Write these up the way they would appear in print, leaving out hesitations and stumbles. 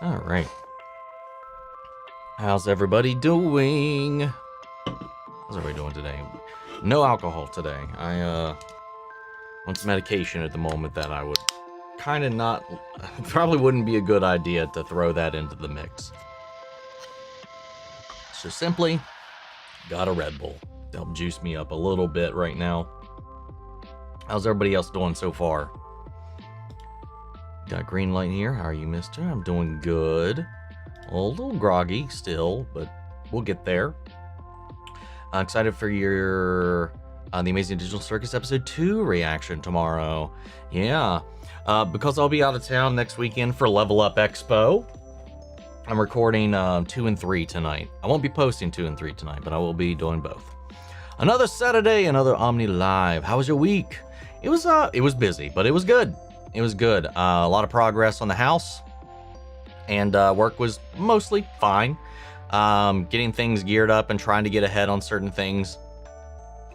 All right. How's everybody doing? How's everybody doing today? No alcohol today. I on some medication at the moment that I would kind of not, probably wouldn't be a good idea to throw that into the mix. So simply got a Red Bull to help juice me up a little bit right now. How's everybody else doing so far? Got green light here. How are you, mister? I'm doing good. A little groggy still, but we'll get there. I'm excited for your The Amazing Digital Circus Episode 2 reaction tomorrow. Yeah. Because I'll be out of town next weekend for Level Up Expo, I'm recording 2 and 3 tonight. I won't be posting 2 and 3 tonight, but I will be doing both. Another Saturday, another Omni Live. How was your week? It was busy, but it was good. It was good. A lot of progress on the house, and work was mostly fine. Getting things geared up and trying to get ahead on certain things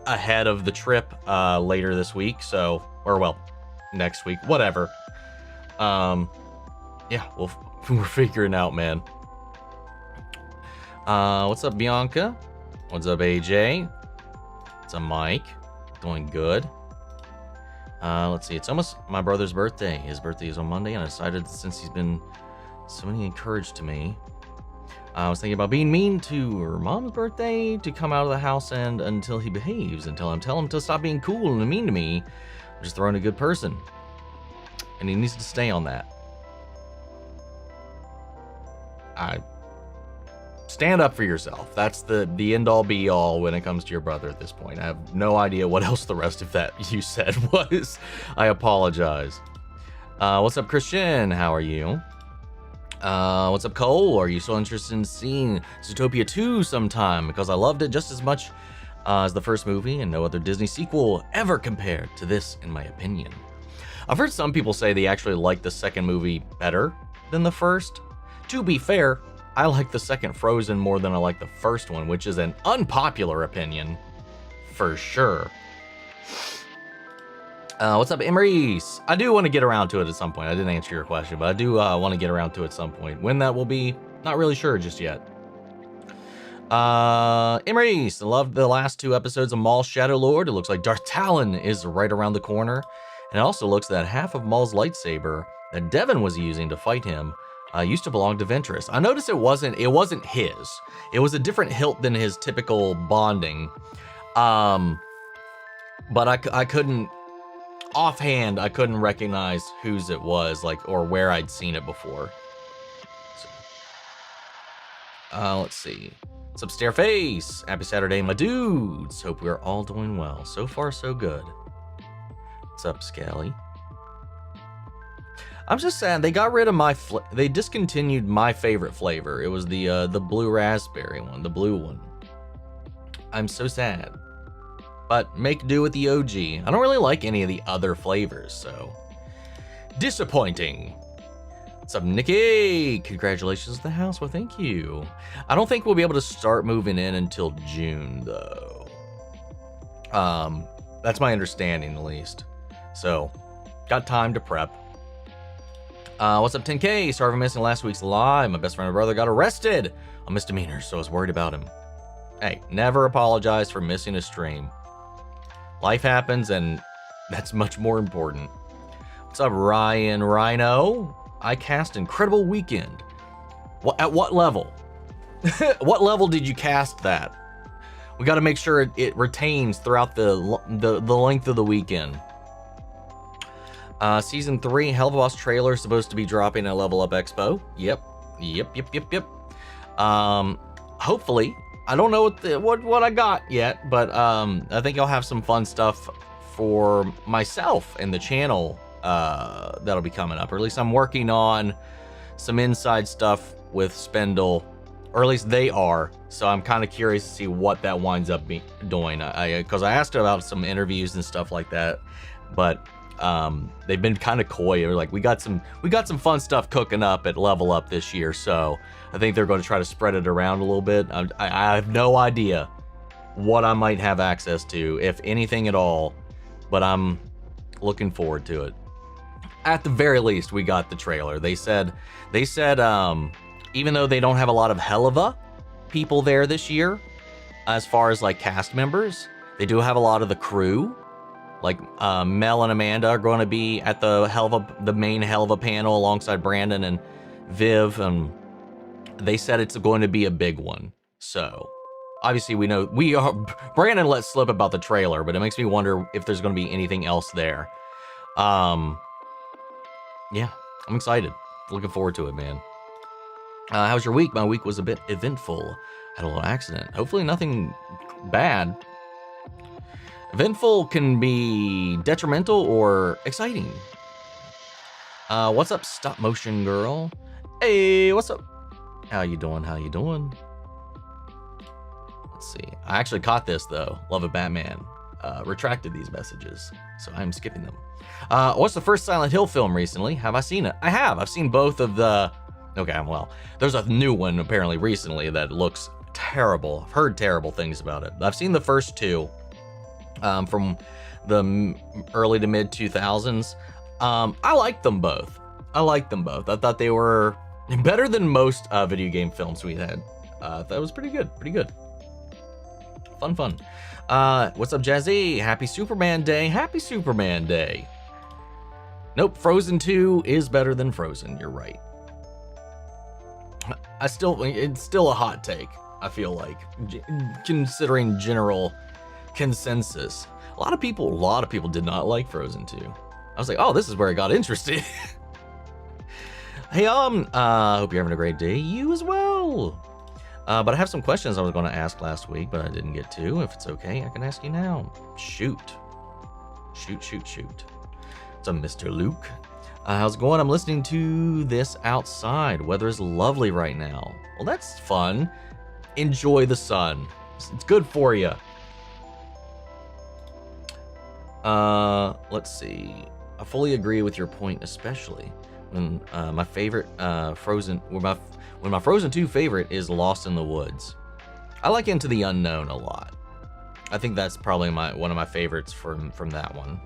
ahead of the trip later this week. So, or well, next week, whatever. Yeah, we're figuring out, man. What's up, Bianca? What's up, AJ? What's up, Mike? Doing good. Let's see, it's almost my brother's birthday. His birthday is on Monday, and I decided, since he's been so encouraged to me, I was thinking about being mean to her mom's birthday, to come out of the house and until he behaves, until I tell him to stop being cool and mean to me. I'm just throwing a good person, and he needs to stay on that. Stand up for yourself. That's the end all be all when it comes to your brother at this point. I have no idea what else the rest of that you said was. I apologize. What's up, Christian? How are you? What's up, Cole? Are you still interested in seeing Zootopia 2 sometime? Because I loved it just as much as the first movie, and no other Disney sequel ever compared to this, in my opinion. I've heard some people say they actually like the second movie better than the first. To be fair, I like the second Frozen more than I like the first one, which is an unpopular opinion, for sure. What's up, Emery's? I do want to get around to it at some point. I didn't answer your question, but I do want to get around to it at some point. When that will be, not really sure just yet. Emery's, I loved the last 2 episodes of Maul's Shadow Lord. It looks like Darth Talon is right around the corner. And it also looks that half of Maul's lightsaber that Devin was using to fight him used to belong to Ventress. I noticed it wasn't his. It was a different hilt than his typical bonding. But I couldn't, offhand, I couldn't recognize whose it was, like, or where I'd seen it before. So, let's see. What's up, Stairface? Happy Saturday, my dudes. Hope we're all doing well. So far, so good. What's up, Scally? I'm just sad they got rid of they discontinued my favorite flavor. It was the blue raspberry one, the blue one. I'm so sad. But make do with the OG. I don't really like any of the other flavors, so disappointing. What's up, Nikki? Congratulations to the house. Well, thank you. I don't think we'll be able to start moving in until June, though. That's my understanding, at least. So, got time to prep. What's up, 10K? Sorry for missing last week's live. My best friend and brother got arrested on misdemeanors, so I was worried about him. Hey, never apologize for missing a stream. Life happens, and that's much more important. What's up, Ryan Rhino? I cast Incredible Weekend. At what level? What level did you cast that? We got to make sure it retains throughout the length of the weekend. Season 3 Hell of a Boss trailer is supposed to be dropping at Level Up Expo. Yep. Hopefully. I don't know what I got yet, but I think I'll have some fun stuff for myself and the channel that'll be coming up. Or at least I'm working on some inside stuff with Spindle, or at least they are. So I'm kind of curious to see what that winds up doing. Because I asked about some interviews and stuff like that, but they've been kind of coy. They're like, we got some fun stuff cooking up at Level Up this year, so I think they're going to try to spread it around a little bit. I have no idea what I might have access to, if anything at all, but I'm looking forward to it. at the very least, we got the trailer. They said, even though they don't have a lot of Helva people there this year, as far as like cast members, they do have a lot of the crew. Like Mel and Amanda are going to be at the main Helva panel alongside Brandon and Viv, and they said it's going to be a big one. So obviously Brandon let slip about the trailer, but it makes me wonder if there's going to be anything else there. Yeah, I'm excited. Looking forward to it, man. How's your week? My week was a bit eventful. Had a little accident. Hopefully nothing bad. Eventful can be detrimental or exciting. What's up, stop motion girl? Hey, what's up? How you doing? How you doing? Let's see. I actually caught this though. Love it, Batman. Retracted these messages, so I'm skipping them. What's the first Silent Hill film recently? Have I seen it? I have. I've seen both of the... Okay, well, there's a new one apparently recently that looks terrible. I've heard terrible things about it. I've seen the first two from the early to mid 2000s. I liked them both. I thought they were better than most video game films we had. That was pretty good. Fun. What's up, Jazzy? Happy Superman Day. Happy Superman Day. Nope, Frozen 2 is better than Frozen. You're right. It's still a hot take, I feel like, considering general consensus. A lot of people did not like Frozen 2. I was like, oh, this is where it got interesting. Hey, hope you're having a great day. You as well. But I have some questions I was going to ask last week, but I didn't get to. If it's okay, I can ask you now. Shoot. What's up, Mr. Luke? How's it going? I'm listening to this outside. Weather is lovely right now. Well, that's fun. Enjoy the sun. It's good for you. Let's see. I fully agree with your point, especially when my favorite Frozen, when my Frozen 2 favorite is Lost in the Woods. I like Into the Unknown a lot. I think that's probably one of my favorites from that one.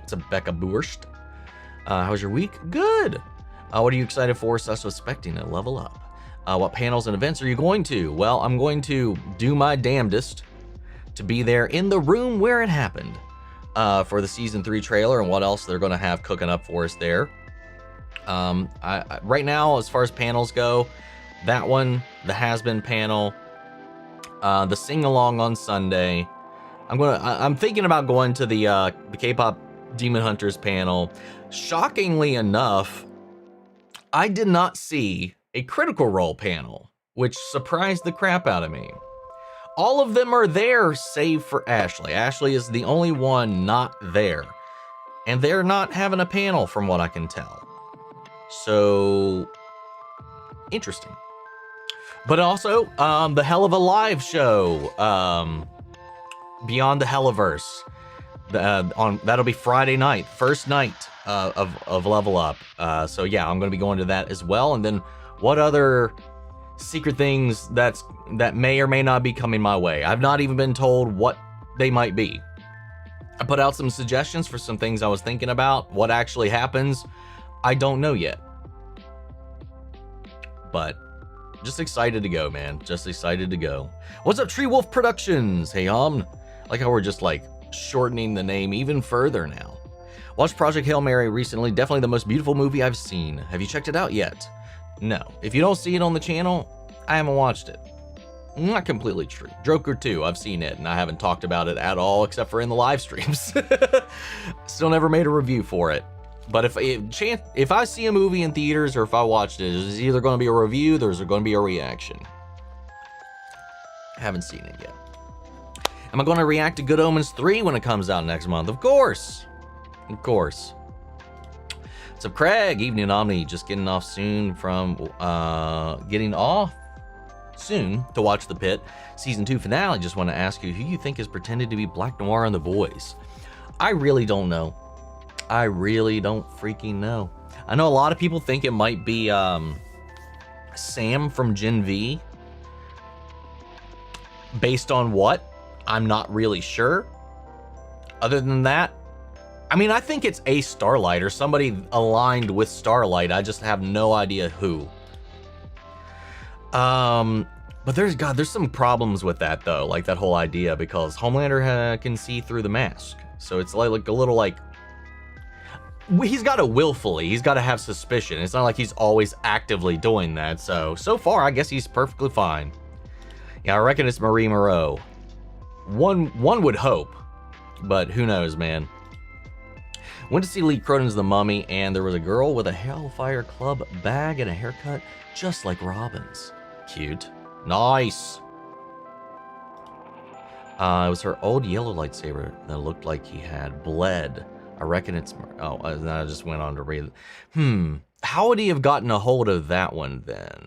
It's a Becca Borscht. How's your week? Good. What are you excited for? Suspecting to level up. What panels and events are you going to? Well, I'm going to do my damnedest to be there in the room where it happened for the season 3 trailer and what else they're going to have cooking up for us there. Right now, as far as panels go, that one, the Has-Been panel, the sing-along on Sunday. I'm thinking about going to the K-pop Demon Hunters panel. Shockingly enough, I did not see a Critical Role panel, which surprised the crap out of me. All of them are there, save for Ashley. Ashley is the only one not there, and they're not having a panel from what I can tell. So, interesting. But also, the Hell of a Live show, Beyond the Helliverse. That'll be Friday night, first night of Level Up. So yeah, I'm going to be going to that as well. And then what other secret things that may or may not be coming my way? I've not even been told what they might be. I put out some suggestions for some things I was thinking about. What actually happens, I don't know yet. But just excited to go, man. Just excited to go. What's up, Tree Wolf Productions? Hey, like how we're just like shortening the name even further now. Watched Project Hail Mary recently. Definitely the most beautiful movie I've seen. Have you checked it out yet? No. If you don't see it on the channel, I haven't watched it. Not completely true. Joker 2, I've seen it, and I haven't talked about it at all, except for in the live streams. Still never made a review for it. But if I see a movie in theaters or if I watched it, it's either going to be a review or there's going to be a reaction. Haven't seen it yet. Am I going to react to Good Omens 3 when it comes out next month? Of course. Of course. What's up, Craig? Evening, Omni. Just getting off soon to watch The Pit Season 2 finale. Just want to ask you who you think is pretended to be Black Noir in The Boys. I really don't know. I really don't freaking know. I know a lot of people think it might be Sam from Gen V. Based on what? I'm not really sure. Other than that, I mean, I think it's a Starlight or somebody aligned with Starlight. I just have no idea who. But there's some problems with that though, like that whole idea, because Homelander can see through the mask. So it's like a little like, he's got to willfully, he's got to have suspicion. It's not like he's always actively doing that. So far, I guess he's perfectly fine. Yeah, I reckon it's Marie Moreau. One would hope, but who knows, man. Went to see Lee Cronin's The Mummy, and there was a girl with a Hellfire Club bag and a haircut just like Robin's. Cute. Nice. It was her old yellow lightsaber that looked like he had bled. I reckon it's... Oh, and I just went on to read it. How would he have gotten a hold of that one then?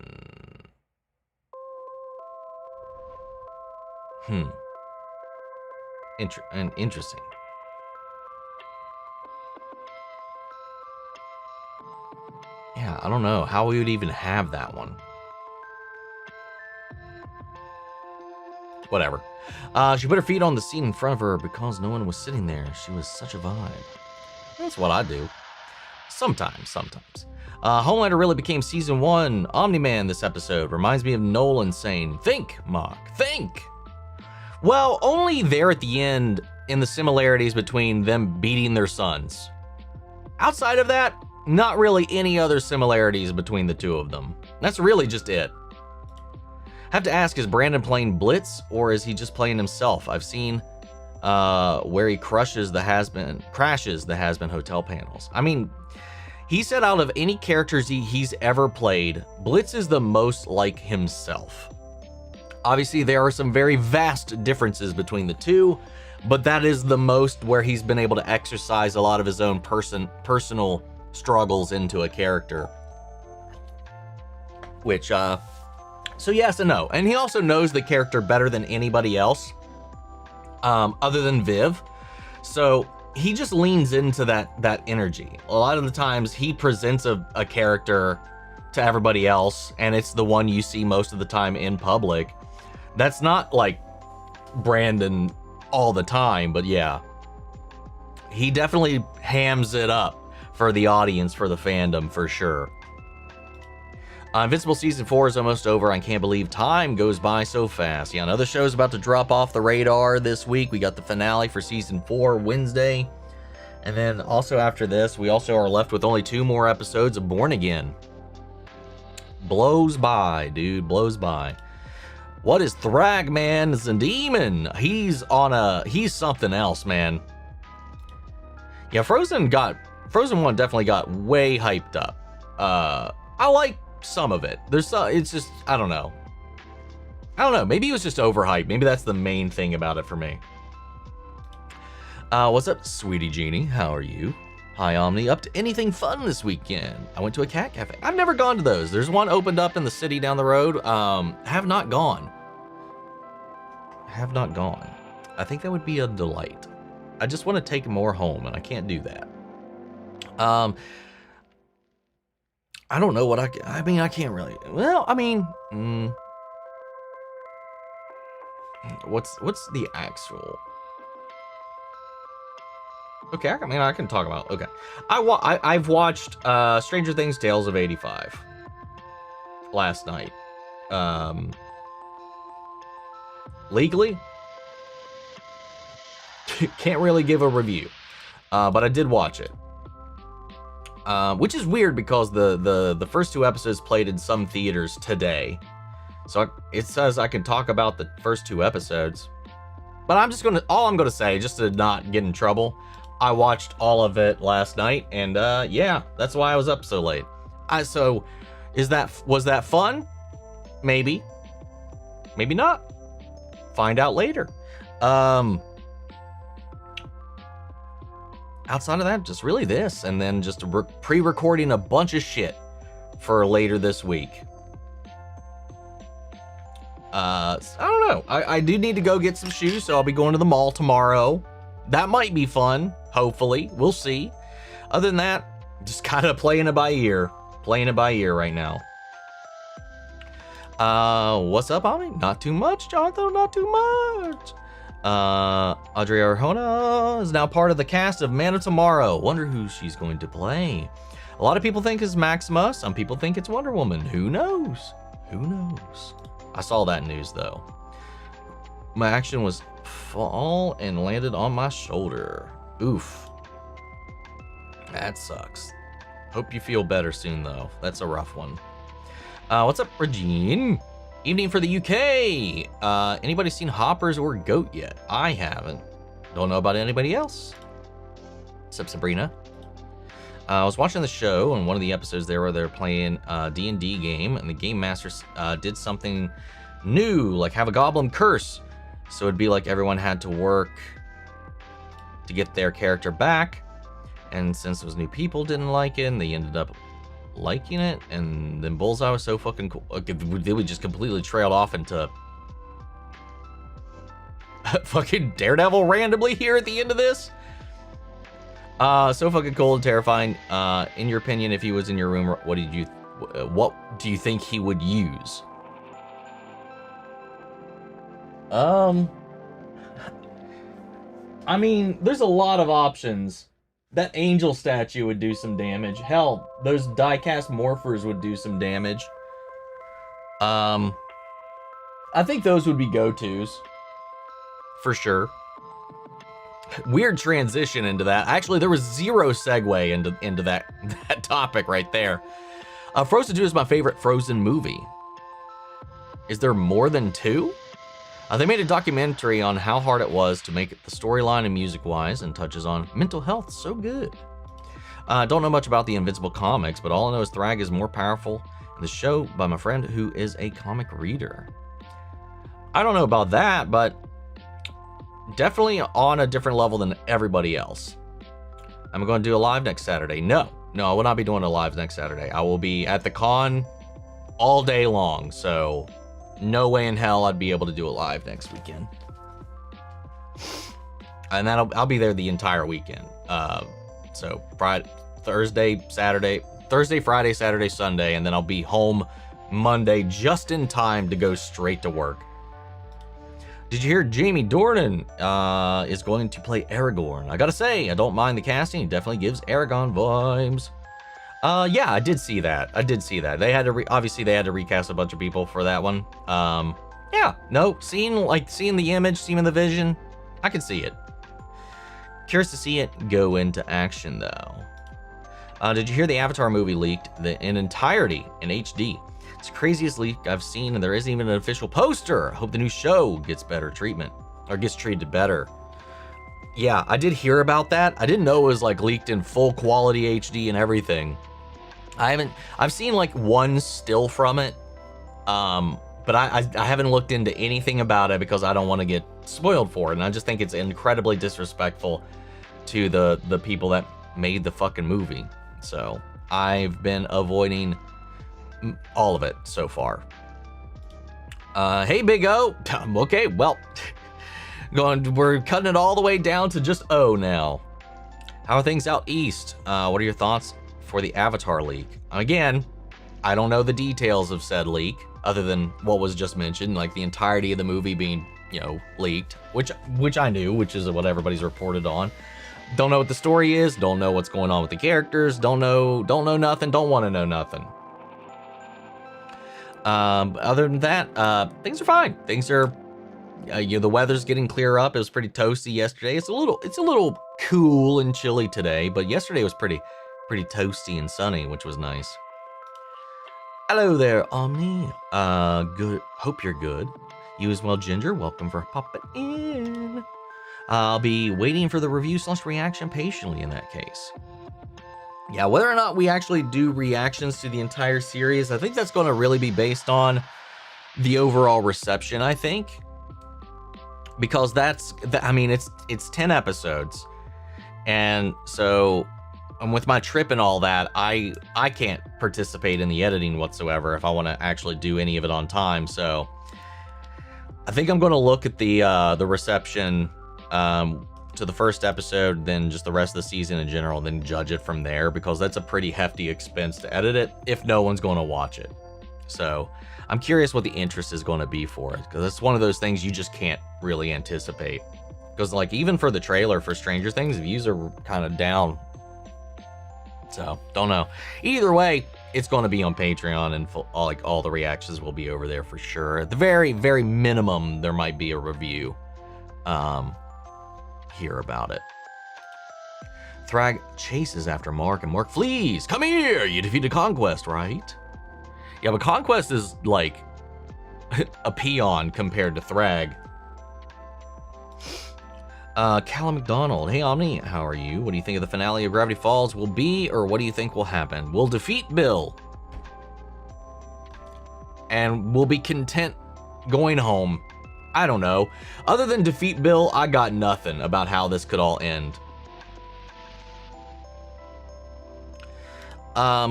Interesting. Yeah, I don't know how we would even have that one. Whatever. She put her feet on the seat in front of her because no one was sitting there. She was such a vibe. That's what I do. Sometimes. Homelander really became season 1 Omni-Man this episode. Reminds me of Nolan saying, "Think, Mock, think." Well, only there at the end in the similarities between them beating their sons. Outside of that, not really any other similarities between the two of them. That's really just it. Have to ask, is Brandon playing Blitz or is he just playing himself? I've seen where he crashes the has-been hotel panels. I mean, he said out of any characters he's ever played, Blitz is the most like himself. Obviously, there are some very vast differences between the two, but that is the most where he's been able to exercise a lot of his own personal struggles into a character. Which, so yes and no. And he also knows the character better than anybody else, other than Viv. So he just leans into that energy. A lot of the times he presents a character to everybody else, and it's the one you see most of the time in public. That's not like Brandon all the time, but yeah. He definitely hams it up for the audience, for the fandom, for sure. Invincible Season 4 is almost over. I can't believe time goes by so fast. Yeah, another show's about to drop off the radar this week. We got the finale for Season 4 Wednesday. And then also after this, we also are left with only 2 more episodes of Born Again. Blows by, dude, blows by. What is Thragman's Demon? He's something else, man. Yeah, Frozen 1 definitely got way hyped up. I like some of it. It's just, I don't know. Maybe it was just overhyped. Maybe that's the main thing about it for me. What's up, Sweetie Jeannie? How are you? Hi, Omni. Up to anything fun this weekend? I went to a cat cafe. I've never gone to those. There's one opened up in the city down the road. Have not gone. I think that would be a delight. I just want to take more home, and I can't do that. I don't know what I mean, I can't really. Well, I mean, what's the actual? Okay, I can talk about. Okay, I've watched Stranger Things: Tales of 85 last night. Legally, can't really give a review, but I did watch it. Which is weird because the first 2 episodes played in some theaters today. So it says I can talk about the first 2 episodes. But all I'm gonna say, just to not get in trouble, I watched all of it last night, and yeah, that's why I was up so late. So was that fun? Maybe. Maybe not. Find out later. Outside of that, just really this, and then just pre-recording a bunch of shit for later this week. I don't know. I do need to go get some shoes, so I'll be going to the mall tomorrow. That might be fun, hopefully. We'll see. Other than that, just kind of playing it by ear. Playing it by ear right now. What's up, Omni? Not too much, Jonathan, not too much. Audrey Arjona is now part of the cast of Man of Tomorrow. Wonder who she's going to play. A lot of people think it's Maxima. Some people think it's Wonder Woman. Who knows? Who knows? I saw that news though. My action was fall and landed on my shoulder. Oof. That sucks. Hope you feel better soon though. That's a rough one. What's up, Regine? Evening for the UK. Anybody seen Hoppers or Goat yet? I haven't. Don't know about anybody else. Except Sabrina. I was watching the show, and one of the episodes there where they're playing a D&D game, and the game master did something new, like have a goblin curse. So it'd be like everyone had to work to get their character back. And since those new people didn't like it, and they ended up liking it, and then Bullseye was so fucking cool. They would just completely trailed off into fucking Daredevil randomly here at the end of this. So fucking cool and terrifying. In your opinion, if he was in your room, what do you think he would use? I mean, there's a lot of options. That angel statue would do some damage. Hell, those die-cast morphers would do some damage. I think those would be go-tos. For sure. Weird transition into that. Actually, there was zero segue into that topic right there. Frozen 2 is my favorite Frozen movie. Is there more than 2? They made a documentary on how hard it was to make it the storyline and music-wise, and touches on mental health so good. Don't know much about the Invincible comics, but all I know is Thrag is more powerful in the show by my friend who is a comic reader. I don't know about that, but definitely on a different level than everybody else. I'm going to do a live next Saturday. No, I will not be doing a live next Saturday. I will be at the con all day long, so no way in hell I'd be able to do it live next weekend. And I'll be there the entire weekend. So Thursday, Friday, Saturday, Sunday, and then I'll be home Monday just in time to go straight to work. Did you hear Jamie Dornan is going to play Aragorn? I gotta say, I don't mind the casting. He definitely gives Aragorn vibes. Yeah, I did see that. They had to obviously they had to recast a bunch of people for that one. Yeah, no, seeing the image, seeing the vision, I can see it. Curious to see it go into action though. Did you hear the Avatar movie leaked in entirety in HD? It's the craziest leak I've seen, and there isn't even an official poster. Hope the new show gets better treatment, or gets treated better. Yeah, I did hear about that. I didn't know it was like leaked in full quality HD and everything. I've seen like one still from it, but I haven't looked into anything about it because I don't want to get spoiled for it, and I just think it's incredibly disrespectful to the people that made the fucking movie. So I've been avoiding all of it so far. Hey, Big O. Okay, well, we're cutting it all the way down to just O now. How are things out east? What are your thoughts for the Avatar leak? Again, I don't know the details of said leak, other than what was just mentioned, like the entirety of the movie being, leaked, which I knew, which is what everybody's reported on. Don't know what the story is, don't know what's going on with the characters, don't know nothing, don't want to know nothing. Other than that, things are fine. Things are, the weather's getting clear up. It was pretty toasty yesterday. It's a little cool and chilly today, but yesterday was pretty toasty and sunny, which was nice. Hello there, Omni. Good. Hope you're good. You as well, Ginger. Welcome for popping in. I'll be waiting for the review/reaction patiently in that case. Yeah, whether or not we actually do reactions to the entire series, I think that's going to really be based on the overall reception, I think. Because it's 10 episodes. And so, with my trip and all that, I can't participate in the editing whatsoever if I want to actually do any of it on time. So, I think I'm going to look at the reception to the first episode, then just the rest of the season in general, then judge it from there, because that's a pretty hefty expense to edit it if no one's going to watch it. So I'm curious what the interest is going to be for it, because it's one of those things you just can't really anticipate. Because like even for the trailer for Stranger Things, views are kind of down. So don't know. Either way, it's going to be on Patreon, and all the reactions will be over there for sure. At the very, very minimum, there might be a review here about it. Thrag chases after Mark, and Mark flees. Come here, you defeated Conquest, right? Yeah, but Conquest is like a peon compared to Thrag. Callum McDonald. Hey, Omni, how are you? What do you think of the finale of Gravity Falls will be, or what do you think will happen? We'll defeat Bill. And we'll be content going home. I don't know. Other than defeat Bill, I got nothing about how this could all end.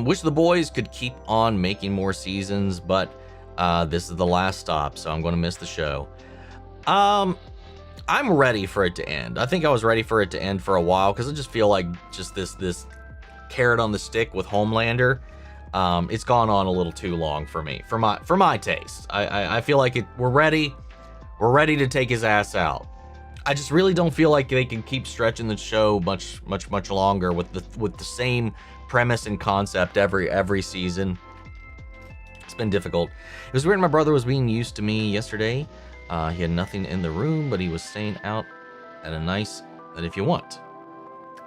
Wish the boys could keep on making more seasons, but this is the last stop, so I'm going to miss the show. I'm ready for it to end. I think I was ready for it to end for a while, because I just feel like just this carrot on the stick with Homelander, it's gone on a little too long for me, for my taste. I feel like we're ready to take his ass out. I just really don't feel like they can keep stretching the show much longer with the same premise and concept every season. It's been difficult. It was weird. My brother was being used to me yesterday. He had nothing in the room, but he was staying out at a nice that if you want.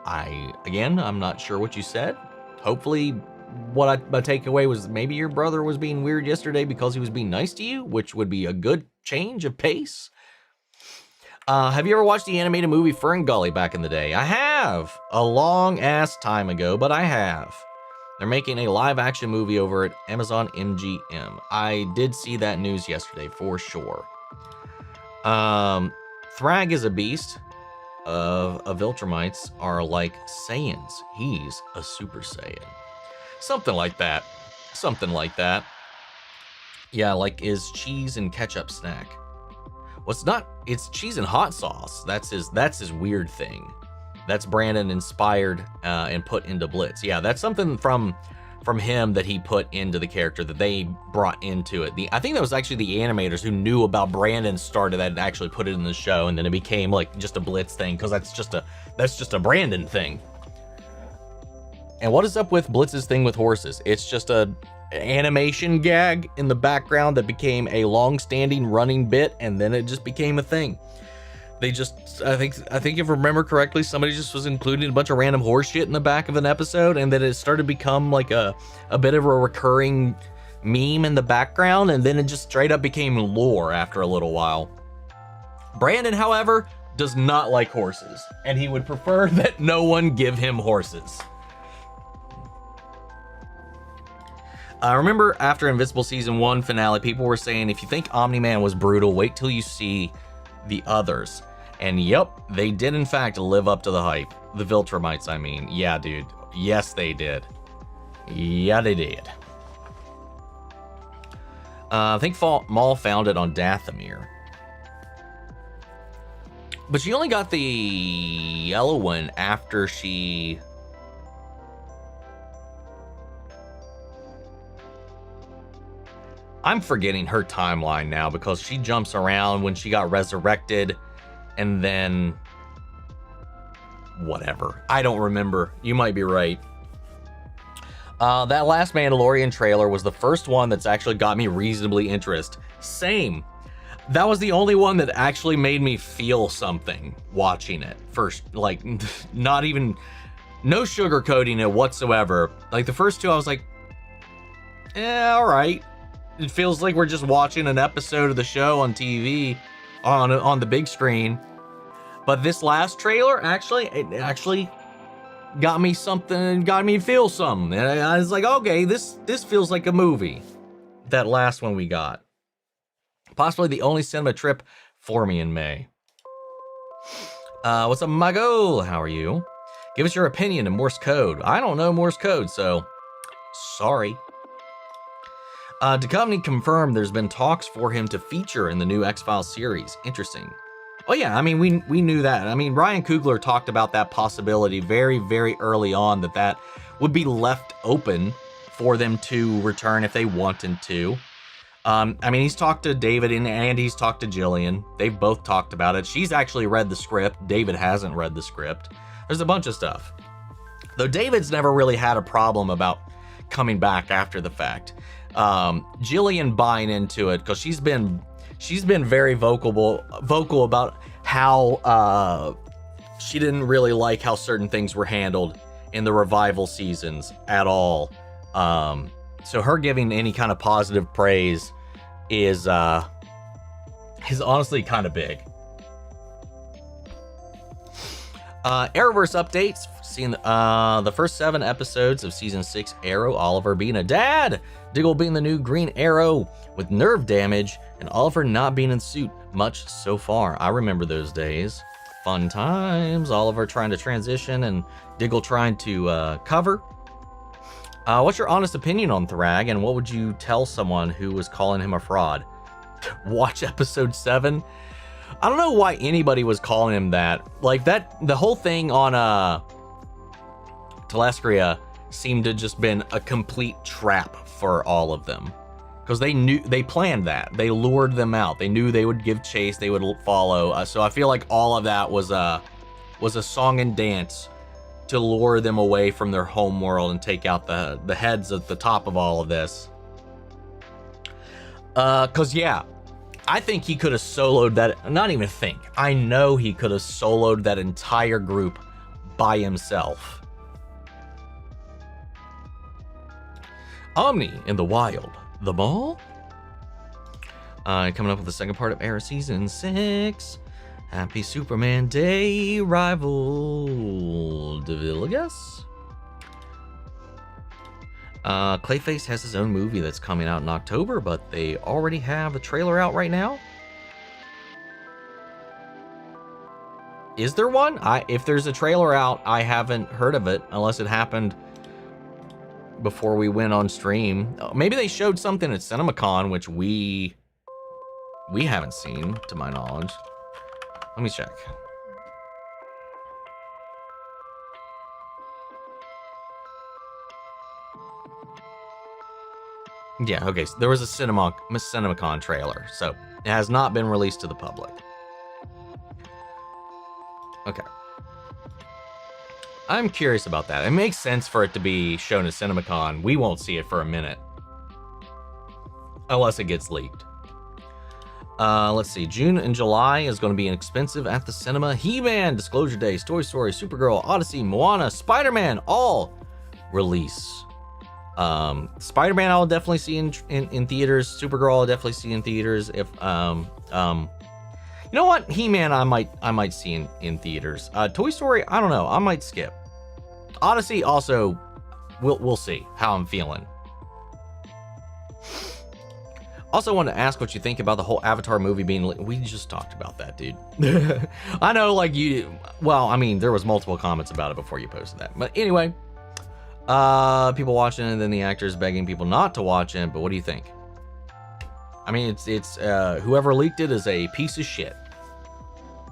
I'm not sure what you said. Hopefully my takeaway was maybe your brother was being weird yesterday because he was being nice to you, which would be a good change of pace. Have you ever watched the animated movie Fern Gully back in the day? I have. A long ass time ago, but I have. They're making a live action movie over at Amazon MGM. I did see that news yesterday for sure. Thrag is a beast. Viltrumites are like Saiyans. He's a Super Saiyan. Something like that. Yeah, like is cheese and ketchup snack. What's not? It's cheese and hot sauce. That's his weird thing. That's Brandon inspired and put into Blitz. Yeah, that's something from him that he put into the character that they brought into it. I think that was actually the animators who knew about Brandon started that and actually put it in the show, and then it became like just a Blitz thing because that's just a Brandon thing. And what is up with Blitz's thing with horses? It's just a animation gag in the background that became a long-standing running bit, and then it just became a thing. They just, I think if I remember correctly, somebody just was including a bunch of random horse shit in the back of an episode, and then it started to become like a bit of a recurring meme in the background, and then it just straight up became lore after a little while. Brandon, however, does not like horses, and he would prefer that no one give him horses. I remember after Invincible Season 1 finale, people were saying, if you think Omni-Man was brutal, wait till you see the others. And yep, they did in fact live up to the hype. The Viltrumites, I mean. Yeah, dude. Yes, they did. Yeah, they did. I think Maul found it on Dathomir. But she only got the yellow one after she... I'm forgetting her timeline now because she jumps around when she got resurrected and then whatever. I don't remember. You might be right. That last Mandalorian trailer was the first one that's actually got me reasonably interested. Same. That was the only one that actually made me feel something watching it. First, like, not even, no sugarcoating it whatsoever. Like the first two, I was like, all right. It feels like we're just watching an episode of the show on TV, on the big screen. But this last trailer actually got me something, got me to feel something. And I was like, okay, this feels like a movie. That last one we got. Possibly the only cinema trip for me in May. What's up, Mago? How are you? Give us your opinion in Morse code. I don't know Morse code, so sorry. Duchovny confirmed there's been talks for him to feature in the new X-Files series. Interesting. Oh yeah, I mean, we knew that. I mean, Ryan Coogler talked about that possibility very, very early on, that would be left open for them to return if they wanted to. I mean, he's talked to David and he's talked to Jillian. They've both talked about it. She's actually read the script. David hasn't read the script. There's a bunch of stuff. Though David's never really had a problem about coming back after the fact. Jillian buying into it because she's been very vocal about how she didn't really like how certain things were handled in the revival seasons at all. So her giving any kind of positive praise is honestly kind of big. Arrowverse updates. Seeing the first 7 episodes of season 6, Arrow, Oliver being a dad, Diggle being the new Green Arrow with nerve damage, and Oliver not being in suit much so far. I remember those days. Fun times. Oliver trying to transition and Diggle trying to cover. What's your honest opinion on Thrag, and what would you tell someone who was calling him a fraud? Watch episode 7. I don't know why anybody was calling him that. Like that, the whole thing on Telescria seemed to just been a complete trap for all of them, because they planned that. They lured them out. They knew they would give chase. They would follow. So I feel like all of that was a song and dance to lure them away from their home world and take out the heads at the top of all of this. Cause yeah, I think he could have soloed that. Not even think. I know he could have soloed that entire group by himself. Omni in the wild. The ball? Coming up with the second part of Arrow season 6. Happy Superman Day, rival DeVille, I guess. Clayface has his own movie that's coming out in October, but they already have a trailer out right now. Is there one? If there's a trailer out, I haven't heard of it unless it happened before we went on stream. Maybe they showed something at CinemaCon, which we haven't seen, to my knowledge. Let me check. Yeah, okay, so there was a CinemaCon trailer, so it has not been released to the public. Okay. I'm curious about that. It makes sense for it to be shown at CinemaCon. We won't see it for a minute. Unless it gets leaked. Let's see. June and July is going to be expensive at the cinema. He-Man, Disclosure Days, Toy Story, Supergirl, Odyssey, Moana, Spider-Man, all release. Spider-Man I'll definitely see in theaters. Supergirl I'll definitely see in theaters. If you know what? He-Man I might see in theaters. Toy Story, I don't know. I might skip. Odyssey also, we'll see how I'm feeling. Also want to ask what you think about the whole Avatar movie being... We just talked about that, dude. I know, like you... Well, I mean, there was multiple comments about it before you posted that. But anyway, people watching it and then the actors begging people not to watch it. But what do you think? I mean, it's whoever leaked it is a piece of shit.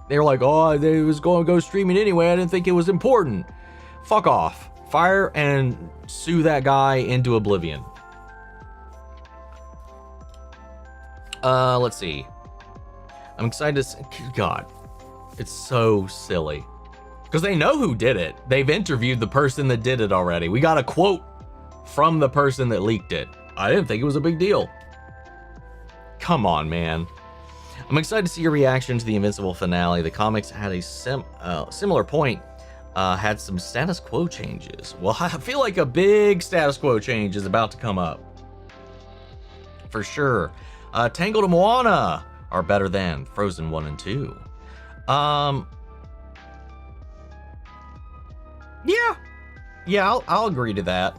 They were like, oh, they was going to go streaming anyway. I didn't think it was important. Fuck off. Fire and sue that guy into oblivion. Let's see. I'm excited to see. God, it's so silly. Because they know who did it. They've interviewed the person that did it already. We got a quote from the person that leaked it. I didn't think it was a big deal. Come on, man. I'm excited to see your reaction to the Invincible finale. The comics had a similar point. Had some status quo changes. Well, I feel like a big status quo change is about to come up. For sure. Tangled and Moana are better than Frozen 1 and 2. Yeah, I'll agree to that.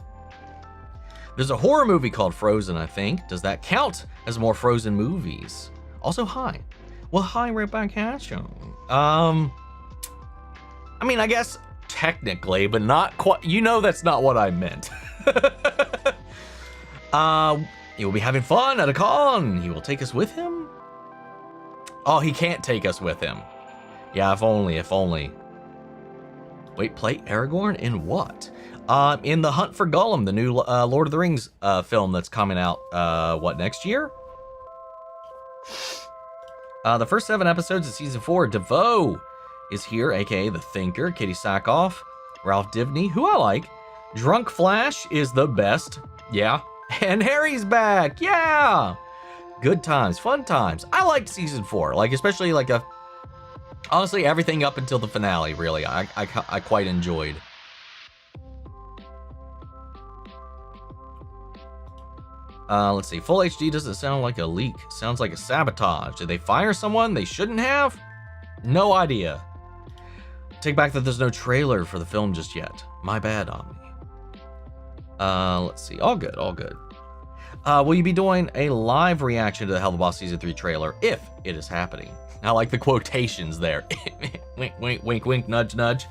There's a horror movie called Frozen, I think. Does that count as more Frozen movies? Also, hi. Well, hi, right back at you. I mean, I guess technically, but not quite. You know that's not what I meant. He will be having fun at a con. He will take us with him? Oh, he can't take us with him. Yeah, if only. Wait, play Aragorn in what? in The Hunt for Gollum, the new Lord of the Rings film that's coming out, next year? The first 7 episodes of season 4, DeVoe is here, aka The Thinker, Katie Sackhoff, Ralph Dibny, who I like. Drunk Flash is the best, yeah. And Harry's back, yeah! Good times, fun times. I liked season 4, like especially like honestly everything up until the finale, really, I quite enjoyed. Let's see. Full HD doesn't sound like a leak. Sounds like a sabotage. Did they fire someone they shouldn't have? No idea. Take back that there's no trailer for the film just yet. My bad, Omni. Let's see. All good, all good. Will you be doing a live reaction to the Hell of a Boss Season 3 trailer if it is happening? I like the quotations there. Wink, wink, wink, wink, nudge, nudge.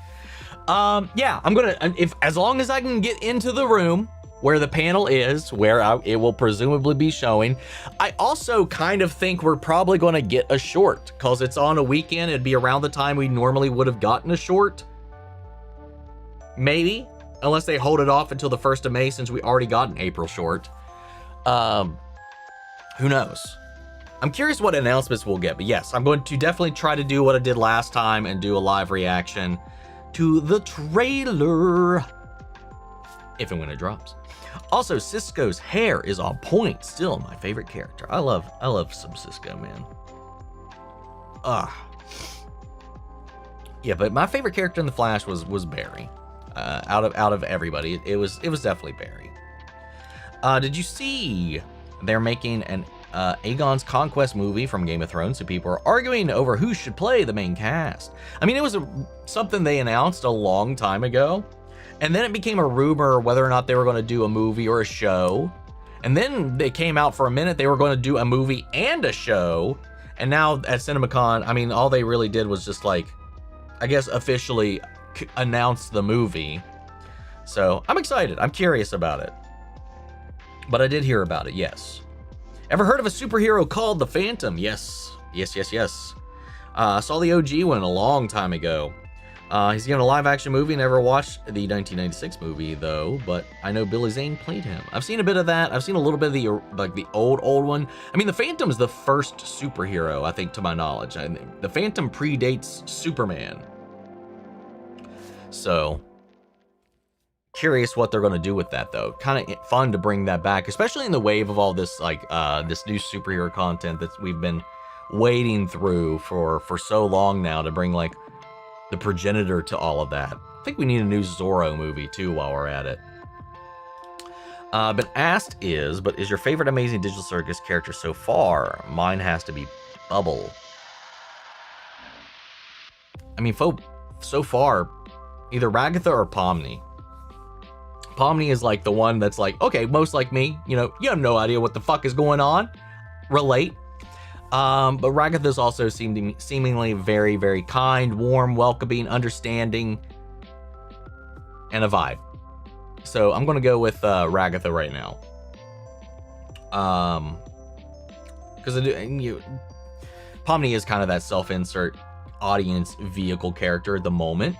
Yeah, I'm gonna, as long as I can get into the room where the panel is, where it will presumably be showing. I also kind of think we're probably going to get a short, because it's on a weekend. It'd be around the time we normally would have gotten a short. Maybe, unless they hold it off until the 1st of May, since we already got an April short. Who knows? I'm curious what announcements we'll get, but yes, I'm going to definitely try to do what I did last time and do a live reaction to the trailer, if and when it drops. Also, Cisco's hair is on point. Still my favorite character. I love some Cisco, man. Yeah, but my favorite character in the Flash was Barry. Out of everybody, it was definitely Barry. Did you see they're making an Aegon's Conquest movie from Game of Thrones? So people are arguing over who should play the main cast. I mean, it was something they announced a long time ago. And then it became a rumor whether or not they were going to do a movie or a show. And then they came out for a minute, they were going to do a movie and a show. And now at CinemaCon, I mean, all they really did was just like, I guess officially announce the movie. So I'm excited. I'm curious about it. But I did hear about it, yes. Ever heard of a superhero called the Phantom? Yes. Yes, yes, yes. Saw the OG one a long time ago. He's getting a live action movie. Never watched the 1996 movie though, but I know Billy Zane played him. I've seen a bit of that. I've seen a little bit of the old one. I mean, the Phantom is the first superhero, I think, to my knowledge. I think the Phantom predates Superman. So curious what they're going to do with that though. Kind of fun to bring that back, especially in the wave of all this this new superhero content that we've been wading through for so long now, to bring like the progenitor to all of that. I think we need a new Zorro movie too while we're at it. But asked is your favorite Amazing Digital Circus character so far? Mine has to be Bubble. I mean, so far, either Ragatha or Pomni. Pomni is like the one that's like, okay, most like me, you know, you have no idea what the fuck is going on. Relate. But Ragatha is also seemingly very, very kind, warm, welcoming, understanding, and a vibe. So I'm gonna go with Ragatha right now. Because Pomni is kind of that self-insert audience vehicle character at the moment.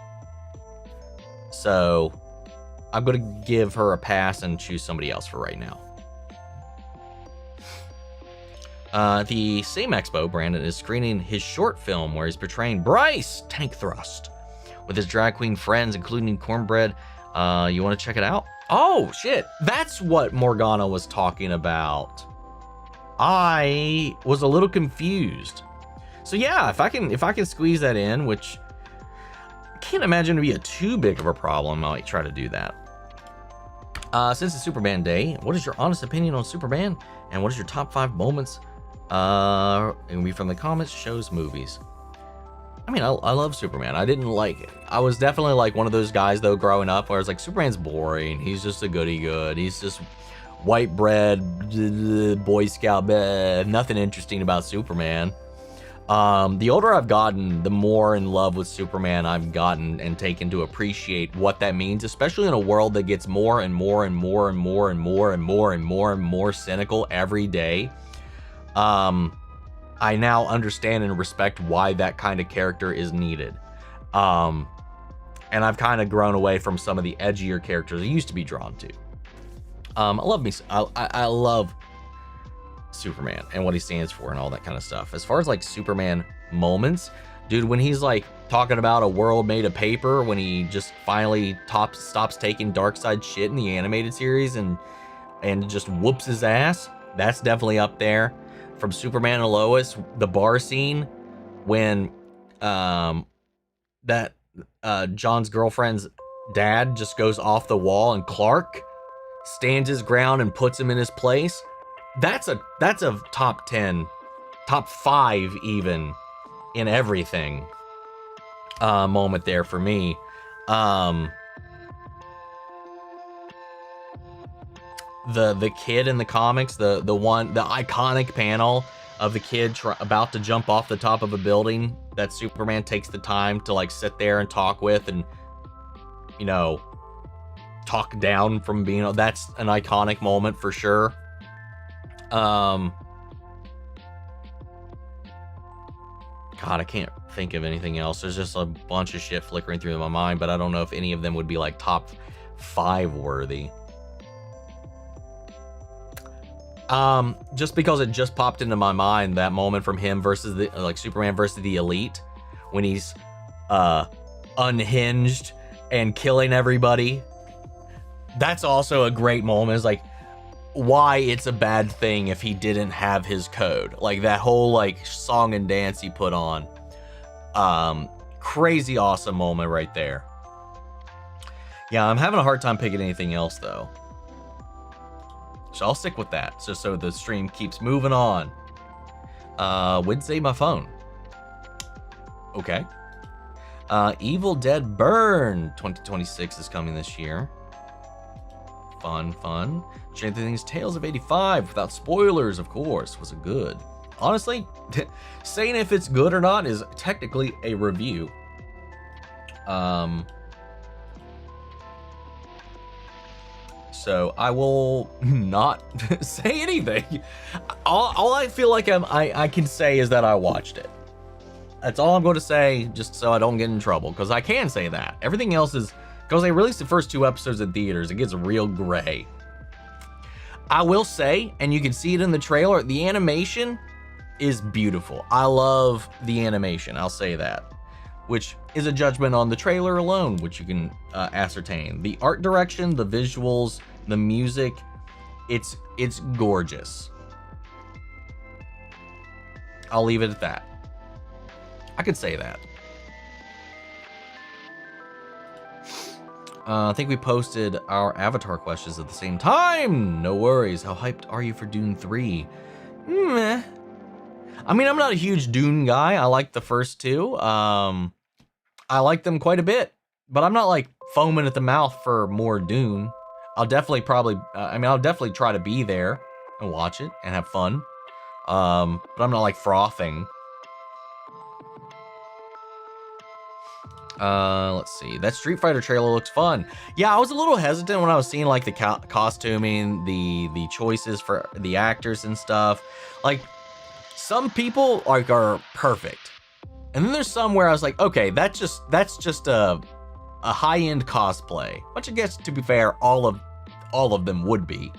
So I'm gonna give her a pass and choose somebody else for right now. The same expo, Brandon is screening his short film where he's portraying Bryce Tank Thrust with his drag queen friends, including Cornbread. You want to check it out? Oh shit, that's what Morgana was talking about. I was a little confused. So yeah, if I can squeeze that in, which I can't imagine to be too big of a problem, I might try to do that. Since it's Superman Day, what is your honest opinion on Superman? And what is your top 5 moments? And we from the comments, shows, movies. I mean, I love Superman. I didn't like it. I was definitely like one of those guys though growing up where I was like, Superman's boring. He's just a goody good. He's just white bread, Boy Scout, nothing interesting about Superman. The older I've gotten, the more in love with Superman I've gotten and taken to appreciate what that means, especially in a world that gets more and more and more and more and more and more and more and more cynical every day. I now understand and respect why that kind of character is needed. and I've kind of grown away from some of the edgier characters I used to be drawn to. I love Superman and what he stands for and all that kind of stuff. As far as like Superman moments, dude, when he's like talking about a world made of paper, when he just finally stops taking Darkseid shit in the animated series and just whoops his ass, that's definitely up there. From Superman and Lois, the bar scene when John's girlfriend's dad just goes off the wall and Clark stands his ground and puts him in his place. That's a top 10, top 5 even in everything moment there for me. The kid in the comics, the iconic panel of the kid about to jump off the top of a building that Superman takes the time to like sit there and talk with and, you know, talk down from being, that's an iconic moment for sure. God, I can't think of anything else. There's just a bunch of shit flickering through my mind, but I don't know if any of them would be like top 5 worthy. Just because it just popped into my mind, that moment from him versus the like Superman versus the Elite, when he's unhinged and killing everybody. That's also a great moment. It's like why it's a bad thing if he didn't have his code. Like that whole like song and dance he put on. Crazy awesome moment right there. Yeah, I'm having a hard time picking anything else though. So I'll stick with that, just so the stream keeps moving on. Wednesday, my phone. Okay. Evil Dead Burn 2026 is coming this year. Fun. Stranger Things Tales of 85, without spoilers, of course. Was it good? Honestly, saying if it's good or not is technically a review. So I will not say anything. All I feel like I can say is that I watched it. That's all I'm going to say, just so I don't get in trouble, because I can say that. Everything else is, because they released the first 2 episodes in theaters, it gets real gray. I will say, and you can see it in the trailer, the animation is beautiful. I love the animation, I'll say that. Which is a judgment on the trailer alone, which you can ascertain. The art direction, the visuals, the music, it's gorgeous. I'll leave it at that. I could say that. I think we posted our Avatar questions at the same time. No worries. How hyped are you for Dune 3? Meh. I mean, I'm not a huge Dune guy. I like the first 2. I like them quite a bit, but I'm not like foaming at the mouth for more Dune. I'll definitely I'll definitely try to be there and watch it and have fun. But I'm not like frothing. Let's see. That Street Fighter trailer looks fun. Yeah, I was a little hesitant when I was seeing like the costuming, the choices for the actors and stuff. Like some people like are perfect. And then there's some where I was like, okay, that's just a high-end cosplay, which I guess, to be fair, all of them would be.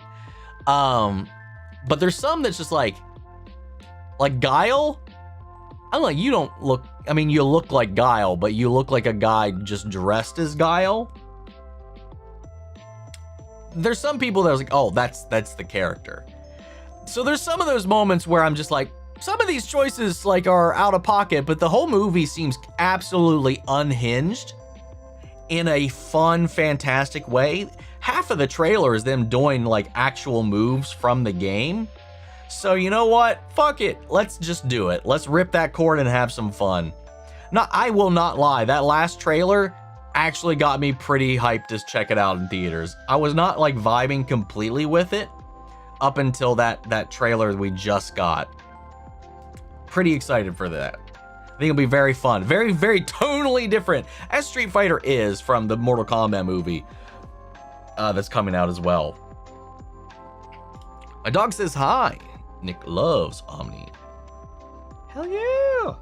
But there's some that's just like Guile. I'm like, you don't look, I mean, you look like Guile, but you look like a guy just dressed as Guile. There's some people that I was like, oh, that's the character. So there's some of those moments where I'm just like, some of these choices like are out of pocket, but the whole movie seems absolutely unhinged in a fun, fantastic way. Half of the trailer is them doing like actual moves from the game. So you know what? Fuck it. Let's just do it. Let's rip that cord and have some fun. Now, I will not lie. That last trailer actually got me pretty hyped to check it out in theaters. I was not like vibing completely with it up until that trailer we just got. Pretty excited for that. I think it'll be very fun. Very, very tonally different, as Street Fighter is from the Mortal Kombat movie that's coming out as well. My dog says hi. Nick loves Omni. Hell yeah.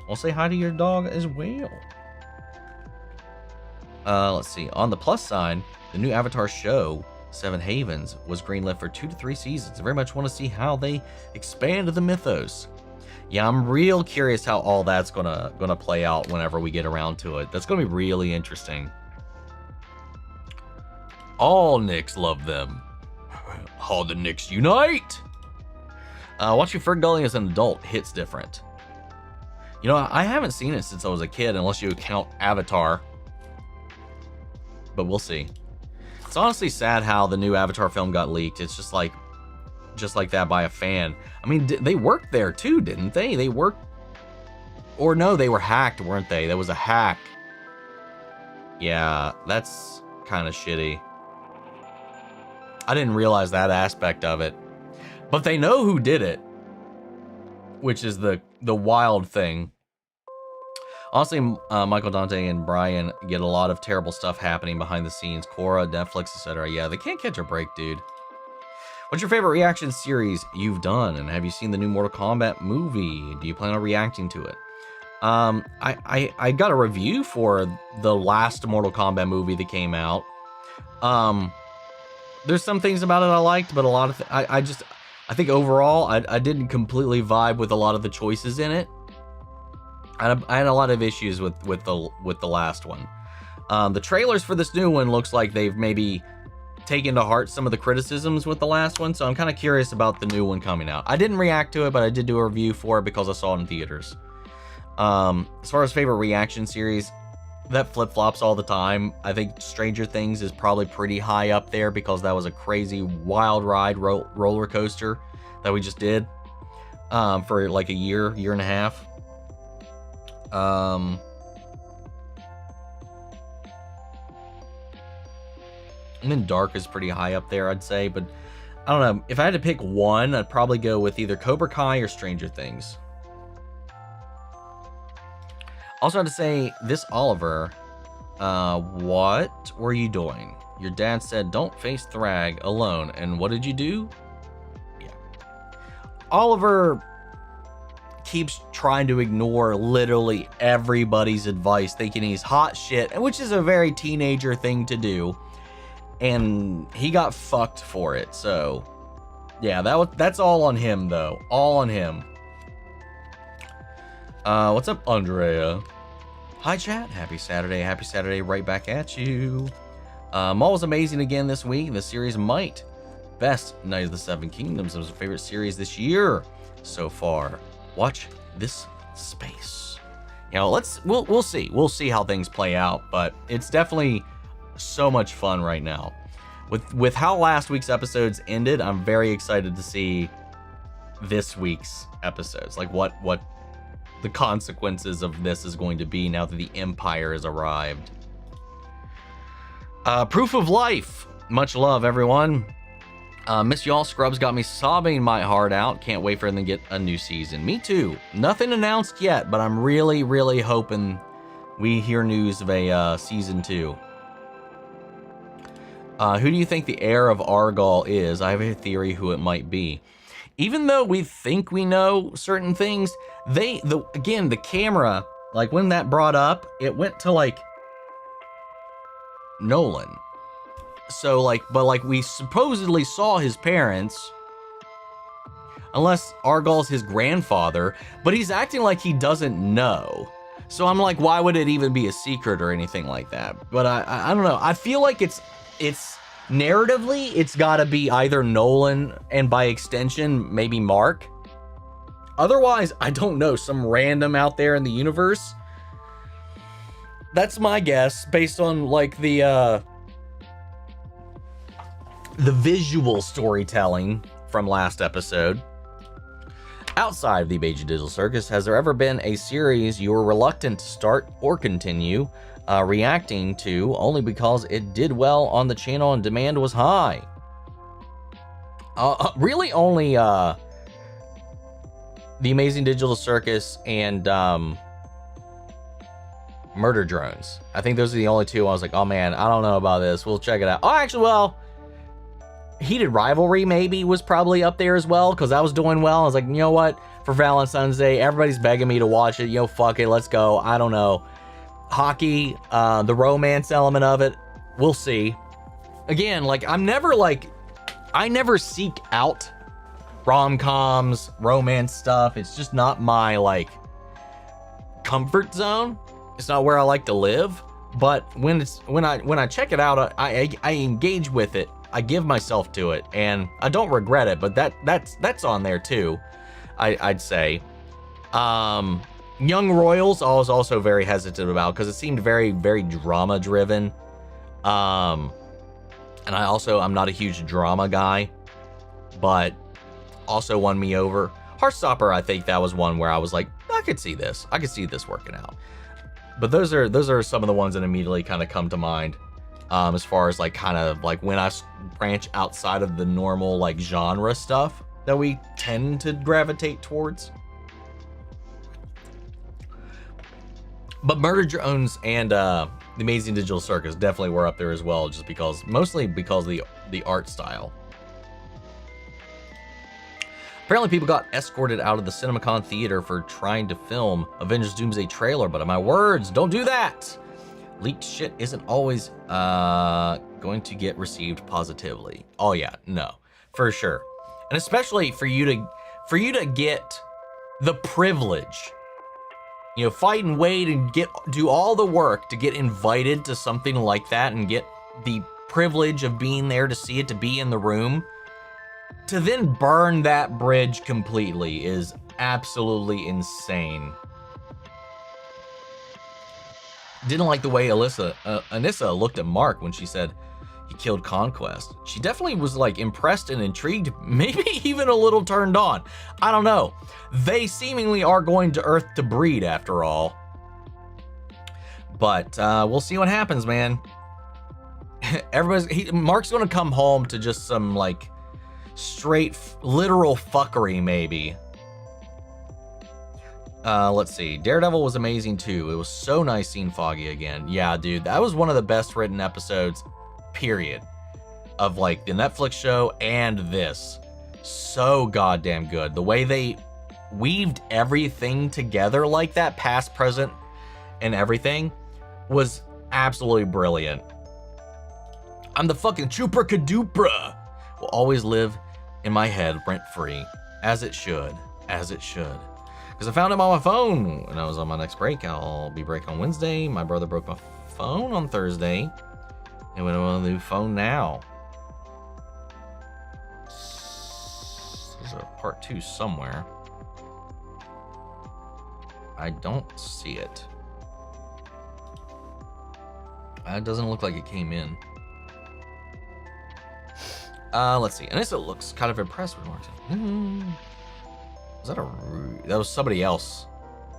I'll say hi to your dog as well. Let's see. On the plus side, the new Avatar show, Seven Havens, was greenlit for 2 to 3 seasons. I very much want to see how they expand the mythos. Yeah, I'm real curious how all that's gonna play out whenever we get around to it. That's gonna be really interesting. All Knicks love them. All the Knicks unite! Watching Ferngully as an adult hits different. You know, I haven't seen it since I was a kid, unless you count Avatar. But we'll see. It's honestly sad how the new Avatar film got leaked. It's just like that by a fan. I mean, they worked there too, didn't they? They worked... Or no, they were hacked, weren't they? There was a hack. Yeah, that's kind of shitty. I didn't realize that aspect of it. But they know who did it, which is the wild thing. Honestly, Michael, Dante, and Brian get a lot of terrible stuff happening behind the scenes. Korra, Netflix, etc. Yeah, they can't catch a break, dude. What's your favorite reaction series you've done? And have you seen the new Mortal Kombat movie? Do you plan on reacting to it? I got a review for the last Mortal Kombat movie that came out. There's some things about it I liked, but a lot of I think overall I didn't completely vibe with a lot of the choices in it. I had a lot of issues with the last one. The trailers for this new one looks like they've maybe taken to heart some of the criticisms with the last one, so I'm kind of curious about the new one coming out. I didn't react to it, but I did do a review for it because I saw it in theaters. As far as favorite reaction series, that flip-flops all the time. I think Stranger Things is probably pretty high up there because that was a crazy wild ride roller coaster that we just did for like a year and a half. And then Dark is pretty high up there, I'd say, but I don't know. If I had to pick one, I'd probably go with either Cobra Kai or Stranger Things. Also had to say, this Oliver, what were you doing? Your dad said, don't face Thrag alone. And what did you do? Yeah. Oliver keeps trying to ignore literally everybody's advice, thinking he's hot shit, which is a very teenager thing to do. And he got fucked for it. So, yeah, that's all on him, though. All on him. What's up, Andrea? Hi, chat. Happy Saturday. Happy Saturday right back at you. Maul was amazing again this week. The series might. Best Night of the Seven Kingdoms was my favorite series this year so far. Watch this space. You know, we'll see. We'll see how things play out, but it's definitely so much fun right now. With how last week's episodes ended, I'm very excited to see this week's episodes. Like what the consequences of this is going to be now that the Empire has arrived. Proof of Life. Much love, everyone. Miss y'all. Scrubs got me sobbing my heart out. Can't wait for them to get a new season. Me too. Nothing announced yet, but I'm really, really hoping we hear news of a season 2. Who do you think the heir of Argyle is? I have a theory who it might be. Even though we think we know certain things, again, the camera, like when that brought up, it went to like Nolan. So but we supposedly saw his parents, unless Argyle's his grandfather, but he's acting like he doesn't know. So I'm like, why would it even be a secret or anything like that? But I don't know. I feel like it's narratively, it's got to be either Nolan and by extension, maybe Mark. Otherwise, I don't know, some random out there in the universe. That's my guess based on like the visual storytelling from last episode. Outside of the Beijing Digital Circus, has there ever been a series you were reluctant to start or continue reacting to only because it did well on the channel and demand was high? Really only The Amazing Digital Circus and Murder Drones. I think those are the only two I was like, oh man, I don't know about this. We'll check it out. Oh, actually, well, Heated Rivalry maybe was probably up there as well because I was doing well. I was like, you know what? For Valentine's Day, everybody's begging me to watch it. Yo, fuck it, let's go. I don't know. hockey, the romance element of it, we'll see. Again, like, I never seek out rom-coms, romance stuff. It's just not my, like, comfort zone. It's not where I like to live. But when I check it out, I engage with it. I give myself to it, and I don't regret it. But that's on there too, I'd say. Young Royals, I was also very hesitant about because it seemed very, very drama driven. And I'm not a huge drama guy, but also won me over. Heartstopper, I think that was one where I was like, I could see this working out. But those are some of the ones that immediately kind of come to mind, as far as like kind of like when I branch outside of the normal like genre stuff that we tend to gravitate towards. But Murder Drones and The Amazing Digital Circus definitely were up there as well, just mostly because of the art style. Apparently people got escorted out of the CinemaCon theater for trying to film Avengers Doomsday trailer, but my words, don't do that! Leaked shit isn't always going to get received positively. Oh yeah, no, for sure. And especially for you to get the privilege, you know, fight and wait and do all the work to get invited to something like that and get the privilege of being there to see it, to be in the room. To then burn that bridge completely is absolutely insane. Didn't like the way Anissa looked at Mark when she said he killed Conquest. She definitely was like impressed and intrigued, maybe even a little turned on. I don't know. They seemingly are going to Earth to breed after all. But we'll see what happens, man. Mark's gonna come home to just some like straight literal fuckery, maybe. Let's see. Daredevil was amazing too. It was so nice seeing Foggy again. Yeah, dude, that was one of the best written episodes, period, of like the Netflix show and this. So goddamn good. The way they weaved everything together like that, past, present, and everything, was absolutely brilliant. I'm the fucking Chuper-Kadupra. Will always live in my head rent-free, as it should, because I found him on my phone when I was on my next break. I'll be break on Wednesday. My brother broke my phone on Thursday, and went on a new phone now. There's a part 2 somewhere. I don't see it. It doesn't look like it came in. Let's see. Anissa looks kind of impressed with Martin. That was somebody else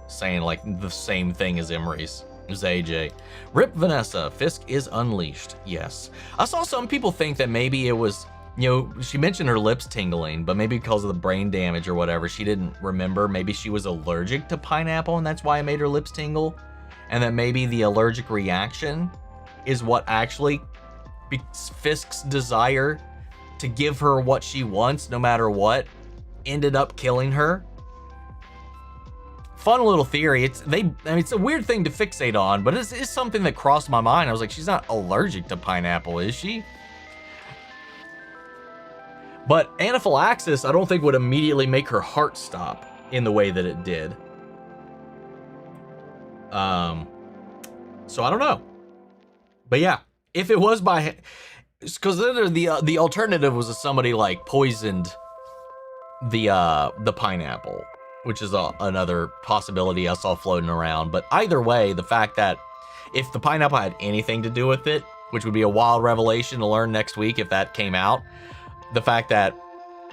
saying like the same thing as Emery's. It was AJ. Rip Vanessa, Fisk is unleashed. Yes. I saw some people think that maybe it was, you know, she mentioned her lips tingling, but maybe because of the brain damage or whatever, she didn't remember. Maybe she was allergic to pineapple and that's why it made her lips tingle. And that maybe the allergic reaction is what actually Fisk's desire to give her what she wants, no matter what, ended up killing her. Fun little theory. It's a weird thing to fixate on, but it's something that crossed my mind. I was like, she's not allergic to pineapple, is she? But anaphylaxis, I don't think would immediately make her heart stop in the way that it did. So I don't know. But yeah, if it was by, because the alternative was if somebody like poisoned the pineapple, which is another possibility I saw floating around. But either way, the fact that if the pineapple had anything to do with it, which would be a wild revelation to learn next week if that came out, the fact that,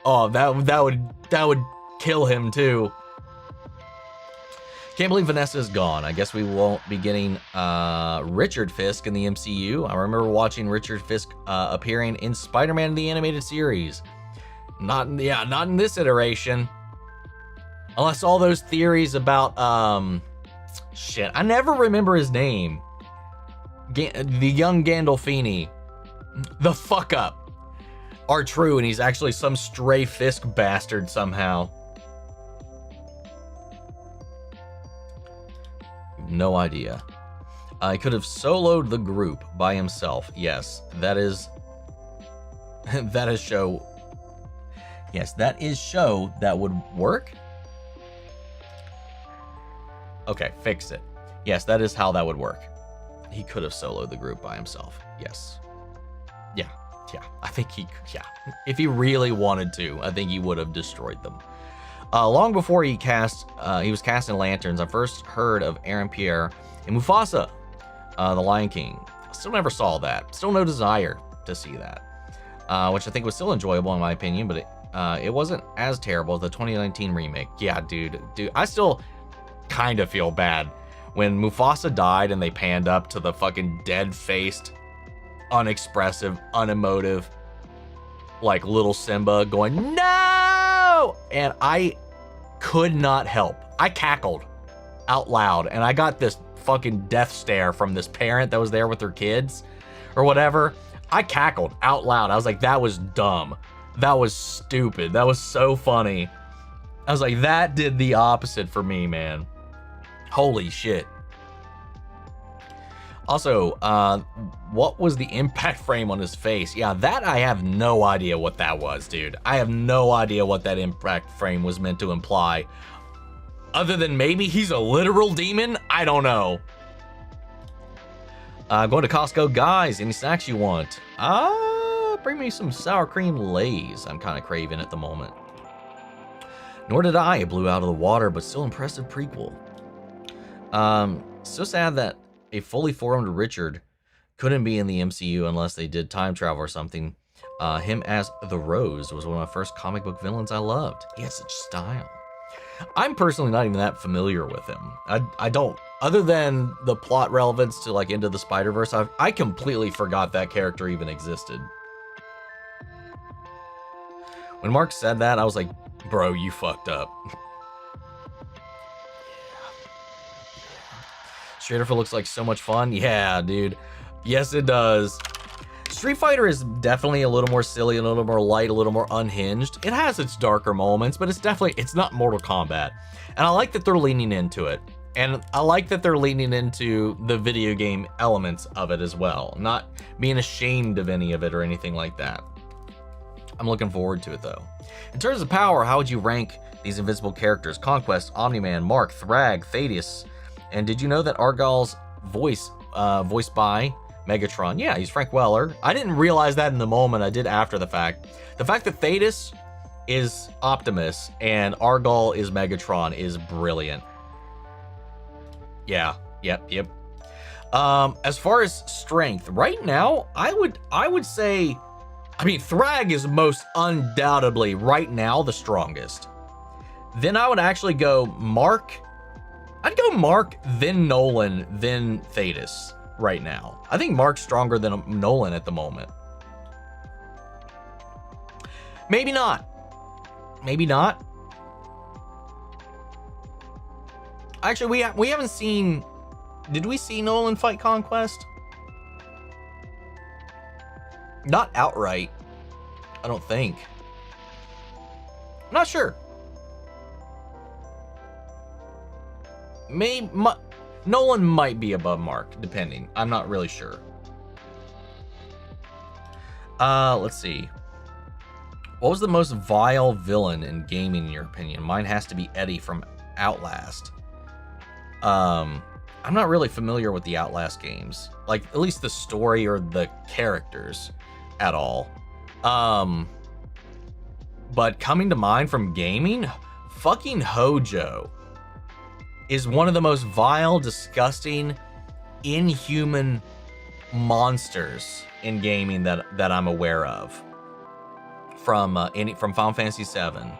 oh, that would kill him too. Can't believe Vanessa is gone. I guess we won't be getting Richard Fisk in the MCU. I remember watching Richard Fisk appearing in Spider-Man the Animated Series. Not in this iteration. Unless all those theories about shit, I never remember his name. The young Gandolfini, the fuck up, are true, and he's actually some stray Fisk bastard somehow. No idea. He could have soloed the group by himself. Yes, that is that is show. Yes, that is show that would work. Okay, fix it. Yes, that is how that would work. He could have soloed the group by himself. Yes. Yeah. I think yeah. If he really wanted to, I think he would have destroyed them. Long before he was casting lanterns, I first heard of Aaron Pierre and Mufasa, the Lion King. Still never saw that. Still no desire to see that, which I think was still enjoyable in my opinion, but it wasn't as terrible as the 2019 remake. Yeah, dude, I still kind of feel bad when Mufasa died and they panned up to the fucking dead-faced, unexpressive, unemotive, like little Simba going, no! And I could not help. I cackled out loud and I got this fucking death stare from this parent that was there with their kids or whatever. I cackled out loud. I was like, that was dumb. That was stupid. That was so funny. I was like, that did the opposite for me, man. Holy shit. Also, what was the impact frame on his face? Yeah, that I have no idea what that was, dude. I have no idea what that impact frame was meant to imply. Other than maybe he's a literal demon? I don't know. Going to Costco. Guys, any snacks you want? Bring me some sour cream Lay's. I'm kind of craving at the moment. Nor did I. It blew out of the water, but still impressive prequel. So sad that a fully formed Richard couldn't be in the MCU unless they did time travel or something. Him as the Rose was one of my first comic book villains I loved. He had such style. I'm personally not even that familiar with him. I don't, other than the plot relevance to like Into the Spider-Verse, I completely forgot that character even existed. When Mark said that, I was like, bro, you fucked up. Street Fighter looks like so much fun. Yeah, dude. Yes, it does. Street Fighter is definitely a little more silly, a little more light, a little more unhinged. It has its darker moments, but it's not Mortal Kombat. And I like that they're leaning into it. And I like that they're leaning into the video game elements of it as well. Not being ashamed of any of it or anything like that. I'm looking forward to it though. In terms of power, how would you rank these Invincible characters? Conquest, Omni-Man, Mark, Thrag, Thaddeus. And did you know that Argyle's voiced by Megatron? Yeah, he's Frank Weller. I didn't realize that in the moment. I did after the fact. The fact that Thaddeus is Optimus and Argyle is Megatron is brilliant. Yeah, yep. As far as strength, right now, I would say, I mean, Thrag is most undoubtedly right now the strongest. Then I would actually go Mark. I'd go Mark, then Nolan, then Thaddeus right now. I think Mark's stronger than Nolan at the moment. Maybe not. Maybe not. Actually, we haven't seen... Did we see Nolan fight Conquest? Not outright. I don't think. I'm not sure. Nolan might be above Mark, depending. I'm not really sure. Let's see. What was the most vile villain in gaming, in your opinion? Mine has to be Eddie from Outlast. I'm not really familiar with the Outlast games. Like, at least the story or the characters at all. But coming to mind from gaming, fucking Hojo is one of the most vile, disgusting, inhuman monsters in gaming that I'm aware of. From Final Fantasy VII. I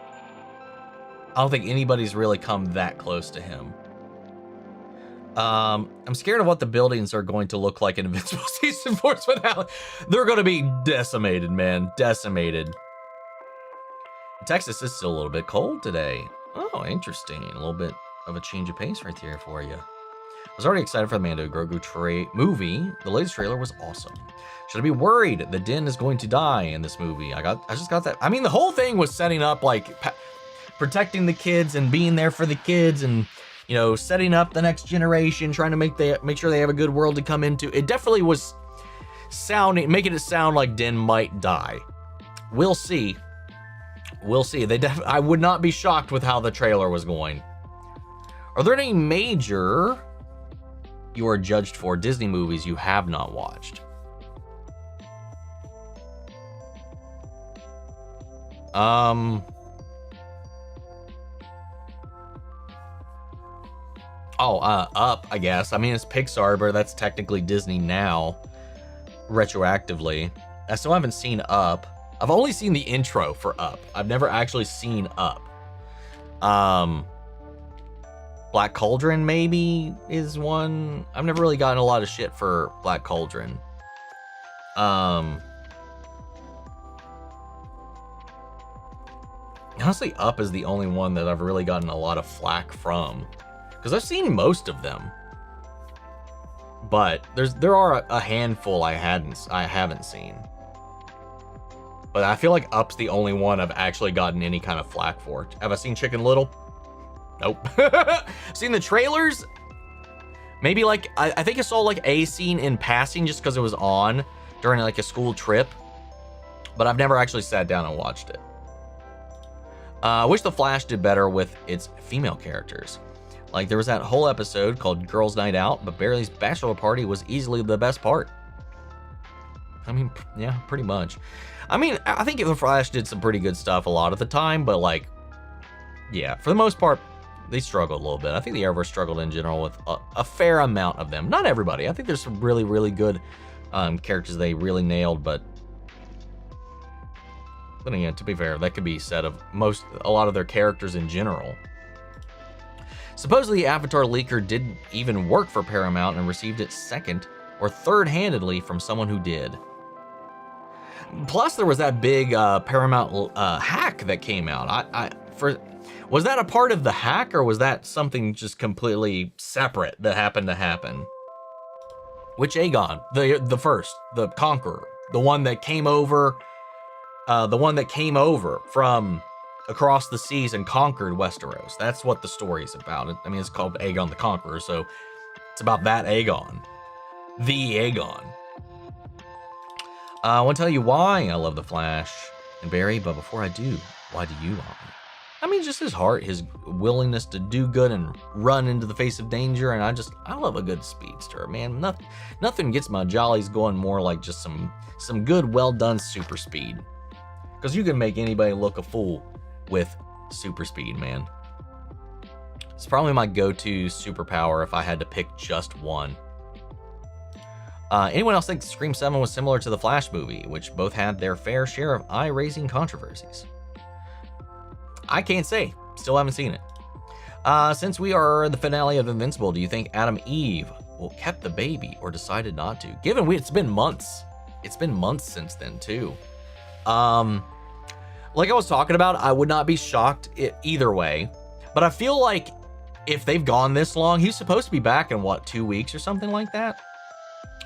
don't think anybody's really come that close to him. I'm scared of what the buildings are going to look like in Invincible Season 4's finale. They're going to be decimated, man. Decimated. Texas is still a little bit cold today. Oh, interesting. A little bit of a change of pace right there for you. I was already excited for the Mando Grogu movie. The latest trailer was awesome. Should I be worried that Din is going to die in this movie? I just got that. I mean, the whole thing was setting up like protecting the kids and being there for the kids and you know, setting up the next generation, trying to make sure they have a good world to come into. It definitely was making it sound like Din might die. We'll see. We'll see. I would not be shocked with how the trailer was going. Are there any major you are judged for Disney movies you have not watched? Up, I guess. I mean, it's Pixar, but that's technically Disney now, retroactively. I still haven't seen Up. I've only seen the intro for Up. I've never actually seen Up. Black Cauldron maybe is one. I've never really gotten a lot of shit for Black Cauldron. Honestly, Up is the only one that I've really gotten a lot of flack from, because I've seen most of them, but there are a handful I haven't seen. But I feel like Up's the only one I've actually gotten any kind of flack for. Have I seen Chicken Little? Nope. Seen the trailers? Maybe like, I think I saw like a scene in passing just because it was on during like a school trip, but I've never actually sat down and watched it. I wish The Flash did better with its female characters. Like, there was that whole episode called Girls Night Out, but Barry's bachelor party was easily the best part. I mean, yeah, pretty much. I mean, I think The Flash did some pretty good stuff a lot of the time, but like, yeah, for the most part, they struggled a little bit. I think the Arrowverse struggled in general with a fair amount of them. Not everybody. I think there's some really, really good characters they really nailed, but again, to be fair, that could be said of a lot of their characters in general. Supposedly, Avatar leaker didn't even work for Paramount and received it second or third-handedly from someone who did. Plus, there was that big Paramount hack that came out. Was that a part of the hack, or was that something just completely separate that happened to happen? Which Aegon? The first, the Conqueror, the one that came over, from across the seas and conquered Westeros. That's what the story's about. I mean, it's called Aegon the Conqueror, so it's about that Aegon. The Aegon. I want to tell you why I love The Flash and Barry, but before I do, why do you love him? I mean, just his heart, his willingness to do good and run into the face of danger, and I love a good speedster, man. Nothing gets my jollies going more like just some good, well-done super speed. Because you can make anybody look a fool with super speed, man. It's probably my go-to superpower if I had to pick just one. Anyone else think Scream 7 was similar to the Flash movie, which both had their fair share of eye-raising controversies? I can't say. Still haven't seen it. Since we are the finale of Invincible, do you think Adam Eve will kept the baby or decided not to? Given it's been months. It's been months since then, too. Like I was talking about, I would not be shocked either way. But I feel like if they've gone this long, he's supposed to be back in, 2 weeks or something like that?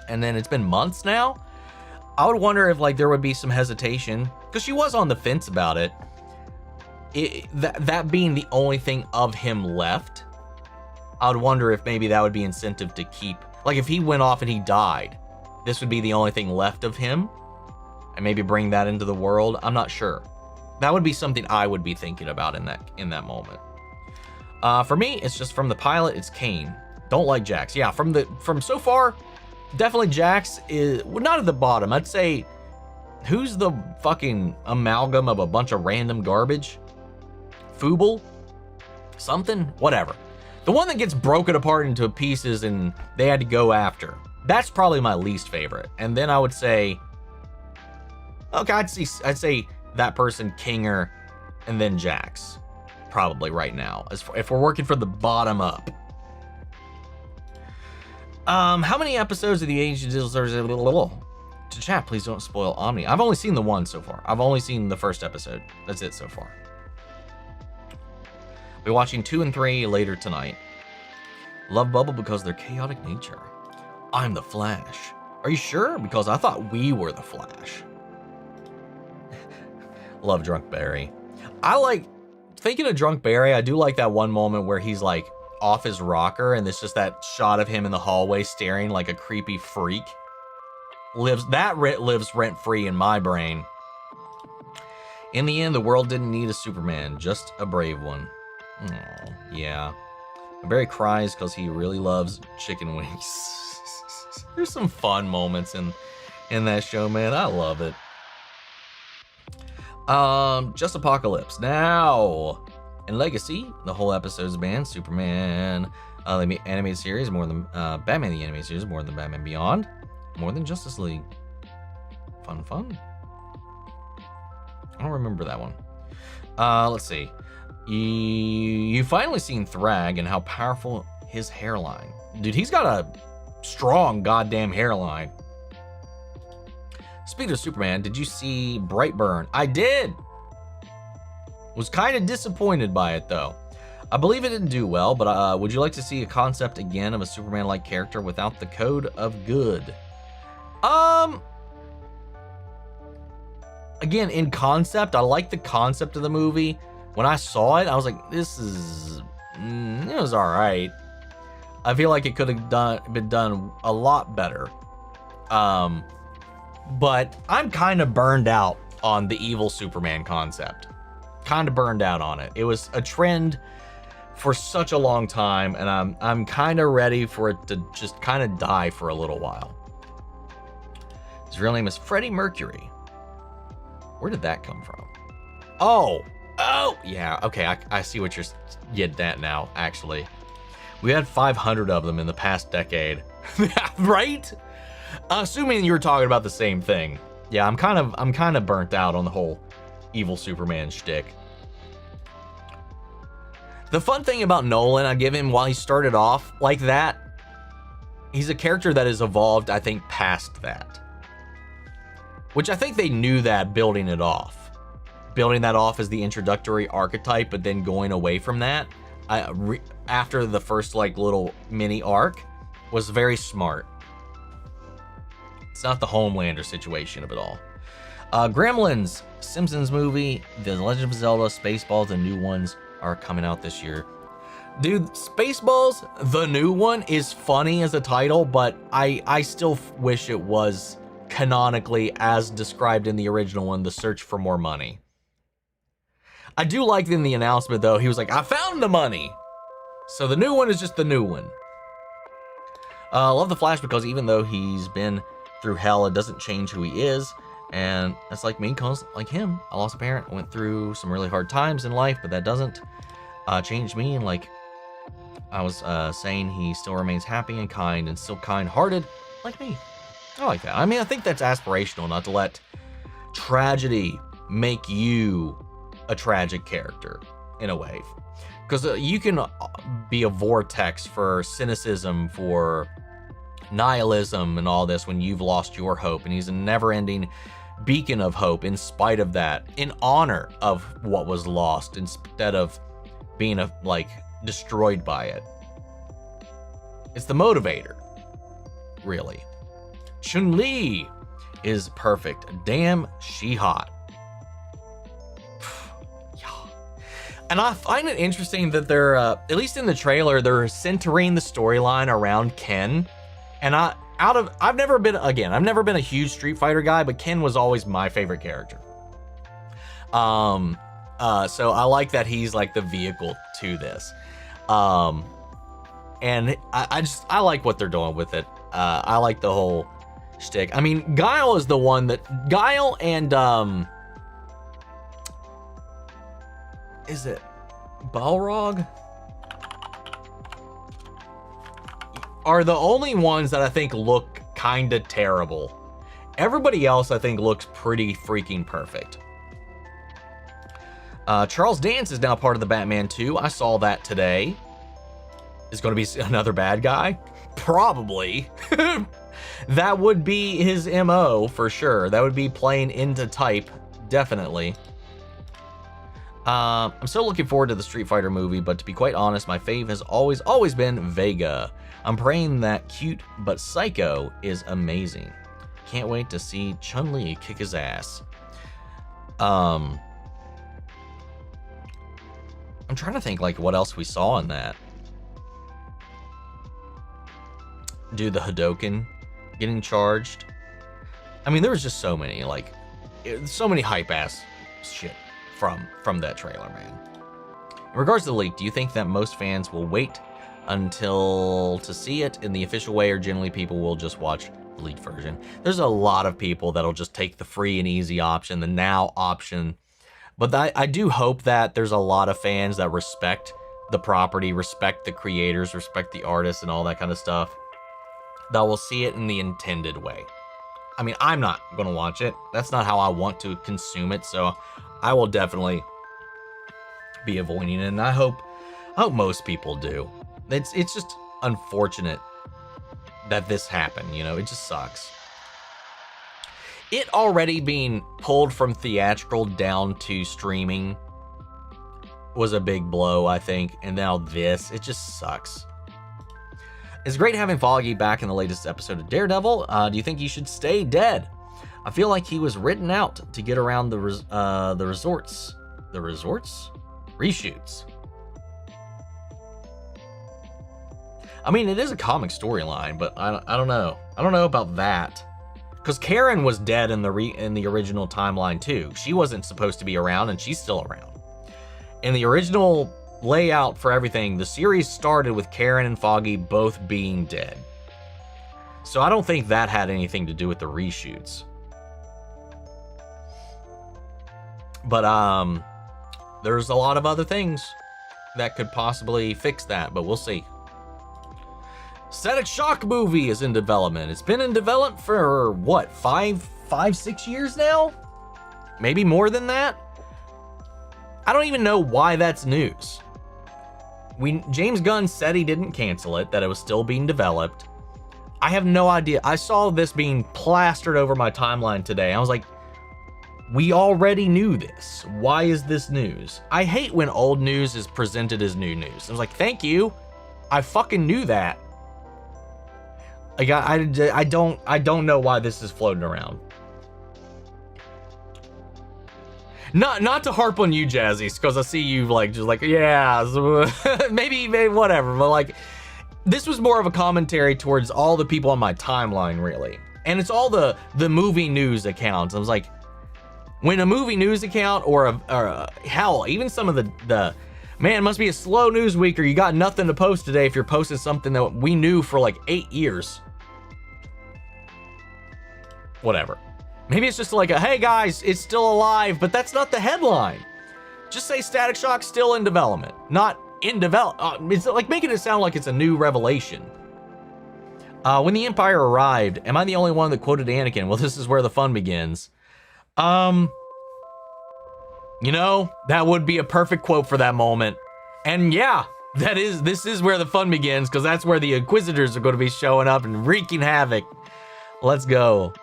And then it's been months now? I would wonder if like there would be some hesitation, because she was on the fence about it. That being the only thing of him left, I would wonder if maybe that would be incentive to keep. Like if he went off and he died, this would be the only thing left of him, and maybe bring that into the world. I'm not sure. That would be something I would be thinking about in that moment. For me, it's just from the pilot, it's Kane. Don't like Jax. Yeah, from so far, definitely Jax is not at the bottom. I'd say, who's the fucking amalgam of a bunch of random garbage? Fuble? Something? Whatever. The one that gets broken apart into pieces and they had to go after. That's probably my least favorite. And then I would say, okay, I'd say that person, Kinger, and then Jax. Probably right now, if we're working from the bottom up. How many episodes of the Age of Digital to chat? Please don't spoil Omni. I've only seen the one so far. I've only seen the first episode. That's it so far. We're watching 2 and 3 later tonight. Love Bubble because their chaotic nature. I'm the Flash. Are you sure? Because I thought we were the Flash. Love Drunk Barry. I like thinking of Drunk Barry. I do like that one moment where he's like off his rocker, and it's just that shot of him in the hallway staring like a creepy freak. Lives rent-free in my brain. In the end, the world didn't need a Superman, just a brave one. Oh, yeah. Barry cries because he really loves chicken wings. There's some fun moments in that show, man. I love it. Just Apocalypse. Now, in Legacy, the whole episode's banned. Superman, the animated series, more than Batman the animated series, more than Batman Beyond, more than Justice League. Fun. I don't remember that one. Let's see. You finally seen Thrag and how powerful his hairline. Dude, he's got a strong goddamn hairline. Speaking of Superman, did you see Brightburn? I did. Was kind of disappointed by it though. I believe it didn't do well, but would you like to see a concept again of a Superman-like character without the code of good? Again, in concept, I like the concept of the movie. When I saw it, I was like, it was all right. I feel like it could have been done a lot better. But I'm kind of burned out on the evil Superman concept. Kind of burned out on it. It was a trend for such a long time, and I'm kind of ready for it to just kind of die for a little while. His real name is Freddie Mercury. Where did that come from? Oh, yeah. Okay, I see what you're getting at now, actually. We had 500 of them in the past decade. Right? Assuming you were talking about the same thing. Yeah, I'm kind of burnt out on the whole evil Superman shtick. The fun thing about Nolan, I give him, while he started off like that, he's a character that has evolved, I think, past that. Which I think they knew that building it off. Building that off as the introductory archetype, but then going away from that after the first like little mini arc was very smart. It's not the Homelander situation of it all. Gremlins, Simpsons movie, The Legend of Zelda, Spaceballs, the new ones are coming out this year. Dude, Spaceballs, the new one, is funny as a title, but I still wish it was canonically as described in the original one, The Search for More Money. I do like in the announcement though, he was like, I found the money. So the new one is just the new one. Love the Flash because even though he's been through hell, it doesn't change who he is. And that's like me, cause like him, I lost a parent, went through some really hard times in life, but that doesn't change me. And like I was saying, he still remains happy and kind and still kind-hearted like me. I like that. I mean, I think that's aspirational, not to let tragedy make you a tragic character in a way. Because you can be a vortex for cynicism, for nihilism and all this when you've lost your hope, and he's a never-ending beacon of hope in spite of that, in honor of what was lost instead of being destroyed by it. It's the motivator, really. Chun-Li is perfect. Damn, she hot. And I find it interesting that they're, at least in the trailer, they're centering the storyline around Ken. And I've never been a huge Street Fighter guy, but Ken was always my favorite character. So I like that he's like the vehicle to this. And I like what they're doing with it. I like the whole shtick. I mean, Guile is the one that, Guile and, is it Balrog? Are the only ones that I think look kind of terrible. Everybody else I think looks pretty freaking perfect. Charles Dance is now part of the Batman 2. I saw that today. Is going to be another bad guy? Probably. That would be his MO for sure. That would be playing into type, definitely. I'm still looking forward to the Street Fighter movie, but to be quite honest, my fave has always been Vega. I'm praying that Cute but Psycho is amazing. Can't wait to see Chun-Li kick his ass. I'm trying to think like what else we saw in that. do the Hadoken getting charged. I mean, there was just so many, like, so many hype ass shit from that trailer, man. In regards to the leak, do you think that most fans will wait until to see it in the official way, or generally people will just watch the leaked version? There's a lot of people that'll just take the free and easy option, the now option. But I do hope that there's a lot of fans that respect the property, respect the creators, respect the artists and all that kind of stuff, that will see it in the intended way. I mean, I'm not going to watch it. That's not how I want to consume it, so I will definitely be avoiding it, and I hope most people do. It's just unfortunate that this happened, you know? It just sucks. It already being pulled from theatrical down to streaming was a big blow, I think, and now this, it just sucks. It's great having Foggy back in the latest episode of Daredevil. Do you think he should stay dead? I feel like he was written out to get around the resorts. The resorts? Reshoots. I mean, it is a comic storyline, but I don't know. I don't know about that. Because Karen was dead in the original timeline too. She wasn't supposed to be around, and she's still around. In the original layout for everything, the series started with Karen and Foggy both being dead. So I don't think that had anything to do with the reshoots. But there's a lot of other things that could possibly fix that, but we'll see. Static Shock movie is in development. It's been in development for what, 6 years now? Maybe more than that? I don't even know why that's news. James Gunn said he didn't cancel it, that it was still being developed. I have no idea. I saw this being plastered over my timeline today. I was like, we already knew this. Why is this news? I hate when old news is presented as new news. I was like, thank you. I fucking knew that. Like, I don't know why this is floating around. Not to harp on you, Jazzy, because I see you like just like, yeah, maybe whatever, but like, this was more of a commentary towards all the people on my timeline, really, and it's all the movie news accounts. I was like, when a movie news account or hell, even some of the man, it must be a slow news week, or you got nothing to post today if you're posting something that we knew for like 8 years. Whatever. Maybe it's just like a, hey guys, it's still alive, but that's not the headline. Just say Static Shock's still in development, not in development. It's like making it sound like it's a new revelation. When the Empire arrived, am I the only one that quoted Anakin? Well, this is where the fun begins. You know, that would be a perfect quote for that moment. And yeah, this is where the fun begins, because that's where the Inquisitors are going to be showing up and wreaking havoc. Let's go.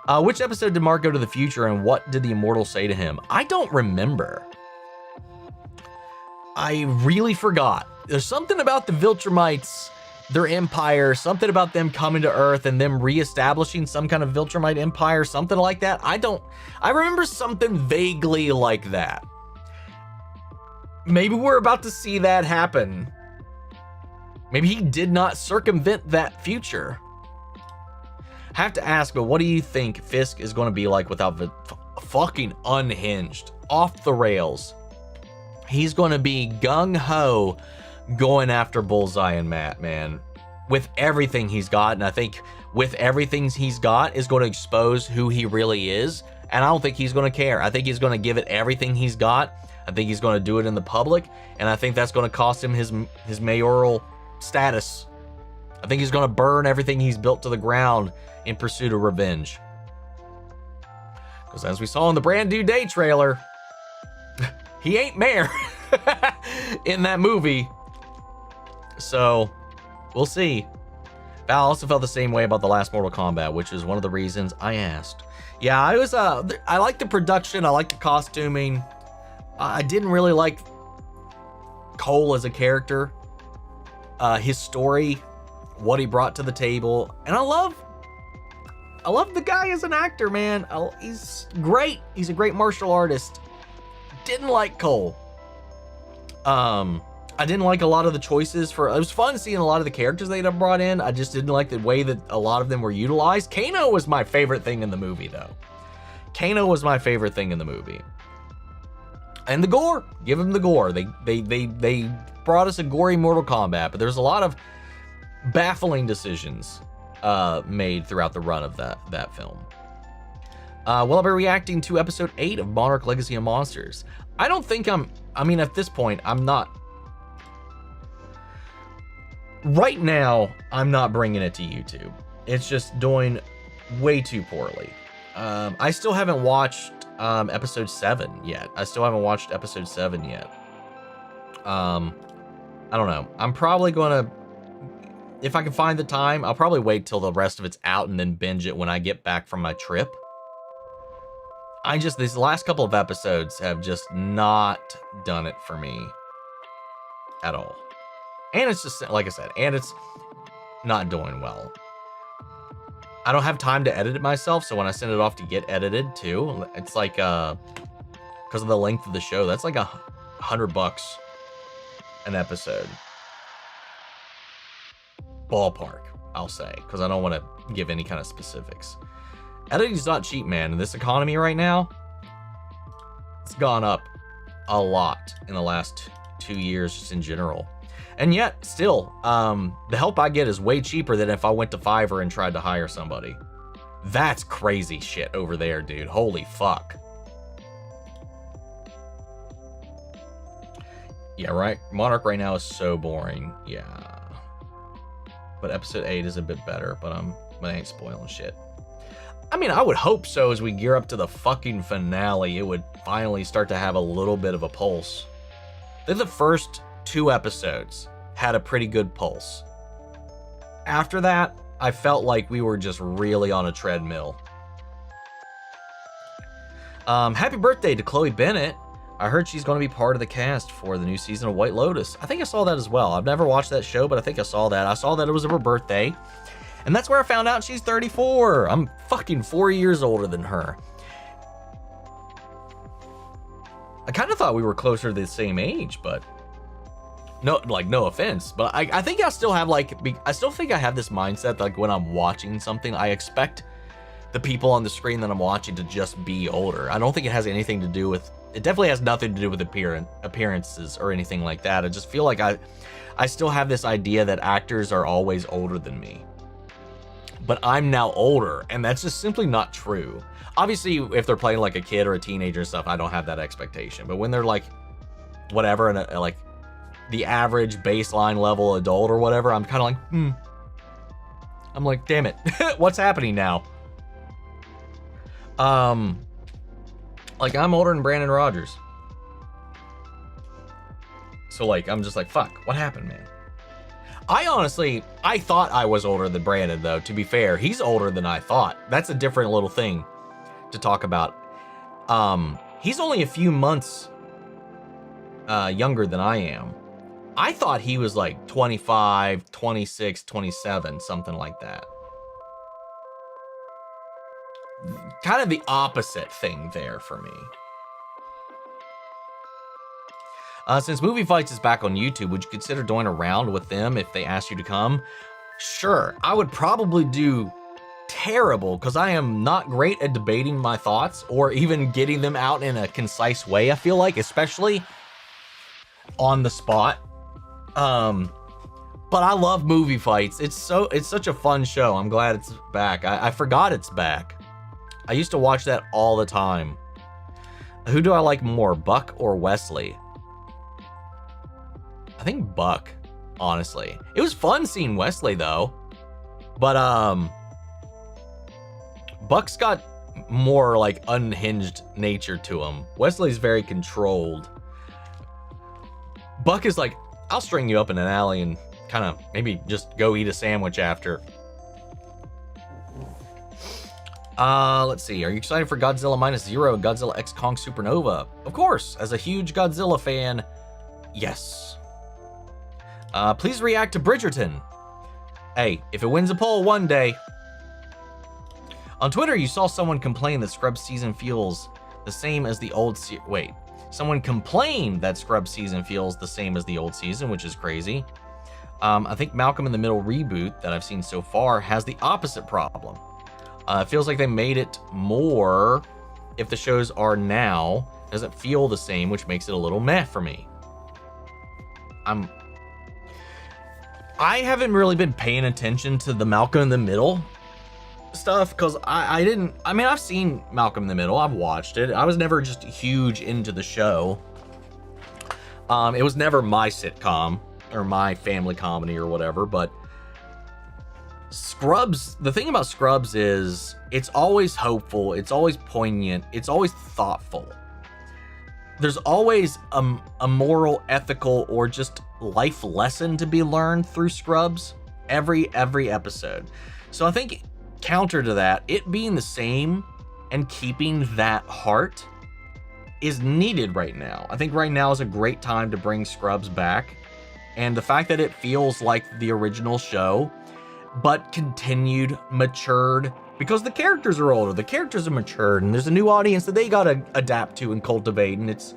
Which episode did Mark go to the future, and what did the Immortal say to him? I don't remember. I really forgot. There's something about the Viltrumites, their empire, something about them coming to Earth and them reestablishing some kind of Viltrumite empire, something like that. I remember something vaguely like that. Maybe we're about to see that happen. Maybe he did not circumvent that future. Have to ask, but what do you think Fisk is going to be like without fucking unhinged, off the rails? He's going to be gung-ho going after Bullseye and Matt, man, with everything he's got. And I think with everything he's got is going to expose who he really is. And I don't think he's going to care. I think he's going to give it everything he's got. I think he's going to do it in the public. And I think that's going to cost him his mayoral status. I think he's going to burn everything he's built to the ground in pursuit of revenge. Because as we saw in the Brand New Day trailer, he ain't mayor in that movie. So we'll see. Val also felt the same way about the last Mortal Kombat, which is one of the reasons I asked. Yeah, I like the production. I like the costuming. I didn't really like Cole as a character, his story, what he brought to the table, and I love the guy as an actor, man. He's great. He's a great martial artist. Didn't like Cole. I didn't like a lot of the choices for. It was fun seeing a lot of the characters they'd have brought in. I just didn't like the way that a lot of them were utilized. Kano was my favorite thing in the movie, though. Kano was my favorite thing in the movie. And the gore, give them the gore. They brought us a gory Mortal Kombat, but there's a lot of baffling decisions made throughout the run of that film. Well, I'll be reacting to episode 8 of Monarch: Legacy of Monsters. I don't think I mean, at this point, I'm not. Right now, I'm not bringing it to YouTube. It's just doing way too poorly. I still haven't watched episode 7 yet. I don't know. I'm probably gonna, if I can find the time, I'll probably wait till the rest of it's out and then binge it when I get back from my trip. These last couple of episodes have just not done it for me at all. And it's just, like I said, and it's not doing well. I don't have time to edit it myself, so when I send it off to get edited too, it's like, because of the length of the show, that's like $100 an episode. Ballpark, I'll say, because I don't want to give any kind of specifics. Editing's not cheap, man. In this economy right now, it's gone up a lot in the last 2 years just in general. And yet, still, the help I get is way cheaper than if I went to Fiverr and tried to hire somebody. That's crazy shit over there, dude. Holy fuck. Yeah, right? Monarch right now is so boring. Yeah. But episode 8 is a bit better, but I ain't spoiling shit. I mean, I would hope so as we gear up to the fucking finale, it would finally start to have a little bit of a pulse. They're the first 2 episodes had a pretty good pulse. After that, I felt like we were just really on a treadmill. Happy birthday to Chloe Bennett. I heard she's going to be part of the cast for the new season of White Lotus. I think I saw that as well. I've never watched that show, but I think I saw that. I saw that it was her birthday. And that's where I found out she's 34. I'm fucking 4 years older than her. I kind of thought we were closer to the same age, but no offense, but I think I still have I still think I have this mindset that, like, when I'm watching something, I expect the people on the screen that I'm watching to just be older. I don't think it has anything to do with, it definitely has nothing to do with appearances or anything like that. I just feel like I still have this idea that actors are always older than me. But I'm now older, and that's just simply not true. Obviously, if they're playing like a kid or a teenager and stuff, I don't have that expectation. But when they're like, whatever, and like the average baseline level adult or whatever, I'm kind of like, I'm like, damn it, what's happening now? Like, I'm older than Brandon Rogers. So, like, I'm just like, fuck, what happened, man? I thought I was older than Brandon, though, to be fair. He's older than I thought. That's a different little thing to talk about. He's only a few months younger than I am. I thought he was like 25, 26, 27, something like that. Kind of the opposite thing there for me. Since Movie Fights is back on YouTube, would you consider doing a round with them if they asked you to come? Sure. I would probably do terrible because I am not great at debating my thoughts or even getting them out in a concise way, I feel like, especially on the spot. But I love Movie Fights. It's such a fun show. I'm glad it's back. I forgot it's back. I used to watch that all the time. Who do I like more, Buck or Wesley? I think Buck, honestly. It was fun seeing Wesley, though. But, Buck's got more, like, unhinged nature to him. Wesley's very controlled. Buck is like, I'll string you up in an alley and kind of maybe just go eat a sandwich after. Let's see. Are you excited for Godzilla -0 and Godzilla X Kong Supernova? Of course. As a huge Godzilla fan, yes. Please react to Bridgerton. Hey, if it wins a poll one day. On Twitter, you saw someone complain that Scrubs season feels the same as the old wait. Someone complained that Scrubs season feels the same as the old season, which is crazy. I think Malcolm in the Middle reboot that I've seen so far has the opposite problem. It feels like they made it more if the shows are now, doesn't feel the same, which makes it a little meh for me. I haven't really been paying attention to the Malcolm in the Middle stuff because I've seen Malcolm in the Middle, I've watched it. I was never just huge into the show. It was never my sitcom or my family comedy or whatever, but Scrubs, the thing about Scrubs is it's always hopeful, it's always poignant, it's always thoughtful. There's always a moral, ethical, or just life lesson to be learned through Scrubs every episode. So I think counter to that, it being the same and keeping that heart is needed right now. I think right now is a great time to bring Scrubs back. And the fact that it feels like the original show, but continued, matured, because the characters are older, the characters are matured, and there's a new audience that they gotta adapt to and cultivate, and it's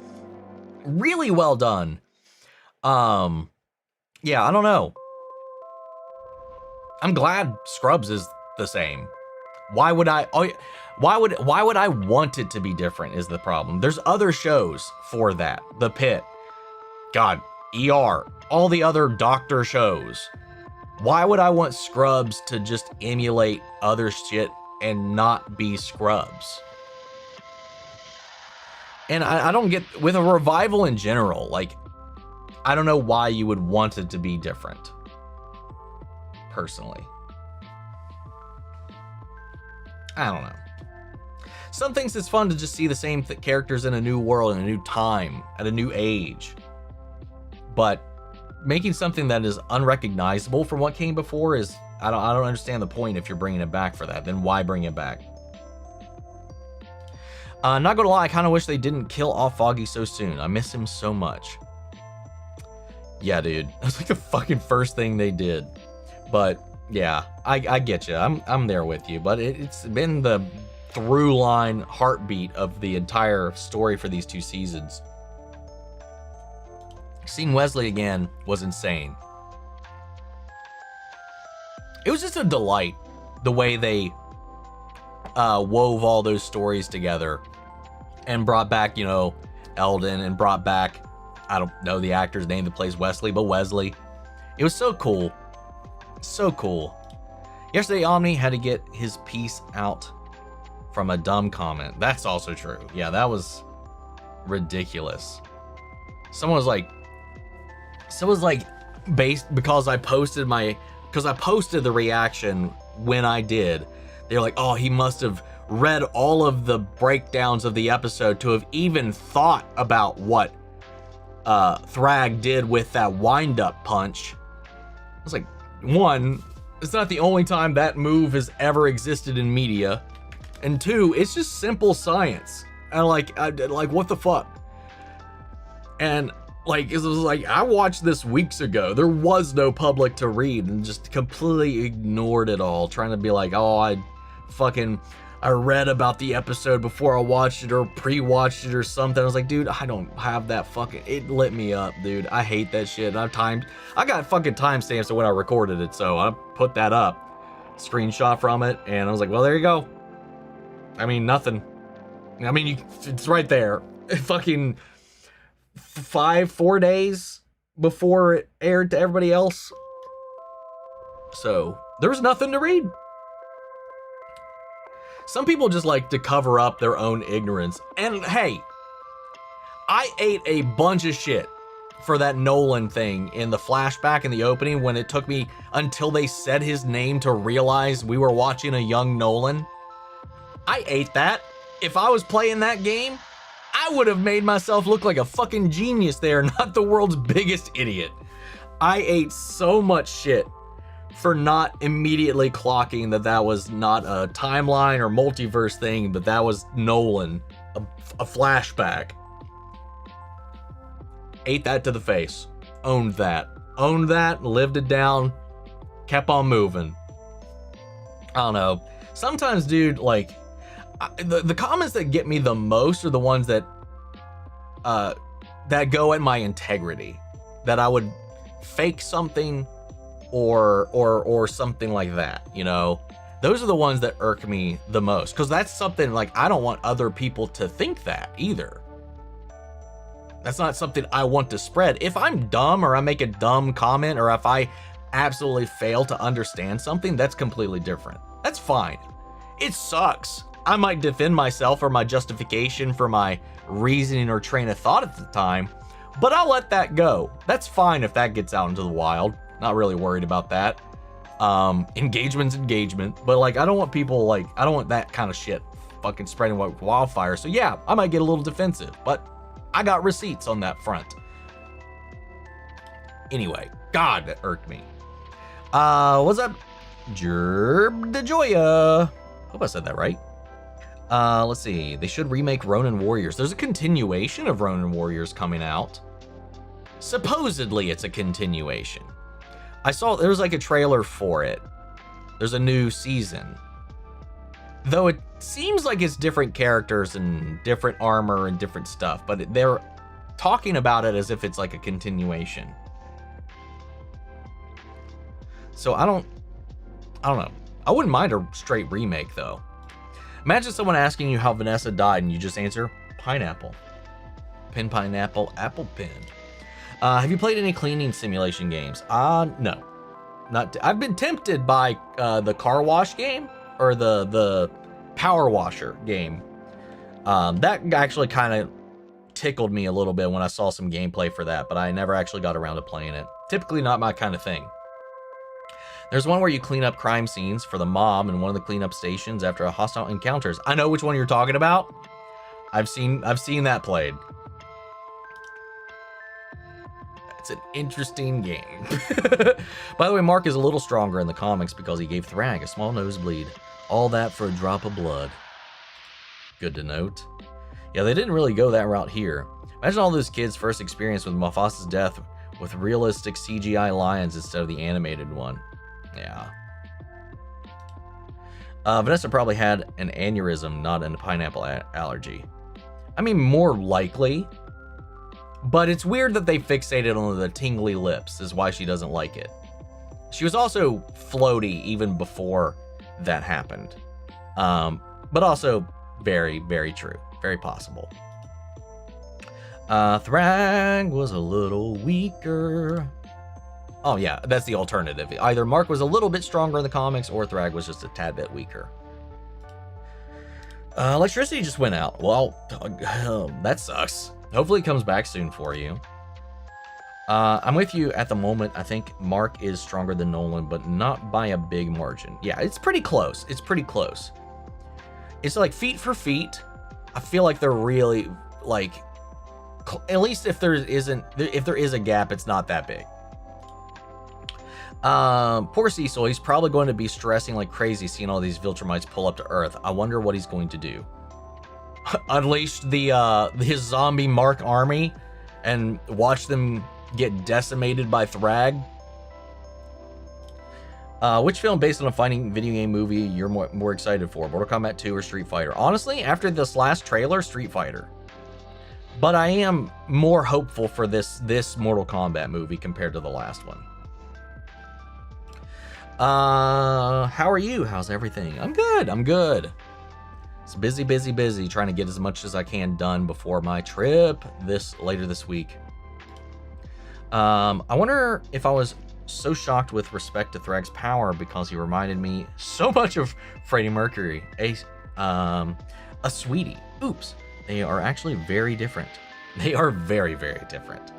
really well done. Yeah, I don't know. I'm glad Scrubs is the same. Why would I want it to be different is the problem. There's other shows for that. The Pit, God, ER, all the other doctor shows. Why would I want Scrubs to just emulate other shit and not be Scrubs? And I don't get, with a revival in general, like, I don't know why you would want it to be different, personally. I don't know. Some things it's fun to just see the same characters in a new world, in a new time, at a new age. But making something that is unrecognizable from what came before is, I don't understand the point if you're bringing it back for that. Then why bring it back? Not gonna lie, I kind of wish they didn't kill off Foggy so soon. I miss him so much. Yeah, dude, that's like the fucking first thing they did. But yeah, I get you. I'm there with you. But it's been the through line heartbeat of the entire story for these 2 seasons. Seeing Wesley again was insane. It was just a delight the way they wove all those stories together and brought back, you know, Eldon, and brought back, I don't know the actor's name that plays Wesley, but Wesley. It was so cool. So cool. Yesterday, Omni had to get his piece out from a dumb comment. That's also true. Yeah, that was ridiculous. Someone was like, based because I posted the reaction when I did. They're like, oh, he must have read all of the breakdowns of the episode to have even thought about what Thrag did with that wind-up punch. I was like, one, it's not the only time that move has ever existed in media, and 2, it's just simple science. And like what the fuck? And like, it was like, I watched this weeks ago. There was no public to read, and just completely ignored it all, trying to be like, oh, I read about the episode before I watched it, or pre-watched it or something. I was like, dude, I don't have that fucking, it lit me up, dude. I hate that shit. I got fucking timestamps of when I recorded it, so I put that up, screenshot from it, and I was like, well, there you go. I mean, nothing. I mean, it's right there. Fucking 4 days before it aired to everybody else. So there was nothing to read. Some people just like to cover up their own ignorance. And hey, I ate a bunch of shit for that Nolan thing in the flashback in the opening, when it took me until they said his name to realize we were watching a young Nolan. I ate that. If I was playing that game, I would have made myself look like a fucking genius there, not the world's biggest idiot. I ate so much shit for not immediately clocking that was not a timeline or multiverse thing, but that was Nolan, a flashback. Ate that to the face. Owned that, lived it down, kept on moving. I don't know. Sometimes, dude, like, the comments that get me the most are the ones that that go at my integrity, that I would fake something or something like that, you know? Those are the ones that irk me the most, because that's something like I don't want other people to think that either. That's not something I want to spread. If I'm dumb or I make a dumb comment or if I absolutely fail to understand something, that's completely different. That's fine. It sucks. I might defend myself or my justification for my reasoning or train of thought at the time, but I'll let that go. That's fine if that gets out into the wild. Not really worried about that. Engagement's engagement, but like, I don't want people like, I don't want that kind of shit fucking spreading like wildfire. So yeah, I might get a little defensive, but I got receipts on that front. Anyway, God, that irked me. What's up? Gerb de Joya. Hope I said that right. Let's see. They should remake Ronin Warriors. There's a continuation of Ronin Warriors coming out. Supposedly it's a continuation. I saw there was like a trailer for it. There's a new season. Though it seems like it's different characters and different armor and different stuff, but they're talking about it as if it's like a continuation. So I don't know. I wouldn't mind a straight remake though. Imagine someone asking you how Vanessa died and you just answer pineapple. Pin pineapple, apple pin. Have you played any cleaning simulation games? No. I've been tempted by the car wash game or the power washer game. That actually kind of tickled me a little bit when I saw some gameplay for that, but I never actually got around to playing it. Typically not my kind of thing. There's one where you clean up crime scenes for the mob in one of the cleanup stations after a hostile encounters. I know which one you're talking about. I've seen that played. It's an interesting game. By the way, Mark is a little stronger in the comics because he gave Thrag a small nosebleed. All that for a drop of blood. Good to note. Yeah, they didn't really go that route here. Imagine all those kids' first experience with Mufasa's death with realistic CGI lions instead of the animated one. Yeah. Vanessa probably had an aneurysm, not a pineapple allergy. I mean, more likely. But it's weird that they fixated on the tingly lips is why she doesn't like it. She was also floaty even before that happened. But also very, very true. Very possible. Thrag was a little weaker. Oh yeah, that's the alternative. Either Mark was a little bit stronger in the comics or Thrag was just a tad bit weaker. Electricity just went out. Well, that sucks. Hopefully it comes back soon for you. I'm with you at the moment. I think Mark is stronger than Nolan, but not by a big margin. Yeah, it's pretty close. It's pretty close. It's like feet for feet. I feel like they're really like, at least if there is a gap, it's not that big. Poor Cecil, he's probably going to be stressing like crazy seeing all these Viltrumites pull up to Earth. I wonder what he's going to do. Unleash his zombie Mark army and watch them get decimated by Thrag. Which film based on a fighting video game movie you're more excited for? Mortal Kombat 2 or Street Fighter? Honestly, after this last trailer, Street Fighter. But I am more hopeful for this Mortal Kombat movie compared to the last one. How are you? How's everything? I'm good. I'm good. It's busy trying to get as much as I can done before my trip later this week. I wonder if I was so shocked with respect to Thrag's power because he reminded me so much of Freddie Mercury, a sweetie. Oops. They are actually very different. They are very, very different.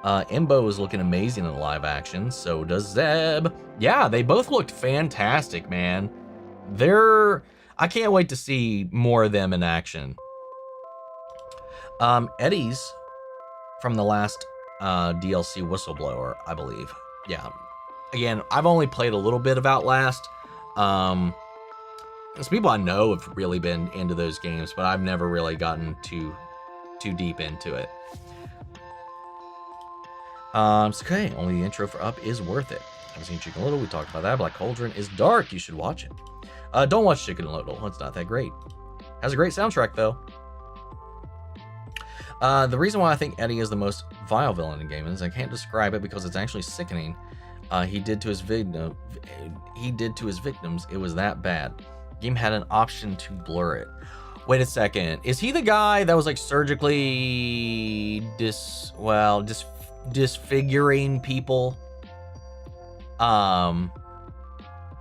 Imbo is looking amazing in live action. So does Zeb. Yeah, they both looked fantastic, man. I can't wait to see more of them in action. Eddie's from the last DLC Whistleblower, I believe. Yeah. Again, I've only played a little bit of Outlast. Some people I know have really been into those games, but I've never really gotten too deep into it. It's okay. Only the intro for Up is worth it. Haven't seen Chicken Little. We talked about that. Black Cauldron is dark. You should watch it. Don't watch Chicken Little. It's not that great. Has a great soundtrack though. The reason why I think Eddie is the most vile villain in gaming is I can't describe it because it's actually sickening. He did to his victims. It was that bad. Game had an option to blur it. Wait a second. Is he the guy that was like surgically disfiguring people? I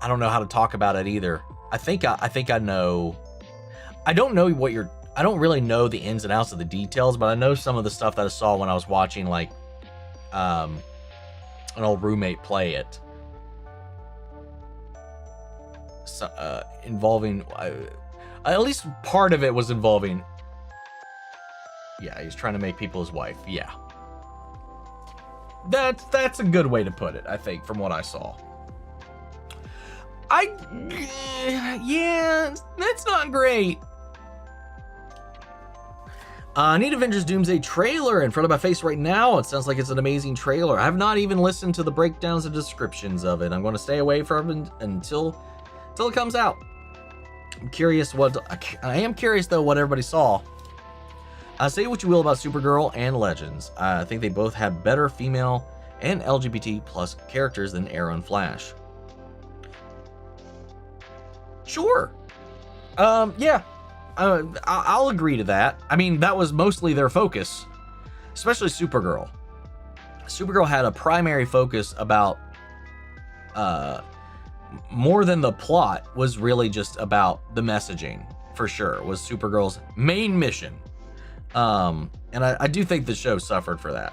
don't know how to talk about it either. I think I know. I don't know what you're. I don't really know the ins and outs of the details, but I know some of the stuff that I saw when I was watching like an old roommate play it. So, involving at least part of it was involving. Yeah, he's trying to make people his wife. Yeah, that's a good way to put it, I think, from what I saw. Yeah, that's not great. I need Avengers Doomsday trailer in front of my face right now. It sounds like it's an amazing trailer. I have not even listened to the breakdowns and descriptions of it. I'm going to stay away from it until it comes out. I am curious though what everybody saw. Say what you will about Supergirl and Legends. I think they both had better female and LGBT plus characters than Arrow and Flash. Sure. Yeah. I'll agree to that. I mean, that was mostly their focus, especially Supergirl. Supergirl had a primary focus about, more than the plot, was really just about the messaging, for sure, was Supergirl's main mission. And I do think the show suffered for that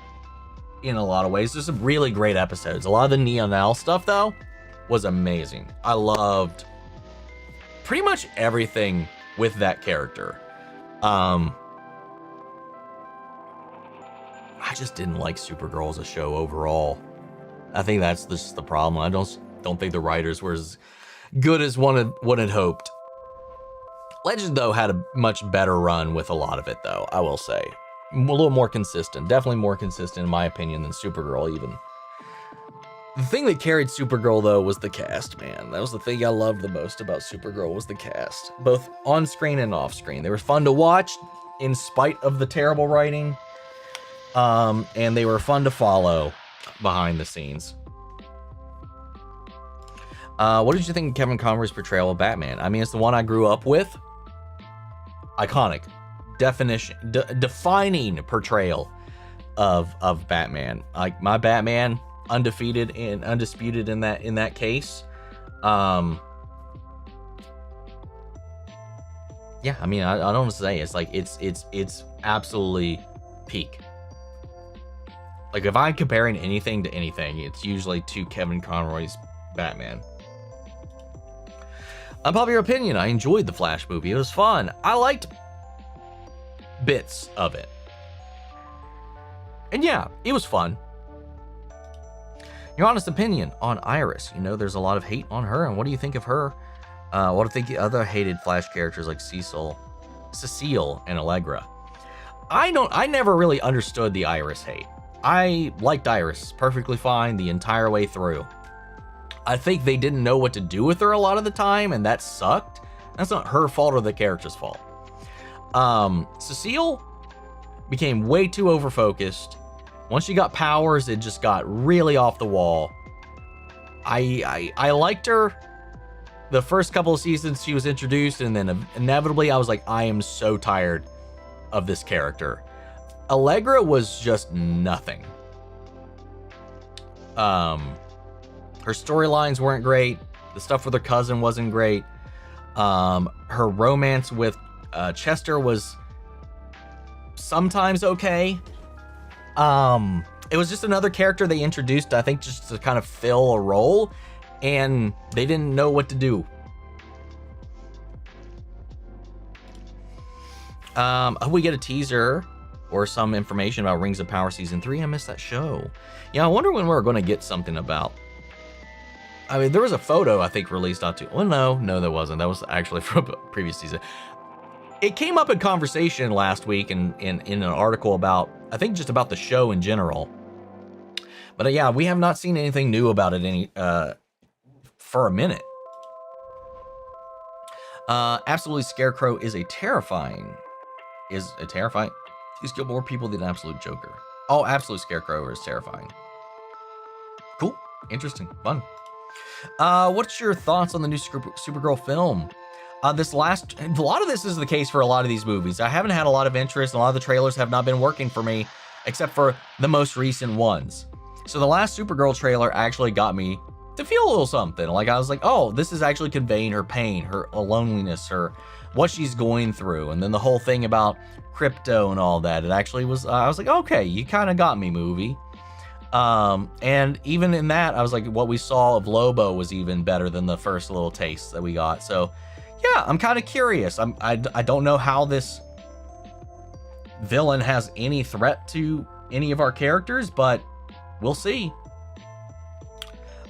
in a lot of ways. There's some really great episodes. A lot of the Neon Owl stuff, though, was amazing. I loved pretty much everything with that character. I just didn't like Supergirl as a show overall. I think that's just the problem. I don't think the writers were as good as one had hoped. Legend, though, had a much better run with a lot of it, though, I will say. A little more consistent. Definitely more consistent, in my opinion, than Supergirl, even. The thing that carried Supergirl, though, was the cast, man. That was the thing I loved the most about Supergirl, was the cast. Both on-screen and off-screen. They were fun to watch, in spite of the terrible writing. And they were fun to follow behind the scenes. What did you think of Kevin Conroy's portrayal of Batman? I mean, it's the one I grew up with. Iconic. Defining portrayal of Batman. Like, my Batman, undefeated and undisputed in that case. Yeah, I mean, I don't want to say it's like it's absolutely peak. Like, if I'm comparing anything to anything, it's usually to Kevin Conroy's Batman. Unpopular opinion, I enjoyed the Flash movie. It was fun. I liked bits of it. And yeah, it was fun. Your honest opinion on Iris. You know, there's a lot of hate on her, and what do you think of her? What do you think of other hated Flash characters like Cecile, and Allegra? I never really understood the Iris hate. I liked Iris perfectly fine the entire way through. I think they didn't know what to do with her a lot of the time, and that sucked. That's not her fault or the character's fault. Cecile became way too overfocused. Once she got powers, it just got really off the wall. I liked her the first couple of seasons she was introduced, and then inevitably I was like, I am so tired of this character. Allegra was just nothing. Her storylines weren't great. The stuff with her cousin wasn't great. Her romance with Chester was sometimes okay. It was just another character they introduced, I think, just to kind of fill a role, and they didn't know what to do. I hope we get a teaser or some information about Rings of Power Season 3. I missed that show. Yeah, I wonder when we're going to get something about... I mean, there was a photo, I think, released not too... Well, no, there wasn't. That was actually from a previous season. It came up in conversation last week in an article about, I think, just about the show in general. But yeah, we have not seen anything new about it for a minute. Absolutely, Scarecrow is a terrifying He's killed more people than Absolute Joker. Oh, Absolute Scarecrow is terrifying. Cool. Interesting. Fun. What's your thoughts on the new Supergirl film? A lot of this is the case for a lot of these movies. I haven't had a lot of interest, and a lot of the trailers have not been working for me, except for the most recent ones. So the last Supergirl trailer actually got me to feel a little something. Like, I was like, oh, this is actually conveying her pain, her loneliness, her what she's going through. And then the whole thing about crypto and all that, it actually was, I was like, okay, you kind of got me, movie. And even in that, I was like, what we saw of Lobo was even better than the first little taste that we got. So yeah, I'm kind of curious. I don't know how this villain has any threat to any of our characters, but we'll see.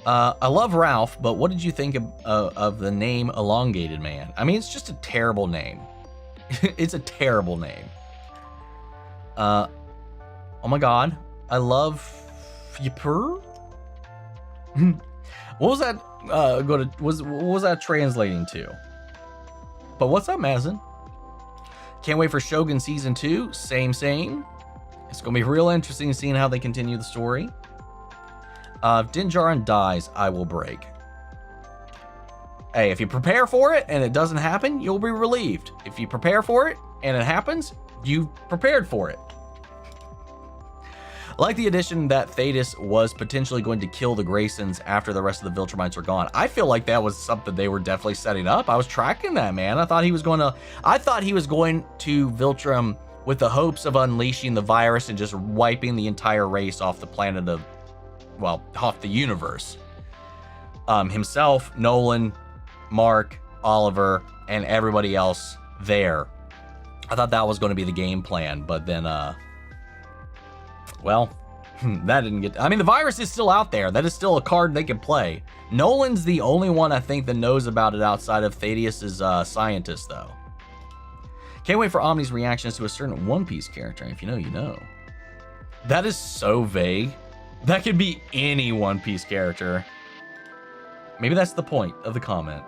I love Ralph, but what did you think of the name Elongated Man? I mean, it's just a terrible name. It's a terrible name. Oh my God, I love Yipur. What was that? What was that translating to? But what's up, Mazin? Can't wait for Shogun Season 2. Same. It's going to be real interesting seeing how they continue the story. If Din Djarin dies, I will break. Hey, if you prepare for it and it doesn't happen, you'll be relieved. If you prepare for it and it happens, you've prepared for it. I like the addition that Thetis was potentially going to kill the Graysons after the rest of the Viltrumites are gone. I feel like that was something they were definitely setting up. I was tracking that, man. I thought he was going to Viltrum with the hopes of unleashing the virus and just wiping the entire race off the planet of, well, off the universe. Himself, Nolan, Mark, Oliver, and everybody else there. I thought that was going to be the game plan, but then, well, that didn't get... I mean, the virus is still out there. That is still a card they can play. Nolan's the only one, I think, that knows about it outside of Thaddeus's scientist, though. Can't wait for Omni's reactions to a certain One Piece character. If you know, you know. That is so vague. That could be any One Piece character. Maybe that's the point of the comment.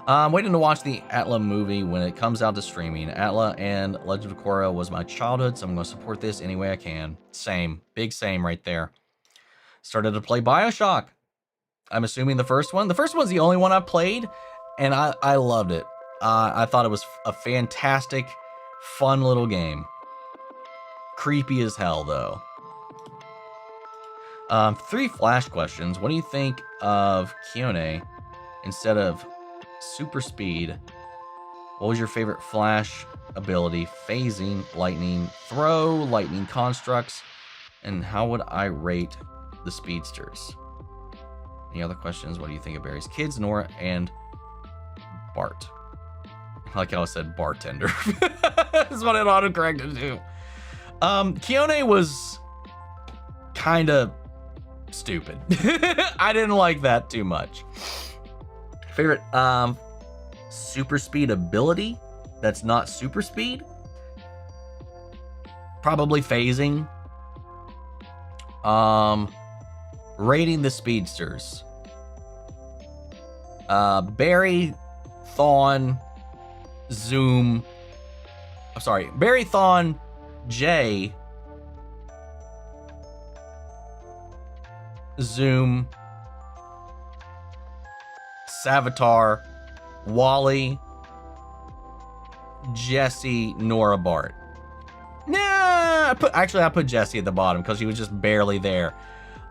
I'm waiting to watch the Atla movie when it comes out to streaming. Atla and Legend of Korra was my childhood, so I'm going to support this any way I can. Same. Big same right there. Started to play BioShock. I'm assuming the first one. The first one's the only one I've played, and I loved it. I thought it was a fantastic, fun little game. Creepy as hell, though. 3 flash questions. What do you think of Kione instead of super speed? What was your favorite flash ability? Phasing, lightning, throw, lightning constructs, and how would I rate the speedsters? Any other questions? What do you think of Barry's kids, Nora and Bart? I like how I said bartender. That's what it autocorrected to. Kione was kind of stupid. I didn't like that too much. Favorite super speed ability that's not super speed? Probably phasing. Rating the speedsters. Barry, Thawne, Zoom. I'm sorry, Barry, Thawne, Jay, Zoom, Savitar, Wally, Jesse, Nora, Bart. Nah, I put Jesse at the bottom because he was just barely there.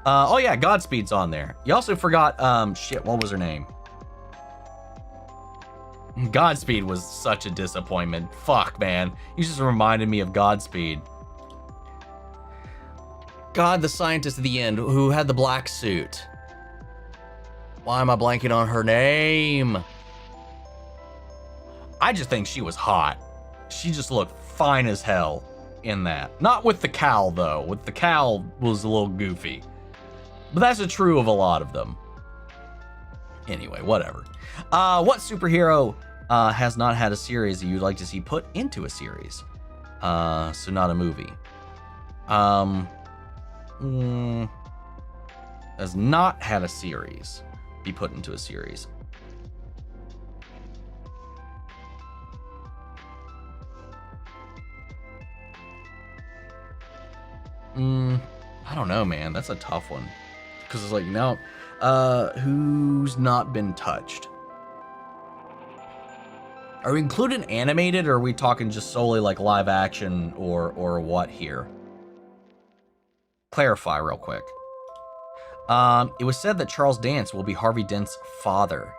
Oh yeah, Godspeed's on there. You also forgot, shit, what was her name? Godspeed was such a disappointment. Fuck, man. You just reminded me of Godspeed. God, the scientist at the end who had the black suit. Why am I blanking on her name? I just think she was hot. She just looked fine as hell in that. Not with the cowl, though. With the cowl was a little goofy. But that's true of a lot of them. Anyway, whatever. What superhero has not had a series that you'd like to see put into a series? So not a movie. Has not had a series be put into a series. I don't know, man. That's a tough one. Because it's like, now, who's not been touched? Are we including animated, or are we talking just solely like live action or what here? Clarify real quick. It was said that Charles Dance will be Harvey Dent's father.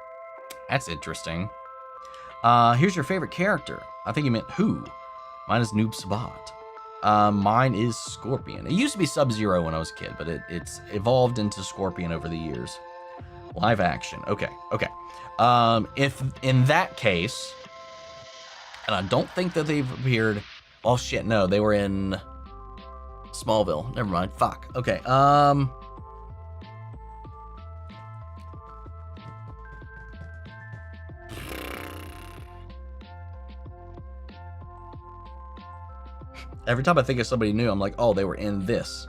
That's interesting. Here's your favorite character. I think you meant who. Mine is Noob Sabat. Mine is Scorpion. It used to be Sub-Zero when I was a kid, but it's evolved into Scorpion over the years. Live action. Okay. If in that case, and I don't think that they've appeared. Oh shit, no, they were in Smallville. Never mind. Fuck. Okay. Every time I think of somebody new, I'm like, oh, they were in this.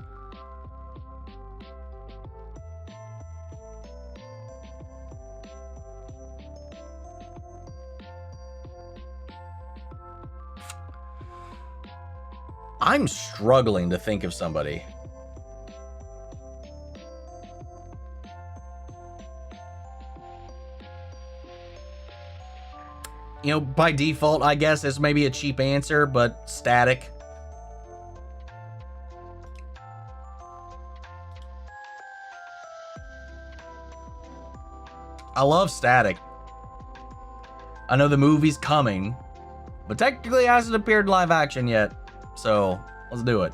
I'm struggling to think of somebody. You know, by default, I guess it's maybe a cheap answer, but Static. I love Static. I know the movie's coming, but technically it hasn't appeared live action yet. So let's do it.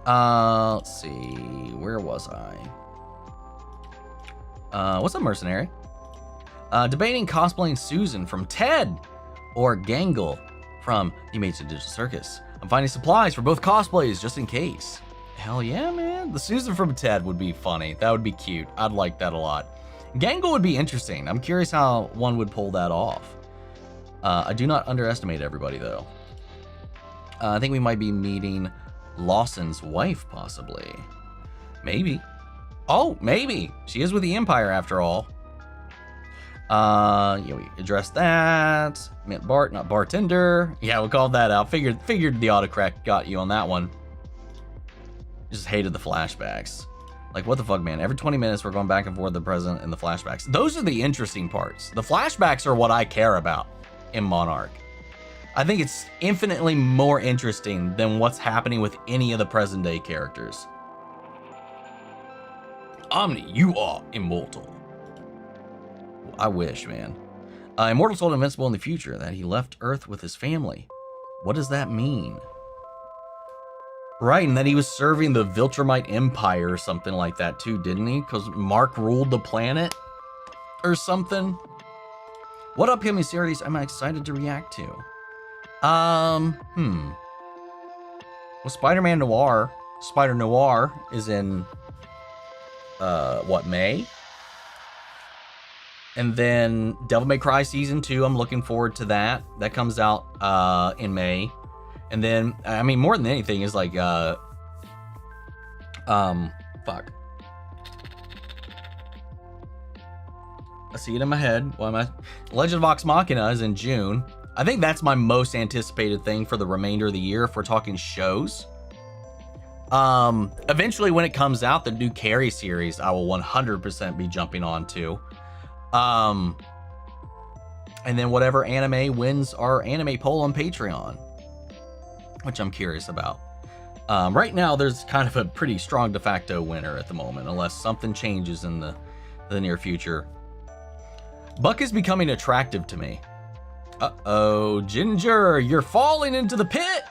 Let's see. Where was I? What's up, Mercenary? Debating cosplaying Susan from Ted or Gangle from the Amazing Digital Circus. I'm finding supplies for both cosplays just in case. Hell yeah, man. The Susan from Ted would be funny. That would be cute. I'd like that a lot. Gangle would be interesting. I'm curious how one would pull that off. I do not underestimate everybody, though. I think we might be meeting Lawson's wife, possibly. Maybe. Oh, maybe. She is with the Empire, after all. Yeah, we addressed that. Meant Bart, not bartender. Yeah, we called that out. Figured the autocorrect got you on that one. Just hated the flashbacks. Like, what the fuck, man? Every 20 minutes, we're going back and forth the present and the flashbacks. Those are the interesting parts. The flashbacks are what I care about in Monarch. I think it's infinitely more interesting than what's happening with any of the present day characters. Omni, you are immortal. I wish, man. Immortal told Invincible in the future that he left Earth with his family. What does that mean? Right, and then he was serving the Viltrumite Empire or something like that too, didn't he? Because Mark ruled the planet or something. What upcoming series am I excited to react to? Well, Spider-Man Noir. Spider Noir is in, what, May? And then Devil May Cry Season 2, I'm looking forward to that. That comes out in May. And then, I mean, more than anything is like, fuck. I see it in my head. What am I? Legend of Vox Machina is in June. I think that's my most anticipated thing for the remainder of the year if we're talking shows. Eventually, when it comes out, the new Carrie series, I will 100% be jumping on to. And then whatever anime wins our anime poll on Patreon, which I'm curious about. Right now, there's kind of a pretty strong de facto winner at the moment, unless something changes in the near future. Buck is becoming attractive to me. Uh-oh, Ginger, you're falling into the pit!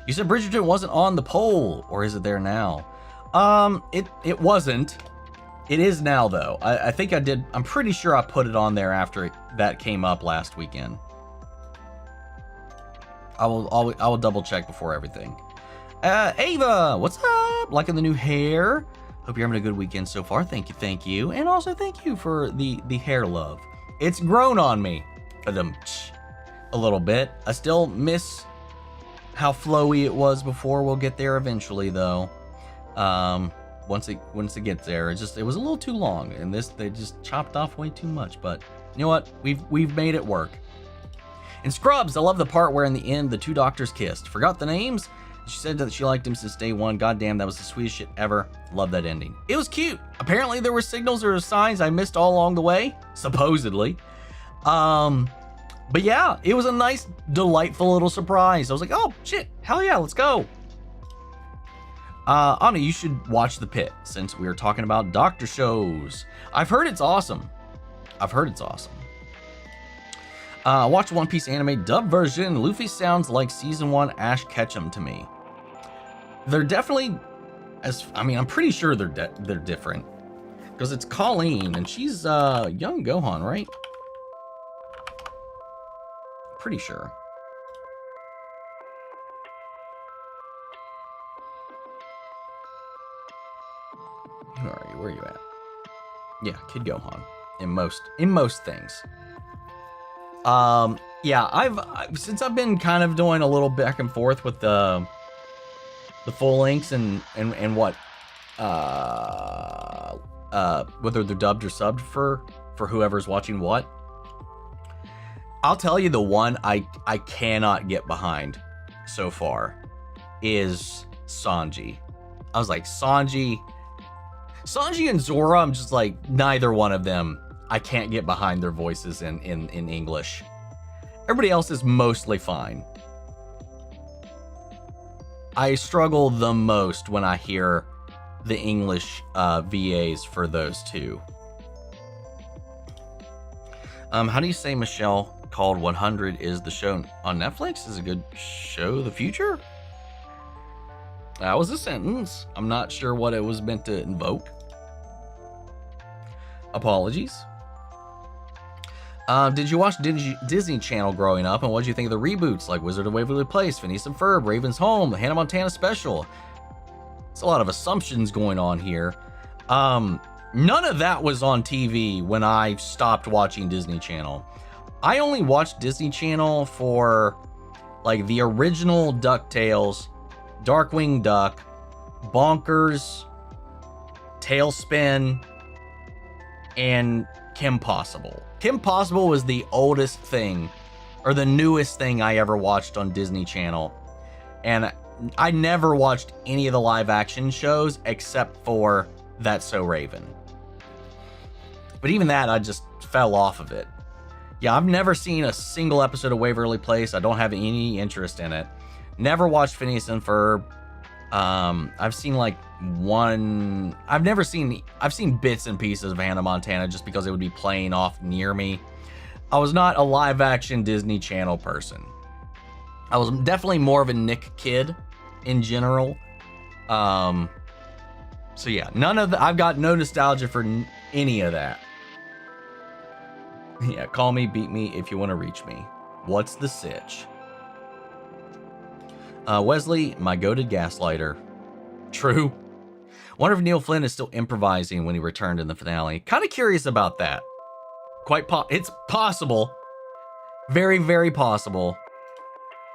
You said Bridgerton wasn't on the poll, or is it there now? It wasn't. It is now, though. I think I did. I'm pretty sure I put it on there after that came up last weekend. I will double check before everything. Ava, what's up? Liking the new hair? Hope you're having a good weekend so far. Thank you. And also thank you for the hair love. It's grown on me. A little bit. I still miss how flowy it was before. We'll get there eventually, though. Once it gets there, it was a little too long, and they just chopped off way too much. But you know what? We've made it work. In Scrubs, I love the part where in the end the two doctors kissed. Forgot the names? She said that she liked him since day one. Goddamn, that was the sweetest shit ever. Love that ending. It was cute. Apparently there were signals or signs I missed all along the way, supposedly. But yeah, it was a nice, delightful little surprise. I was like, oh shit, hell yeah, let's go. Anna, you should watch The Pit since we were talking about doctor shows. I've heard it's awesome. I watched One Piece anime dub version. Luffy sounds like season 1 Ash Ketchum to me. They're definitely, I'm pretty sure they're different because it's Colleen and she's young Gohan, right? Pretty sure. Who are you? Where are you at? Yeah, Kid Gohan. In most things. Yeah, I've since I've been kind of doing a little back and forth with the full lengths and what whether they're dubbed or subbed for whoever's watching what. I'll tell you the one I cannot get behind so far is Sanji. I was like, Sanji and Zora, I'm just like, neither one of them. I can't get behind their voices in English. Everybody else is mostly fine. I struggle the most when I hear the English VAs for those two. How do you say Michelle called 100 is the show on Netflix? Is a good show the future? That was a sentence. I'm not sure what it was meant to invoke. Apologies. Did you watch Disney Channel growing up, and what did you think of the reboots like Wizard of Waverly Place, Phineas and Ferb, Raven's Home, the Hannah Montana special? It's a lot of assumptions going on here. None of that was on TV when I stopped watching Disney Channel. I only watched Disney Channel for like the original DuckTales, Darkwing Duck, Bonkers, Tailspin, and Kim Possible. Kim Possible was the oldest thing, or the newest thing I ever watched on Disney Channel. And I never watched any of the live action shows except for That's So Raven. But even that, I just fell off of it. Yeah, I've never seen a single episode of Waverly Place. I don't have any interest in it. Never watched Phineas and Ferb. I've seen like one. I've seen bits and pieces of Hannah Montana just because it would be playing off near me. I was not a live action Disney Channel person. I was definitely more of a Nick kid in general. So yeah, I've got no nostalgia for any of that. Yeah, call me, beat me if you want to reach me. What's the sitch? Wesley, my goated gaslighter. True. Wonder if Neil Flynn is still improvising when he returned in the finale. Kind of curious about that. It's possible. Very, very possible.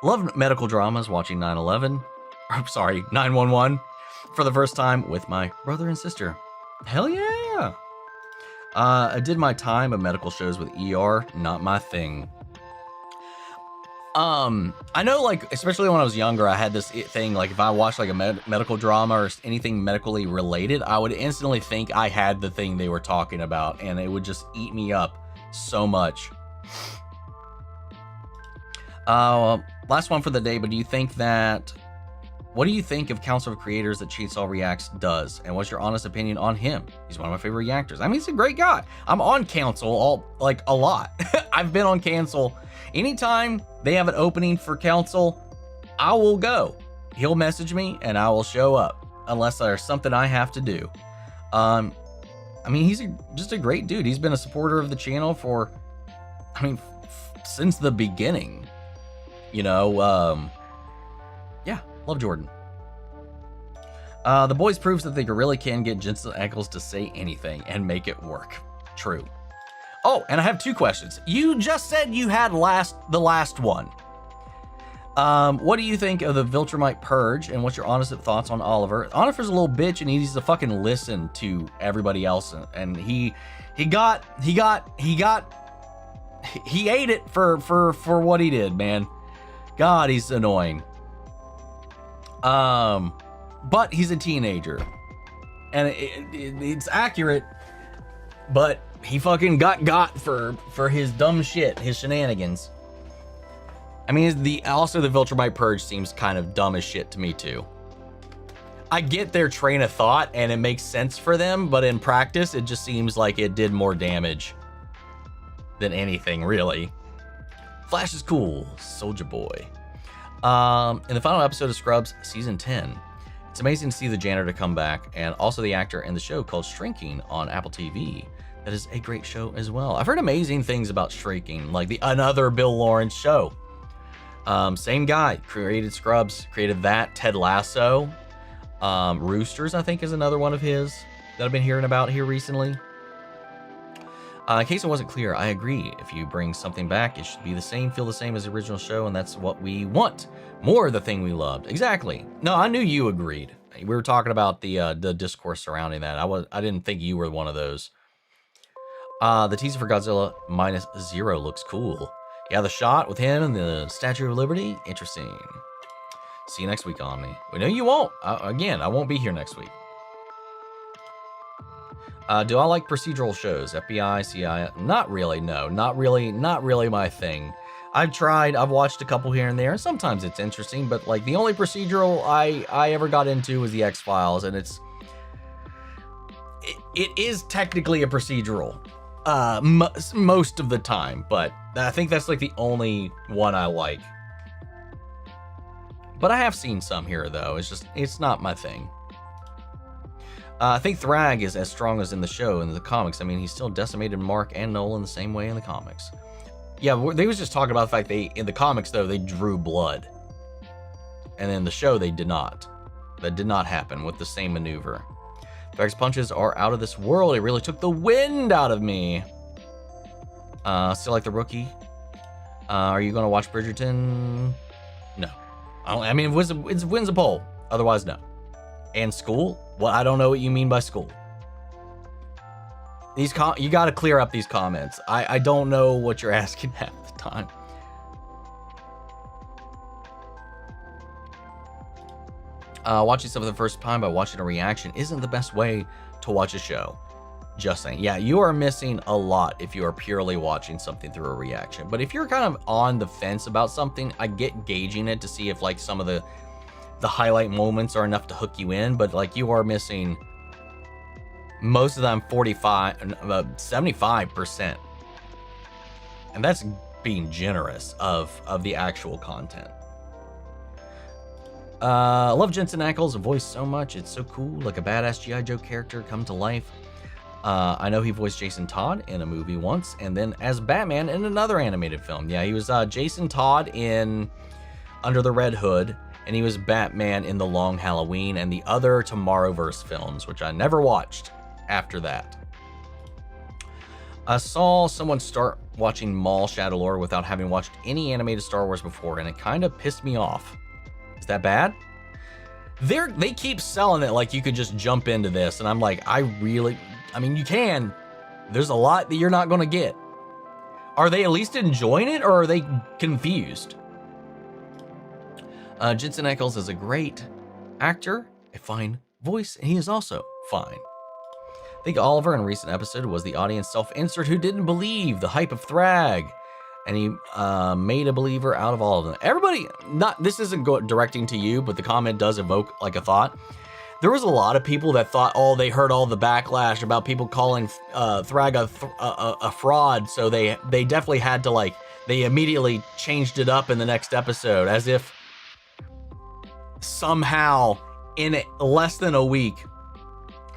Love medical dramas, watching 9/11. I'm sorry, 911 for the first time with my brother and sister. Hell yeah. I did my time of medical shows with ER, not my thing. I know, like, especially when I was younger, I had this thing, like, if I watched, like, a medical drama or anything medically related, I would instantly think I had the thing they were talking about, and it would just eat me up so much. Last one for the day, but what do you think of Council of Creators that Chainsaw Reacts does? And what's your honest opinion on him? He's one of my favorite reactors. I mean, he's a great guy. I'm on Council a lot. I've been on Council. Anytime they have an opening for Council, I will go. He'll message me and I will show up unless there's something I have to do. I mean, he's just a great dude. He's been a supporter of the channel for, since the beginning. Yeah, love Jordan. The boys proves that they really can get Jensen Ackles to say anything and make it work. True. Oh, and I have two questions. You just said you had the last one. What do you think of the Viltrumite Purge, and what's your honest thoughts on Oliver? Oliver's a little bitch, and he needs to fucking listen to everybody else. And he got he ate it for what he did, man. God, he's annoying. But he's a teenager, and it's accurate. But he fucking got for his dumb shit, his shenanigans. I mean, also the Viltrumite Purge seems kind of dumb as shit to me too. I get their train of thought and it makes sense for them, but in practice, it just seems like it did more damage than anything, really. Flash is cool, Soldier Boy. In the final episode of Scrubs Season 10, it's amazing to see the janitor come back, and also the actor in the show called Shrinking on Apple TV. That is a great show as well. I've heard amazing things about Shrinking, like another Bill Lawrence show. Same guy, created Scrubs, created that, Ted Lasso. Roosters, I think, is another one of his that I've been hearing about here recently. In case it wasn't clear, I agree. If you bring something back, it should be the same, feel the same as the original show, and that's what we want. More of the thing we loved. Exactly. No, I knew you agreed. We were talking about the discourse surrounding that. I didn't think you were one of those. The teaser for Godzilla -0 looks cool. Yeah, the shot with him and the Statue of Liberty, interesting. See you next week, Omni. We know you won't. Again, I won't be here next week. Do I like procedural shows? FBI, CI? Not really, no. Not really my thing. I've watched a couple here and there. Sometimes it's interesting, but like the only procedural I ever got into was the X-Files, and it is technically a procedural most of the time, but I think that's like the only one I like. But I have seen some here, though. It's not my thing. I think Thrag is as strong as in the show in the comics. I mean, he still decimated Mark and Nolan the same way in the comics. Yeah, they was just talking about the fact in the comics, though, they drew blood. And in the show, they did not. That did not happen with the same maneuver. Thrag's punches are out of this world. It really took the wind out of me. Still like The Rookie. Are you going to watch Bridgerton? No. I mean, it wins a poll. Otherwise, no. And School? Well, I don't know what you mean by School. You got to clear up these comments. I don't know what you're asking at the time. Watching something the first time by watching a reaction isn't the best way to watch a show. Just saying. Yeah, you are missing a lot if you are purely watching something through a reaction. But if you're kind of on the fence about something, I get gauging it to see if like some of the highlight moments are enough to hook you in. But like you are missing most of them 75%. And that's being generous of the actual content. I love Jensen Ackles' voice so much. It's so cool, like a badass G.I. Joe character come to life. I know he voiced Jason Todd in a movie once, and then as Batman in another animated film. Yeah, he was Jason Todd in Under the Red Hood, and he was Batman in The Long Halloween and the other Tomorrowverse films, which I never watched after that. I saw someone start watching Maul Shadowlore without having watched any animated Star Wars before, and it kind of pissed me off. Is that bad? They keep selling it like you could just jump into this, and I'm like, I mean, you can. There's a lot that you're not going to get. Are they at least enjoying it, or are they confused? Jensen Ackles is a great actor, a fine voice, and he is also fine. I think Oliver in a recent episode was the audience self-insert who didn't believe the hype of Thrag, and he made a believer out of all of them. Everybody, this isn't directing to you, but the comment does evoke like a thought. There was a lot of people that thought, oh, they heard all the backlash about people calling Thrag a fraud, so they definitely had to they immediately changed it up in the next episode, as if somehow in less than a week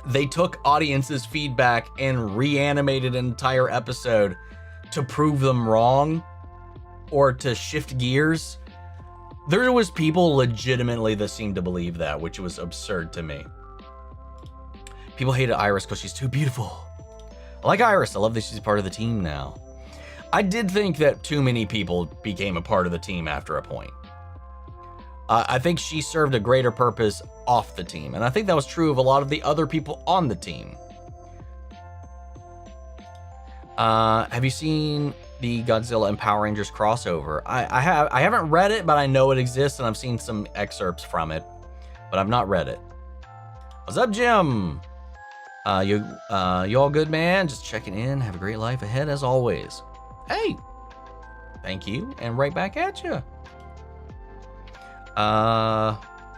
they took audience's feedback and reanimated an entire episode to prove them wrong or to shift gears. There was people legitimately that seemed to believe that, which was absurd to me. People hated Iris because she's too beautiful. I like Iris. I love that she's part of the team now. I did think that too many people became a part of the team after a point. I think she served a greater purpose off the team, and I think that was true of a lot of the other people on the team. Have you seen the Godzilla and Power Rangers crossover. I haven't read it, but I know it exists, and I've seen some excerpts from it, but I've not read it. What's up, Jim? You all good, man? Just checking in. Have a great life ahead as always. Hey, thank you, and right back at you.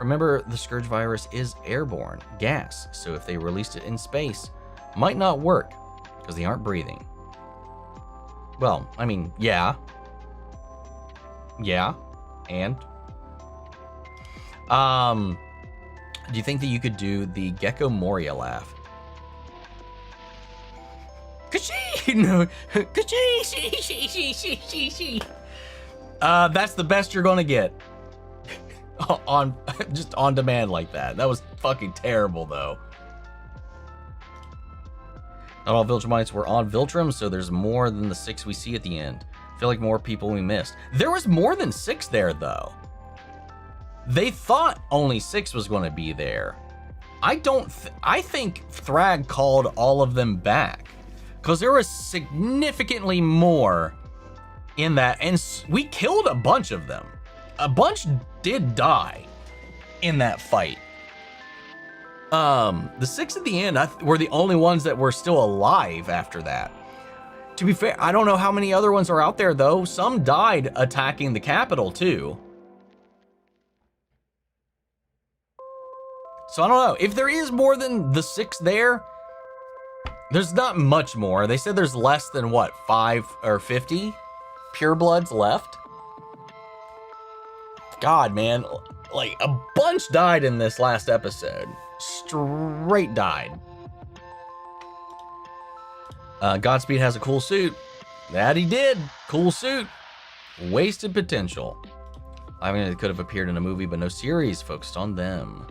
Remember, the Scourge virus is airborne gas, so if they released it in space, might not work because they aren't breathing. Well, I mean, yeah, and do you think that you could do the Gecko Moria laugh? Ka-chee! No, ka-chee! She. That's the best you're gonna get. On just on demand like that. That was fucking terrible though. Not all Viltrumites were on Viltrum, so there's more than the 6 we see at the end. I feel like more people we missed. There was more than 6 there though. They thought only 6 was going to be there. I think Thrag called all of them back because there was significantly more in that, and we killed a bunch of them. A bunch did die in that fight. The 6 at the end were the only ones that were still alive after that. To be fair, I don't know how many other ones are out there though. Some died attacking the Capitol too. So I don't know. If there is more than the 6 there, there's not much more. They said there's less than what, 5 or 50 purebloods left? God, man, like a bunch died in this last episode. Straight died. Godspeed has a cool suit. That he did. Cool suit. Wasted potential. I mean, it could have appeared in a movie, but no series focused on them.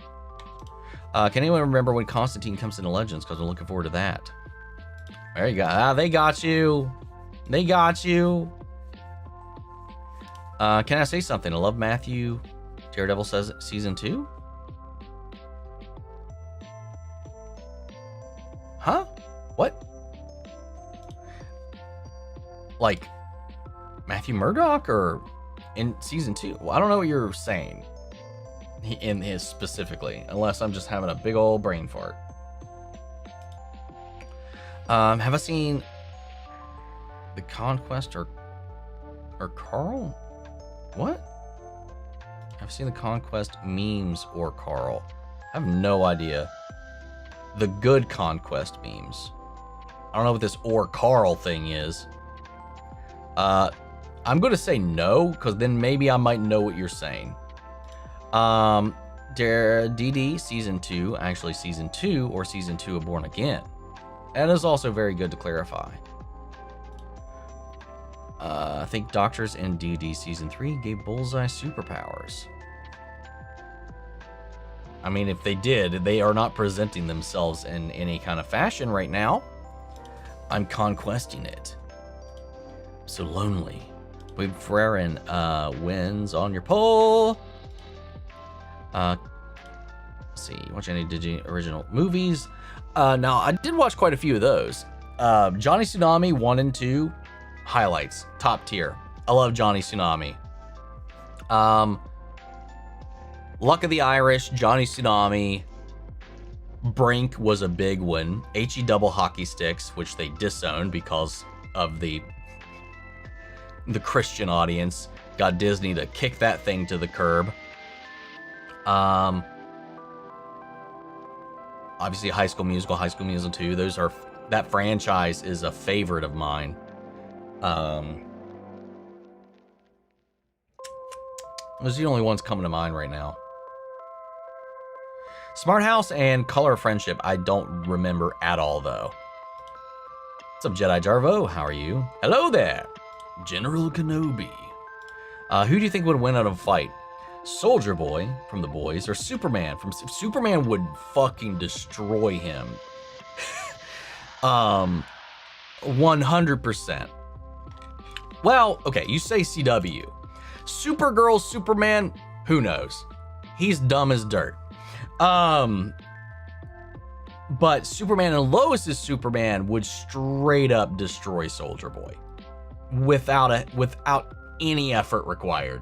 Can anyone remember when Constantine comes into Legends? Because I'm looking forward to that. There you go. They got you. They got you. Can I say something? I love Matthew. Daredevil says season 2? Huh? What? Like Matthew Murdock or in season 2? Well, I don't know what you're saying in his specifically, unless I'm just having a big old brain fart. Have I seen The Conquest or Carl? What? I've seen The Conquest memes or Carl. I have no idea. The good Conquest memes. I don't know what this or Carl thing is. I'm going to say no, because then maybe I might know what you're saying. DD Season 2, actually Season 2 or Season 2 of Born Again. That is also very good to clarify. I think Doctors in DD Season 3 gave Bullseye superpowers. I mean, if they did, they are not presenting themselves in any kind of fashion right now. I'm conquesting it. So lonely. Wade Ferrerin wins on your poll. Let's see, watch any Disney original movies. Now, I did watch quite a few of those. Johnny Tsunami 1 and 2, highlights, top tier. I love Johnny Tsunami. Luck of the Irish, Johnny Tsunami, Brink was a big one. HE double hockey sticks, which they disowned because of the Christian audience. Got Disney to kick that thing to the curb. Obviously High School Musical, High School Musical 2. That franchise is a favorite of mine. Those are the only ones coming to mind right now. Smart House and Color of Friendship, I don't remember at all, though. What's up, Jedi Jarvo? How are you? Hello there, General Kenobi. Who do you think would win out of a fight? Soldier Boy from The Boys or Superman from... Superman would fucking destroy him. 100%. Well, okay, you say CW. Supergirl, Superman, who knows? He's dumb as dirt. But Superman and Lois's Superman would straight up destroy Soldier Boy. without any effort required.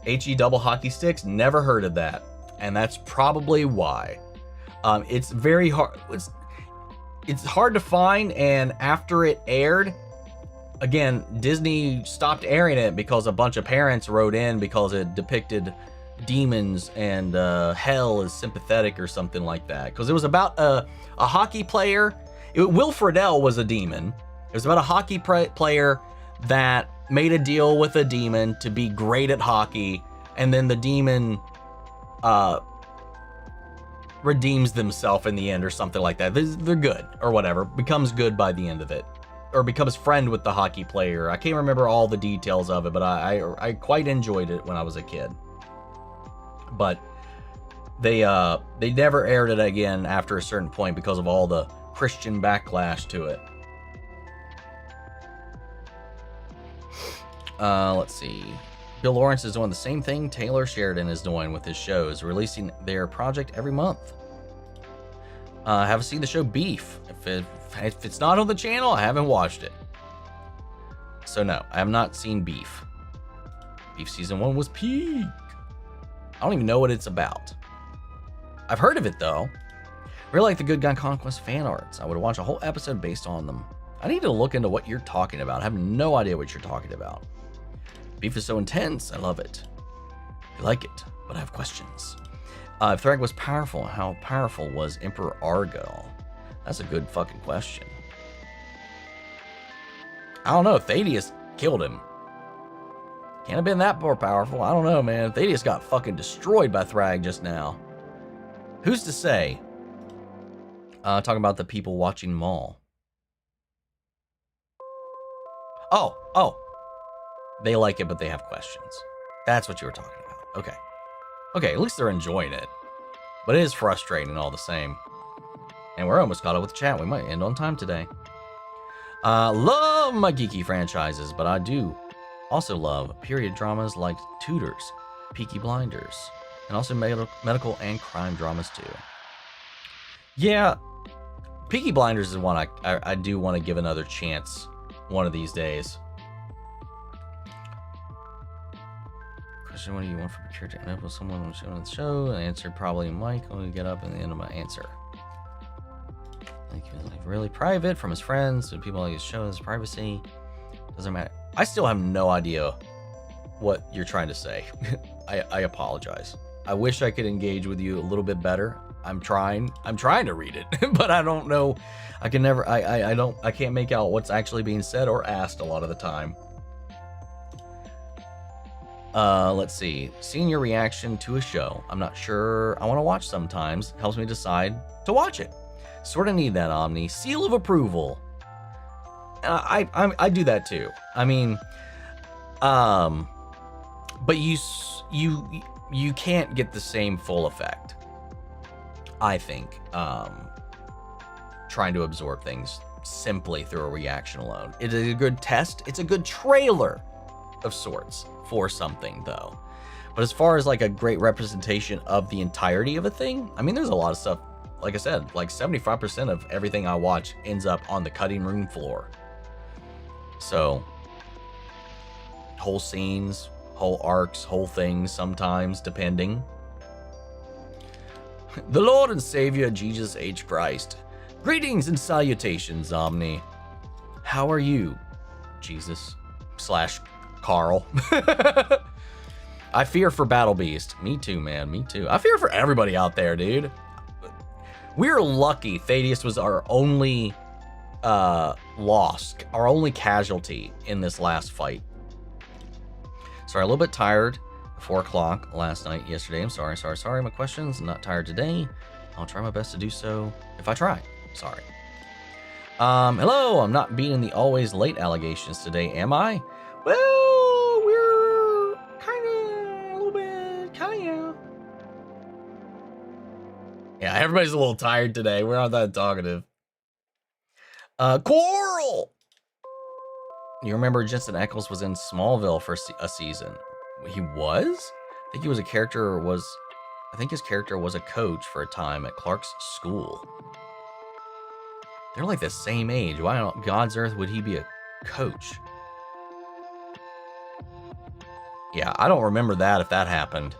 HE double hockey sticks, never heard of that, and that's probably why. It's very hard. It's hard to find, and after it aired, again, Disney stopped airing it because a bunch of parents wrote in because it depicted demons and hell as sympathetic or something like that. Because it was about a hockey player. Will Friedle was a demon. It was about a hockey player that made a deal with a demon to be great at hockey, and then the demon redeems themselves in the end or something like that. They're good or whatever, becomes good by the end of it, or becomes friend with the hockey player. I can't remember all the details of it, but I quite enjoyed it when I was a kid. But they never aired it again after a certain point because of all the Christian backlash to it. Let's see. Bill Lawrence is doing the same thing Taylor Sheridan is doing with his shows, releasing their project every month. Haven't seen the show Beef. If it's not on the channel, I haven't watched it. So no, I have not seen Beef. Beef season 1 was peak. I don't even know what it's about. I've heard of it though. Really like the Good Guy Conquest fan arts. I would watch a whole episode based on them. I need to look into what you're talking about. I have no idea what you're talking about. Beef is so intense. I love it. I like it, but I have questions. If Thrag was powerful, how powerful was Emperor Argyle? That's a good fucking question. I don't know. Thaddeus killed him. Can't have been that more powerful. I don't know, man. Thaddeus got fucking destroyed by Thrag just now. Who's to say? Talking about the people watching Maul. Oh. They like it, but they have questions. That's what you were talking about. Okay, at least they're enjoying it. But it is frustrating all the same. And we're almost caught up with chat. We might end on time today. Love my geeky franchises, but I do also love period dramas like Tudors, Peaky Blinders, and also medical and crime dramas too. Yeah, Peaky Blinders is one I do want to give another chance one of these days. Question: what do you want from a character to end up with someone on the show? And I answered probably Mike. I'm gonna get up in the end of my answer. Like really private from his friends to people like his show, his privacy. Doesn't matter. I still have no idea what you're trying to say. I apologize. I wish I could engage with you a little bit better. I'm trying to read it, but I don't know. I can never. I can't make out what's actually being said or asked a lot of the time. Let's see. Seeing your reaction to a show I'm not sure I want to watch sometimes helps me decide to watch it. Sort of need that Omni seal of approval. I do that too. I mean, but you can't get the same full effect, I think, trying to absorb things simply through a reaction alone. It is a good test. It's a good trailer of sorts for something though. But as far as like a great representation of the entirety of a thing, I mean, there's a lot of stuff, like I said, like 75% of everything I watch ends up on the cutting room floor. So whole scenes, whole arcs, whole things sometimes, depending. The Lord and Savior Jesus H. Christ. Greetings and salutations, Omni. How are you, Jesus / Carl? I fear for Battle Beast. Me too, man. Me too. I fear for everybody out there, dude. We're lucky Thaddeus was our only loss, our only casualty in this last fight. Sorry, a little bit tired. 4 o'clock last night, yesterday. I'm sorry. My questions. I'm not tired today. I'll try my best to do so if I try. Sorry. Hello. I'm not beating the always late allegations today, am I? Well, we're a little bit, Yeah, everybody's a little tired today. We're not that talkative. Coral! You remember Jensen Ackles was in Smallville for a season. He was? I think he was a character, I think his character was a coach for a time at Clark's school. They're like the same age. Why on God's earth would he be a coach? Yeah, I don't remember that if that happened.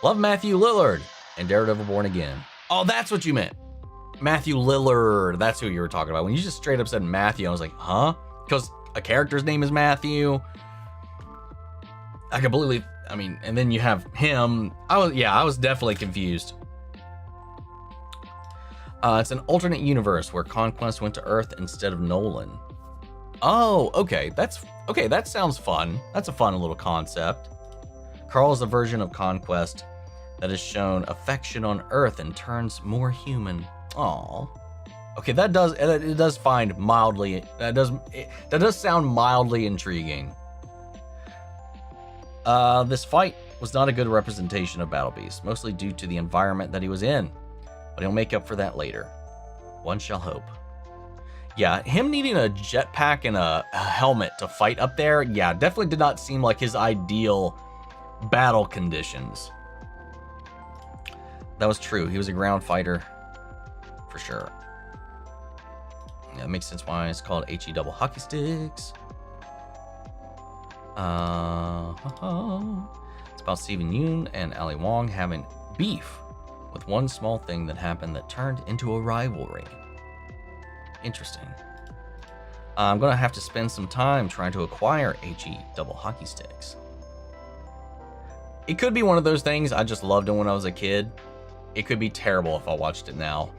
Love Matthew Lillard and Daredevil Born Again. Oh, that's what you meant. Matthew Lillard. That's who you were talking about. When you just straight up said Matthew, I was like, huh? Because a character's name is Matthew. I completely, I mean, and then you have him. I was definitely confused. It's an alternate universe where Conquest went to Earth instead of Nolan. Oh, okay. That sounds fun. That's a fun little concept. Carl is a version of Conquest that has shown affection on Earth and turns more human. Aww. Okay, it does sound mildly intriguing. This fight was not a good representation of Battle Beast, mostly due to the environment that he was in, but he'll make up for that later. One shall hope. Yeah, him needing a jetpack and a helmet to fight up there, yeah, definitely did not seem like his ideal battle conditions. That was true. He was a ground fighter, for sure. Yeah, it makes sense why it's called HE double hockey sticks. It's about Steven Yeun and Ali Wong having beef with one small thing that happened that turned into a rivalry. Interesting. I'm gonna have to spend some time trying to acquire HE double hockey sticks. It could be one of those things I just loved it when I was a kid. It could be terrible if I watched it now.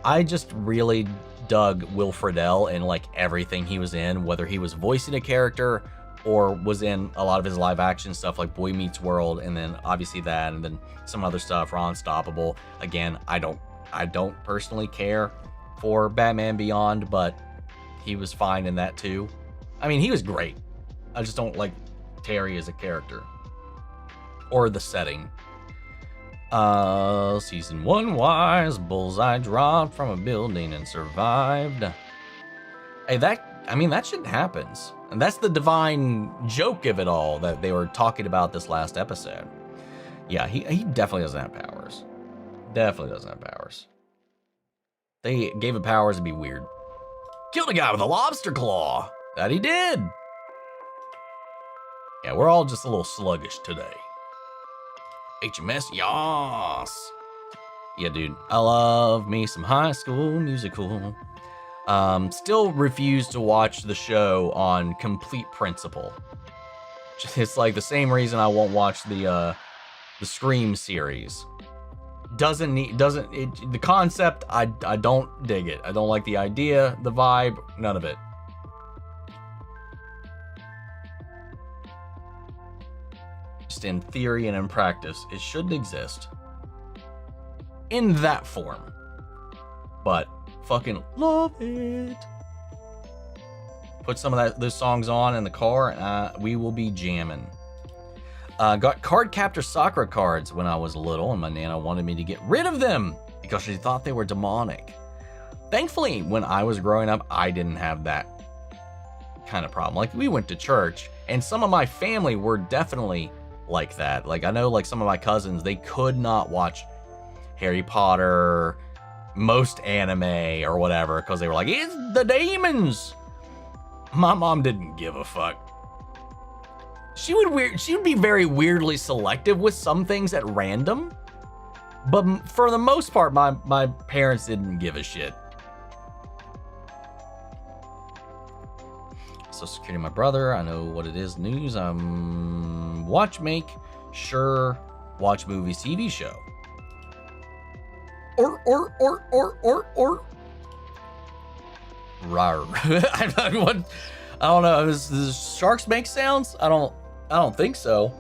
I just really dug Will Friedle and like everything he was in, whether he was voicing a character or was in a lot of his live action stuff like Boy Meets World, and then obviously that, and then some other stuff, Raw Unstoppable. Again, I don't personally care for Batman Beyond, but he was fine in that too. I mean, he was great. I just don't like Terry as a character or the setting. Season 1 wise, Bullseye dropped from a building and survived. Hey, that shit happens. And that's the divine joke of it all that they were talking about this last episode. Yeah, he definitely doesn't have powers. Definitely doesn't have powers. They gave him powers to be weird. Killed a guy with a lobster claw. That he did. Yeah, we're all just a little sluggish today. HMS, yas. Yeah, dude, I love me some High School Musical. Still refuse to watch the show on complete principle. It's like the same reason I won't watch the Scream series. The concept, I don't dig it. I don't like the idea, the vibe, none of it. Just in theory and in practice, it shouldn't exist in that form. But fucking love it. Put some of those songs on in the car, and we will be jamming. Got card captor Sakura cards when I was little, and my nana wanted me to get rid of them because she thought they were demonic. Thankfully, when I was growing up, I didn't have that kind of problem. Like, we went to church, and some of my family were definitely like that. Like, I know, like, some of my cousins, they could not watch Harry Potter, most anime, or whatever, because they were like, it's the demons. My mom didn't give a fuck. She would be very weirdly selective with some things at random, but for the most part, my parents didn't give a shit. Social Security, my brother, I know what it is. News, watch, make, sure, watch movies, TV show. Or. Rawr. I don't know. Does sharks make sounds? I don't think so.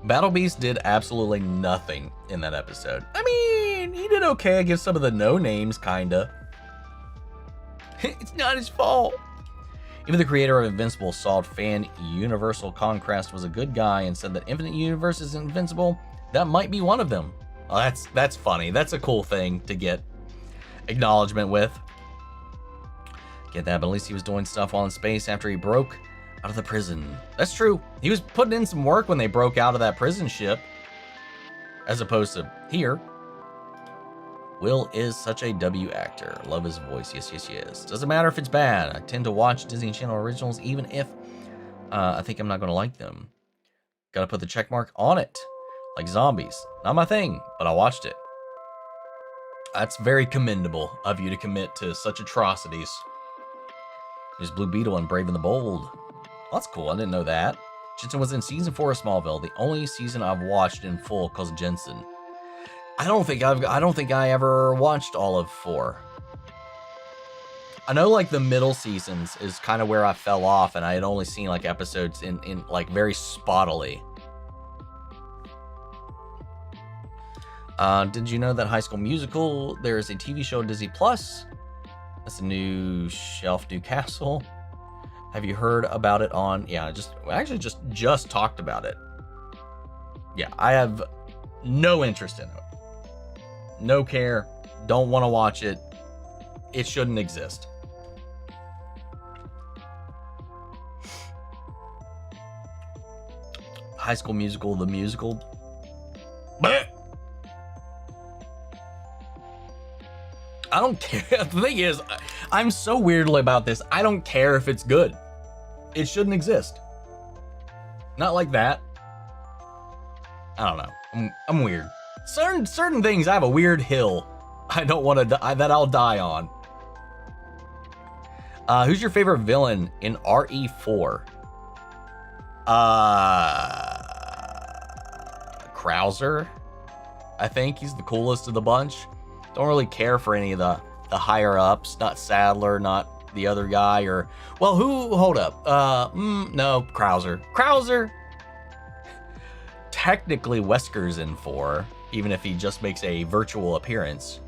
Battle Beast did absolutely nothing in that episode. I mean, he did okay against some of the no-names, kinda. It's not his fault. Even the creator of Invincible saw fan Universal Conquest was a good guy and said that Infinite Universe is invincible. That might be one of them. Oh, that's funny. That's a cool thing to get acknowledgement with. Get that, but at least he was doing stuff while in space after he broke out of the prison. That's true. He was putting in some work when they broke out of that prison ship, as opposed to here. Will is such a W actor. Love his voice. Yes, yes, yes. Doesn't matter if it's bad. I tend to watch Disney Channel originals even if I think I'm not going to like them. Gotta put the check mark on it. Like zombies. Not my thing, but I watched it. That's very commendable of you to commit to such atrocities. There's Blue Beetle and Brave and the Bold. Well, that's cool. I didn't know that. Jensen was in season 4 of Smallville, the only season I've watched in full because of Jensen. I don't think I ever watched all of 4. I know like the middle seasons is kind of where I fell off, and I had only seen like episodes in like very spottily. Did you know that High School Musical, there's a TV show on Disney Plus? That's a new Shelf New Castle. Have you heard about it on? Yeah, actually just talked about it. Yeah, I have no interest in it. No care. Don't want to watch it. It shouldn't exist. High School Musical, the musical. Blech. I don't care. The thing is, I'm so weirdly about this. I don't care if it's good. It shouldn't exist. Not like that. I don't know. I'm weird. Certain things, I have a weird hill I don't want to die, that I'll die on. Who's your favorite villain in RE4? Krauser. I think he's the coolest of the bunch. Don't really care for any of the higher ups. Not Sadler, not the other guy, or well, hold up. No, Krauser. Technically Wesker's in 4, even if he just makes a virtual appearance.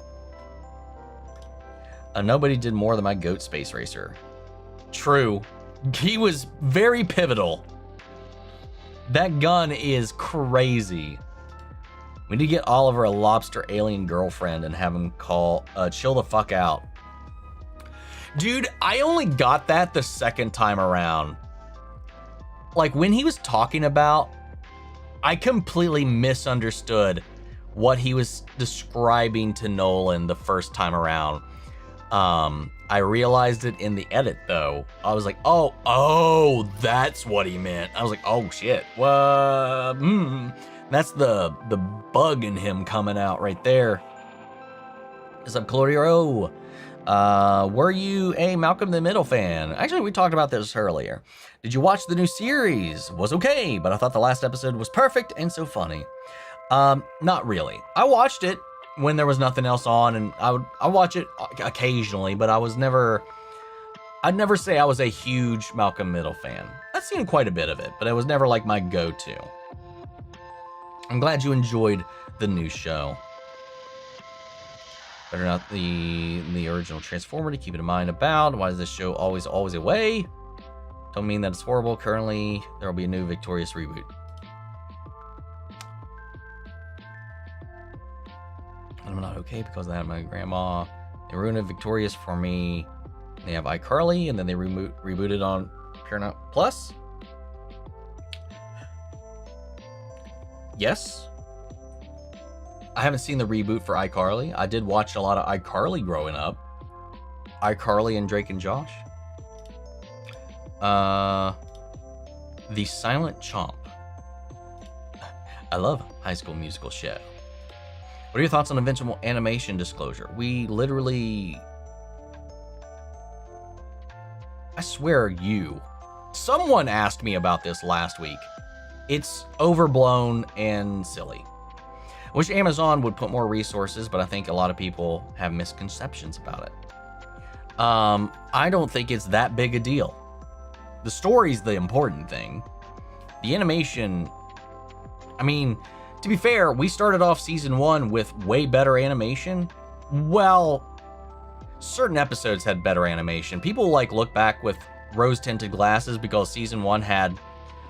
Nobody did more than my goat Space Racer. True. He was very pivotal. That gun is crazy. We need to get Oliver a lobster alien girlfriend and have him chill the fuck out. Dude, I only got that the second time around. Like when he was talking about, I completely misunderstood what he was describing to Nolan the first time around. I realized it in the edit though. I was like, oh, that's what he meant. I was like, oh shit. That's the bug in him coming out right there. What's up, Clorio? Were you a Malcolm in the Middle fan? Actually, we talked about this earlier. Did you watch the new series? Was okay, but I thought the last episode was perfect and so funny. Not really. I watched it when there was nothing else on, and I watch it occasionally, but I'd never say I was a huge Malcolm Middle fan. I've seen quite a bit of it, but it was never like my go-to. I'm glad you enjoyed the new show. Better not the original Transformer to keep it in mind about. Why is this show always away? Don't mean that it's horrible. Currently, there will be a new Victorious reboot. I'm not okay because I had my grandma. They ruined Victorious for me. They have iCarly, and then they rebooted on Paramount Plus. Yes. I haven't seen the reboot for iCarly. I did watch a lot of iCarly growing up. iCarly and Drake and Josh. The Silent Chomp. I love High School Musical show. What are your thoughts on Invincible animation disclosure? We literally... I swear someone asked me about this last week. It's overblown and silly. I wish Amazon would put more resources, but I think a lot of people have misconceptions about it. I don't think it's that big a deal. The story's the important thing. The animation, I mean, to be fair, we started off season 1 with way better animation. Well, certain episodes had better animation. People like look back with rose-tinted glasses because season 1 had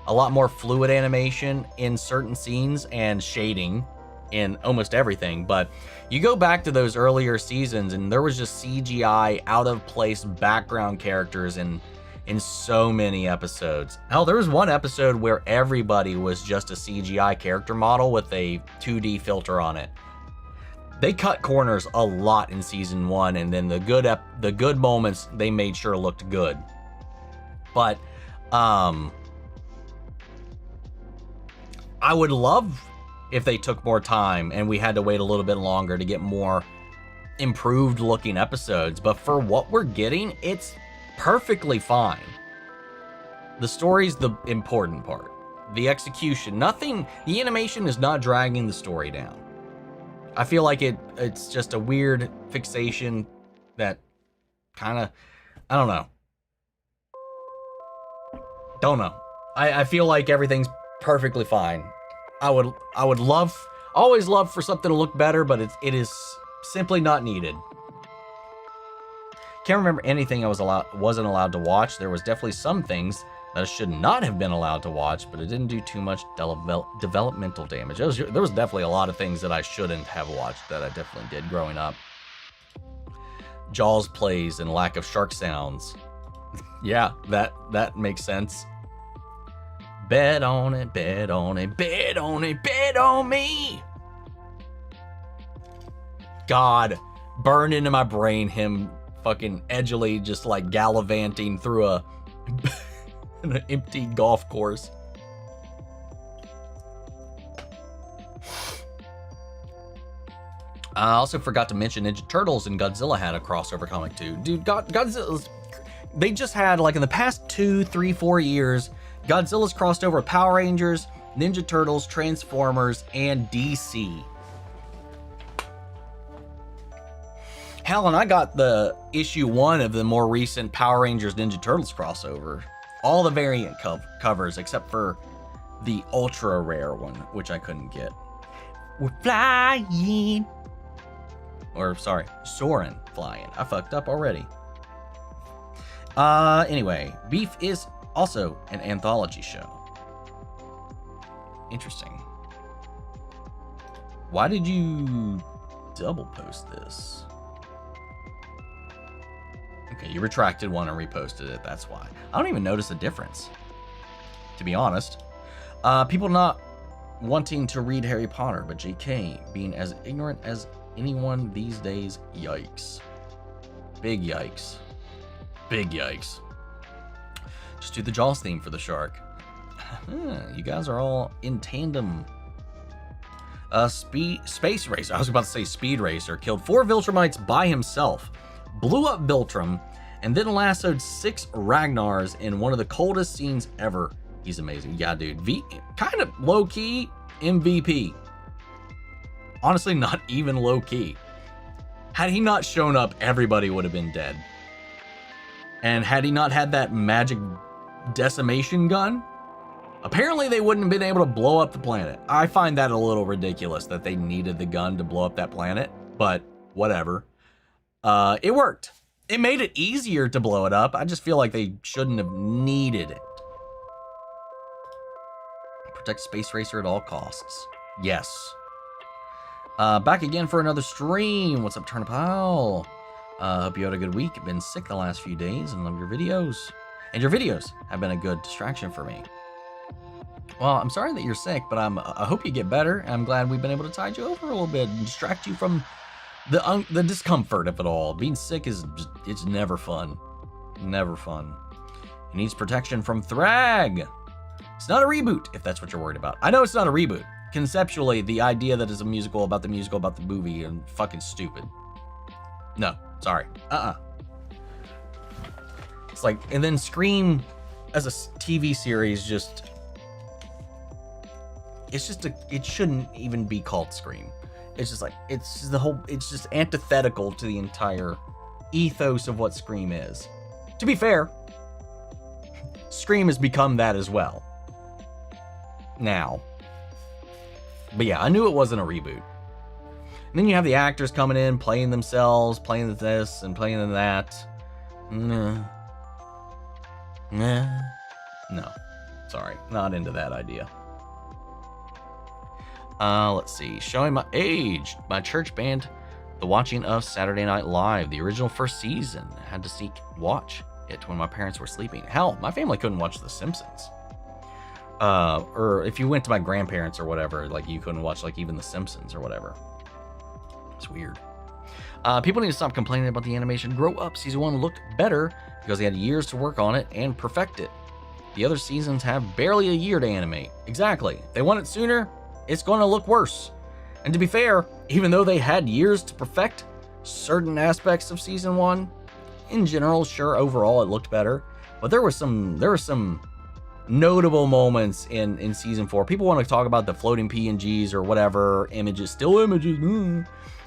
a lot more fluid animation in certain scenes and shading in almost everything. But you go back to those earlier seasons and there was just CGI out of place background characters in so many episodes. Hell, there was one episode where everybody was just a CGI character model with a 2D filter on it. They cut corners a lot in season 1, and then the good moments they made sure looked good. But I would love if they took more time and we had to wait a little bit longer to get more improved looking episodes. But for what we're getting, it's perfectly fine. The story's the important part. The execution, the animation is not dragging the story down. I feel like it's just a weird fixation that kind of, I don't know. I feel like everything's perfectly fine. I would always love for something to look better, but it is simply not needed. Can't remember anything I wasn't allowed to watch. There was definitely some things that I should not have been allowed to watch, but it didn't do too much developmental damage. There was definitely a lot of things that I shouldn't have watched that I definitely did growing up. Jaws plays and lack of shark sounds. Yeah, that makes sense. Bet on it, bet on it, bet on it, bet on me. God, burned into my brain him fucking edgily just like gallivanting through an empty golf course. I also forgot to mention Ninja Turtles and Godzilla had a crossover comic too. Dude, Godzilla's... They just had, like in the past 2, 3, 4 years, Godzilla's crossed over Power Rangers, Ninja Turtles, Transformers, and DC. Hell, and I got the issue 1 of the more recent Power Rangers Ninja Turtles crossover. All the variant covers except for the ultra rare one, which I couldn't get. We're flying. Or, sorry, soaring, flying. I fucked up already. Anyway, Beef is also an anthology show. Interesting. Why did you double post this? Okay, you retracted one and reposted it, that's why. I don't even notice a difference, to be honest. People not wanting to read Harry Potter, but JK being as ignorant as anyone these days, yikes. Big yikes. Big yikes. Just do the Jaws theme for the shark. You guys are all in tandem. Space Racer, I was about to say Speed Racer, killed 4 Viltrumites by himself, blew up Viltrum, and then lassoed 6 Ragnars in one of the coldest scenes ever. He's amazing. Yeah, dude. Kind of low-key MVP. Honestly, not even low-key. Had he not shown up, everybody would have been dead. And had he not had that magic decimation gun, apparently they wouldn't have been able to blow up the planet. I find that a little ridiculous that they needed the gun to blow up that planet, but whatever. It worked. It made it easier to blow it up. I just feel like they shouldn't have needed it. Protect Space Racer at all costs. Yes. Back again for another stream. What's up, Turnip Owl? Hope you had a good week. I've been sick the last few days and love your videos. And your videos have been a good distraction for me. Well, I'm sorry that you're sick, but I hope you get better. I'm glad we've been able to tide you over a little bit and distract you from the discomfort of it all. Being sick is just, it's never fun. Never fun. It needs protection from Thrag. It's not a reboot, if that's what you're worried about. I know it's not a reboot. Conceptually, the idea that it's a musical about the movie and fucking stupid. No, sorry. It's like, and then Scream as a TV series it shouldn't even be called Scream. It's just like, it's just antithetical to the entire ethos of what Scream is. To be fair, Scream has become that as well. Now. But yeah, I knew it wasn't a reboot. And then you have the actors coming in, playing themselves, playing this and playing that. No. Sorry, not into that idea. Let's see. Showing my age. My church band, the watching of Saturday Night Live, the original first season. I had to watch it when my parents were sleeping. Hell, my family couldn't watch The Simpsons. Or if you went to my grandparents or whatever, like you couldn't watch like even The Simpsons or whatever. It's weird. People need to stop complaining about the animation. Grow up. Season 1 looked better because they had years to work on it and perfect it. The other seasons have barely a year to animate. Exactly. If they want it sooner, it's going to look worse. And to be fair, even though they had years to perfect certain aspects of season 1, in general, sure, overall it looked better. But there were some notable moments in season 4. People want to talk about the floating PNGs or whatever, images, still images,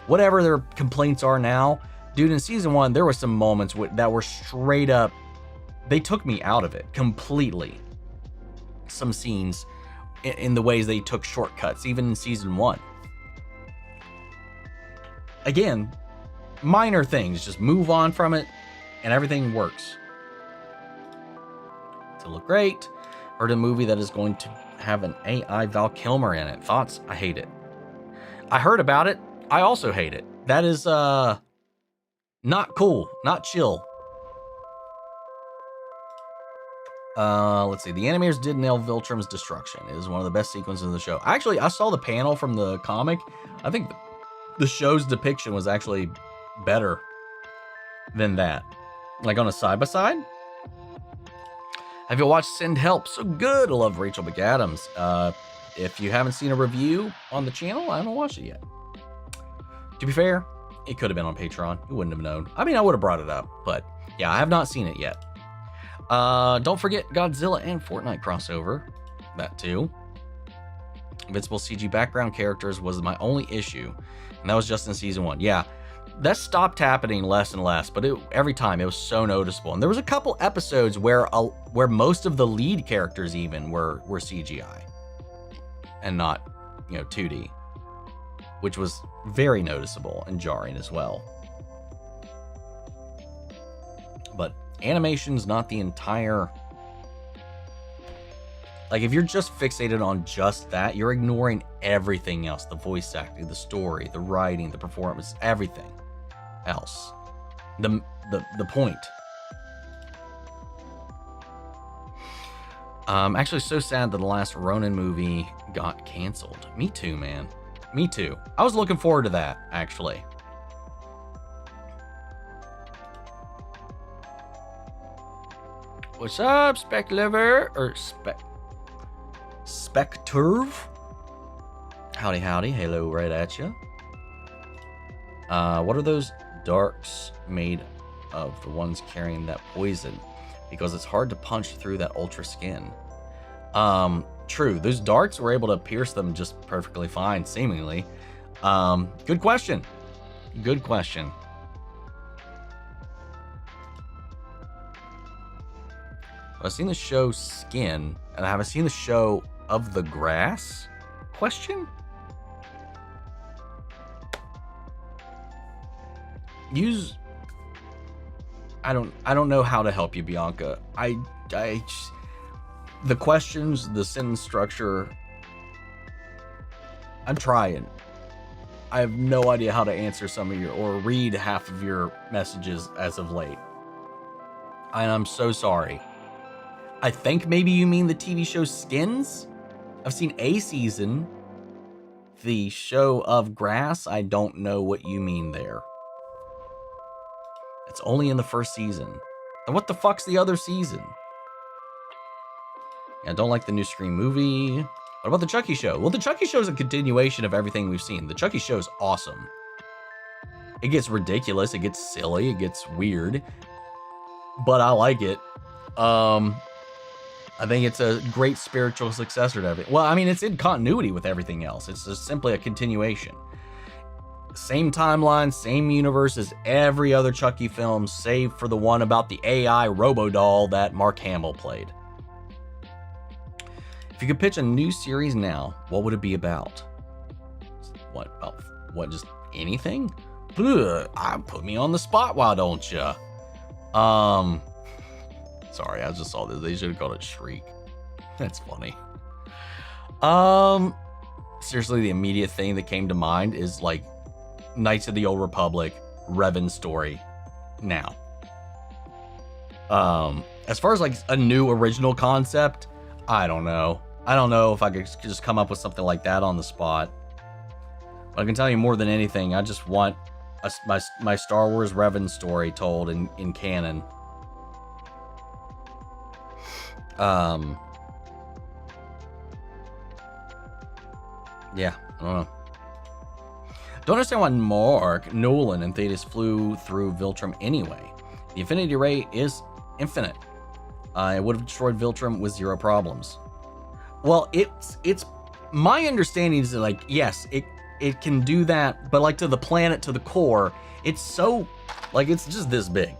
whatever their complaints are now. Dude, in season 1, there were some moments that were straight up, they took me out of it completely. Some scenes in the ways they took shortcuts, even in season 1. Again, minor things, just move on from it and everything works. To look great. Heard a movie that is going to have an AI Val Kilmer in it. Thoughts? I hate it. I heard about it. I also hate it. That is not cool, not chill. Let's see. The animators did nail Viltrum's destruction. It is one of the best sequences of the show. Actually, I saw the panel from the comic. I think the show's depiction was actually better than that. Like on a side-by-side. Have you watched Send Help? So good. I love Rachel McAdams. If you haven't seen a review on the channel, I haven't watched it yet. To be fair, it could have been on Patreon. You wouldn't have known. I mean, I would have brought it up, but yeah, I have not seen it yet. Don't forget Godzilla and Fortnite crossover. That too. Invincible CG background characters was my only issue, and that was just in season 1. Yeah, that stopped happening less and less, but every time it was so noticeable. And there was a couple episodes where most of the lead characters even were CGI and not, 2D, which was very noticeable and jarring as well. But animation's not the entire... Like, if you're just fixated on just that, you're ignoring everything else. The voice acting, the story, the writing, the performance, everything else. The point. Actually so sad that the last Ronin movie got canceled. Me too, man. Me too. I was looking forward to that, actually. What's up, Spec Liver? Or Specturve? Howdy, howdy. Hello, right at you. What are those darks made of, the ones carrying that poison? Because it's hard to punch through that ultra skin. True. Those darts were able to pierce them just perfectly fine, seemingly. Good question. Good question. I've seen the show Skin, and I haven't seen the show Of the Grass? Question? I don't know how to help you, Bianca. The questions, the sentence structure, I'm trying. I have no idea how to answer some of your, or read half of your messages as of late. And I'm so sorry. I think maybe you mean the TV show Skins? I've seen a season. The show Of Grass, I don't know what you mean there. It's only in the first season. And what the fuck's the other season? Yeah, I don't like the new Scream movie. What about the Chucky show? Well, the Chucky show is a continuation of everything we've seen. The Chucky show is awesome. It gets ridiculous, it gets silly, it gets weird. But I like it. I think it's a great spiritual successor to everything. Well, I mean, it's in continuity with everything else. It's just simply a continuation. Same timeline, same universe as every other Chucky film, save for the one about the AI Robo-Doll that Mark Hamill played. If you could pitch a new series now, what would it be about? What, just anything? Ugh, put me on the spot, why don't you? Sorry, I just saw this. They should have called it Shriek. That's funny. Seriously, the immediate thing that came to mind is like Knights of the Old Republic, Revan story now. As far as like a new original concept, I don't know. I don't know if I could just come up with something like that on the spot. I can tell you more than anything, I just want my Star Wars Revan story told in canon. Yeah, I don't know. Don't understand why Mark, Nolan, and Thetis flew through Viltrum anyway. The Infinity Ray is infinite. It would have destroyed Viltrum with zero problems. Well, it's my understanding is that, like, yes, it can do that, but like to the planet, to the core, it's so, like, it's just this big.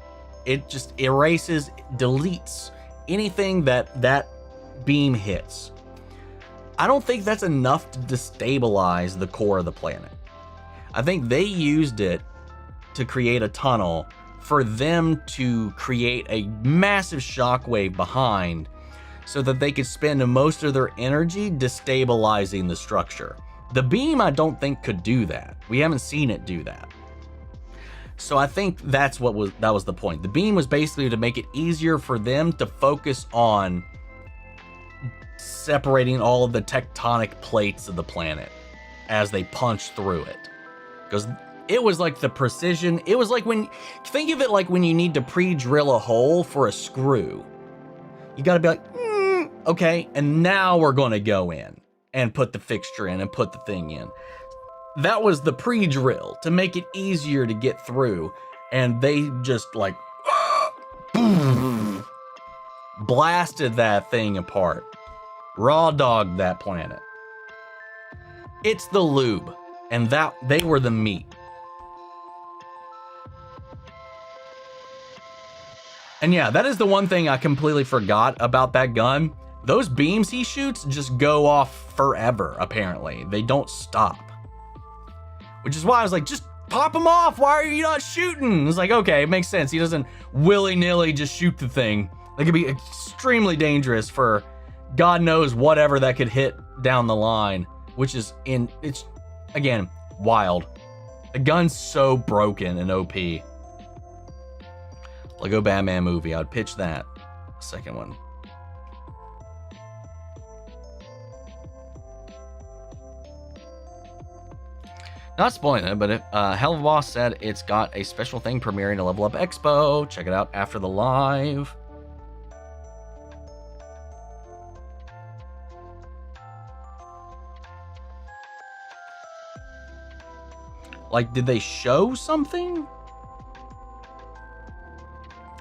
It just erases, deletes anything that beam hits. I don't think that's enough to destabilize the core of the planet. I think they used it to create a tunnel for them to create a massive shockwave behind so that they could spend most of their energy destabilizing the structure. The beam, I don't think, could do that. We haven't seen it do that. So I think that was the point. The beam was basically to make it easier for them to focus on separating all of the tectonic plates of the planet as they punch through it. Because it was like the precision. It was like think of it like when you need to pre-drill a hole for a screw. You got to be like, okay, and now we're going to go in and put the fixture in and put the thing in. That was the pre-drill to make it easier to get through. And they just like blasted that thing apart. Raw dogged that planet. It's the lube, and that they were the meat. And yeah, that is the one thing I completely forgot about that gun. Those beams he shoots just go off forever, apparently. They don't stop. Which is why I was like, just pop them off. Why are you not shooting? It's like, okay, it makes sense. He doesn't willy-nilly just shoot the thing. That could be extremely dangerous for God knows whatever that could hit down the line, which is it's again, wild. The gun's so broken and OP. Lego Batman movie, I'd pitch that. Second one. Not spoiling it, but Hell of a Boss said it's got a special thing premiering at Level Up Expo. Check it out after the live. Like, did they show something?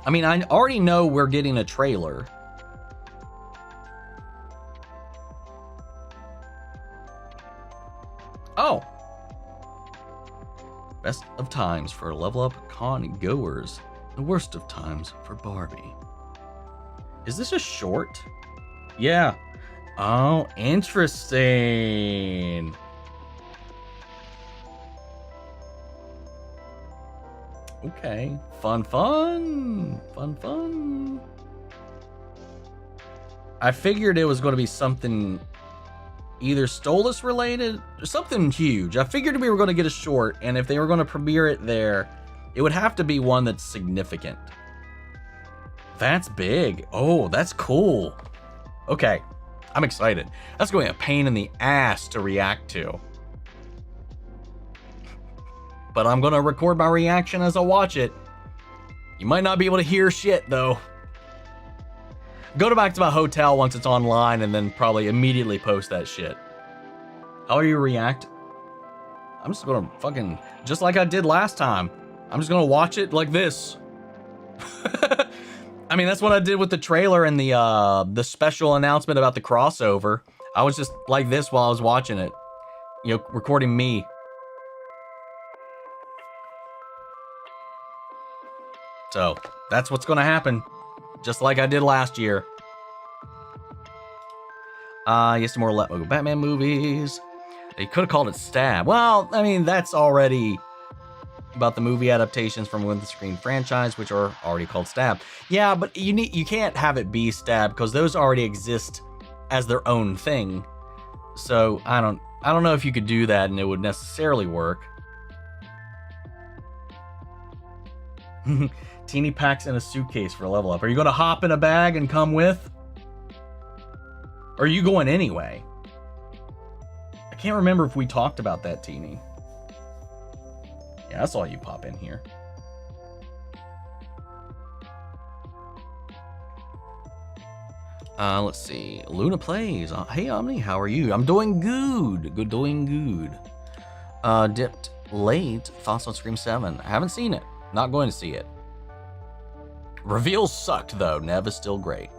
I mean, I already know we're getting a trailer. Oh. Best of times for Level Up Con goers. The worst of times for Barbie. Is this a short? Yeah. Oh, interesting. Okay. Fun. I figured it was going to be something either Stolas related or something huge. I figured we were going to get a short, and if they were going to premiere it there, it would have to be one that's significant. That's big. Oh, that's cool. Okay. I'm excited. That's going to be a pain in the ass to react to. But I'm going to record my reaction as I watch it. You might not be able to hear shit, though. Go back to my hotel once it's online and then probably immediately post that shit. How are you react? I'm just going to fucking, just like I did last time. I'm just going to watch it like this. I mean, that's what I did with the trailer and the special announcement about the crossover. I was just like this while I was watching it. You know, recording me. So, that's what's going to happen. Just like I did last year. Yes, more Lego Batman movies. They could have called it Stab. Well, I mean, that's already about the movie adaptations from within the screen franchise, which are already called Stab. Yeah, but you can't have it be Stab because those already exist as their own thing. So, I don't know if you could do that and it would necessarily work. Teeny packs in a suitcase for a level up. Are you going to hop in a bag and come with? Or are you going anyway? I can't remember if we talked about that, Teeny. Yeah, I saw you pop in here. Let's see. Luna plays. Hey, Omni, how are you? I'm doing good. Doing good. Dipped late. Thoughts on Scream 7? I haven't seen it. Not going to see it. Reveals sucked, though. Nev is still great.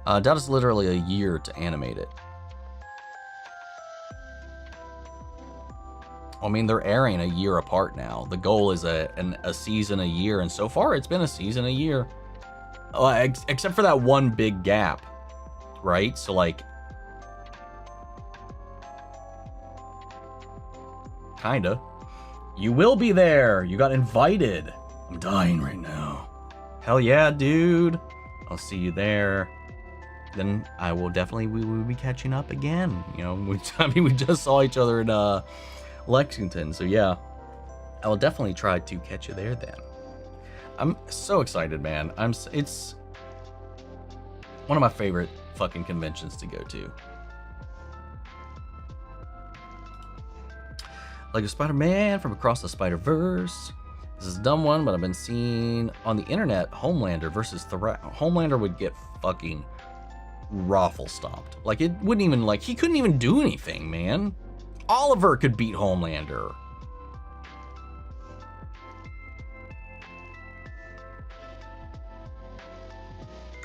Doubt it's literally a year to animate it. I mean, they're airing a year apart now. The goal is a season a year, and so far it's been a season a year. Except for that one big gap, right? So, like, kinda. You will be there. You got invited. I'm dying right now. Hell yeah, dude. I'll see you there. Then I will definitely, we will be catching up again. You know, we just saw each other in Lexington, so yeah. I will definitely try to catch you there then. I'm so excited, man. It's one of my favorite fucking conventions to go to. Like a Spider-Man from Across the Spider-Verse. This is a dumb one, but I've been seeing on the internet Homelander versus Homelander would get fucking raffle stomped. Like, it wouldn't even, like, he couldn't even do anything, man. Oliver could beat Homelander.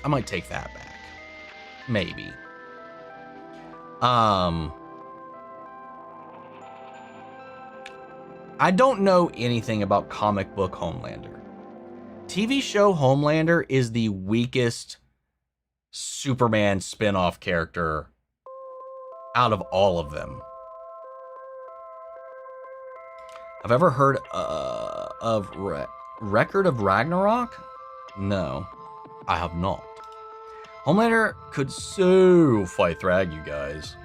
I might take that back. Maybe. I don't know anything about comic book Homelander. TV show Homelander is the weakest Superman spin-off character out of all of them. I've ever heard of Record of Ragnarok? No, I have not. Homelander could so fight Thrag, you guys.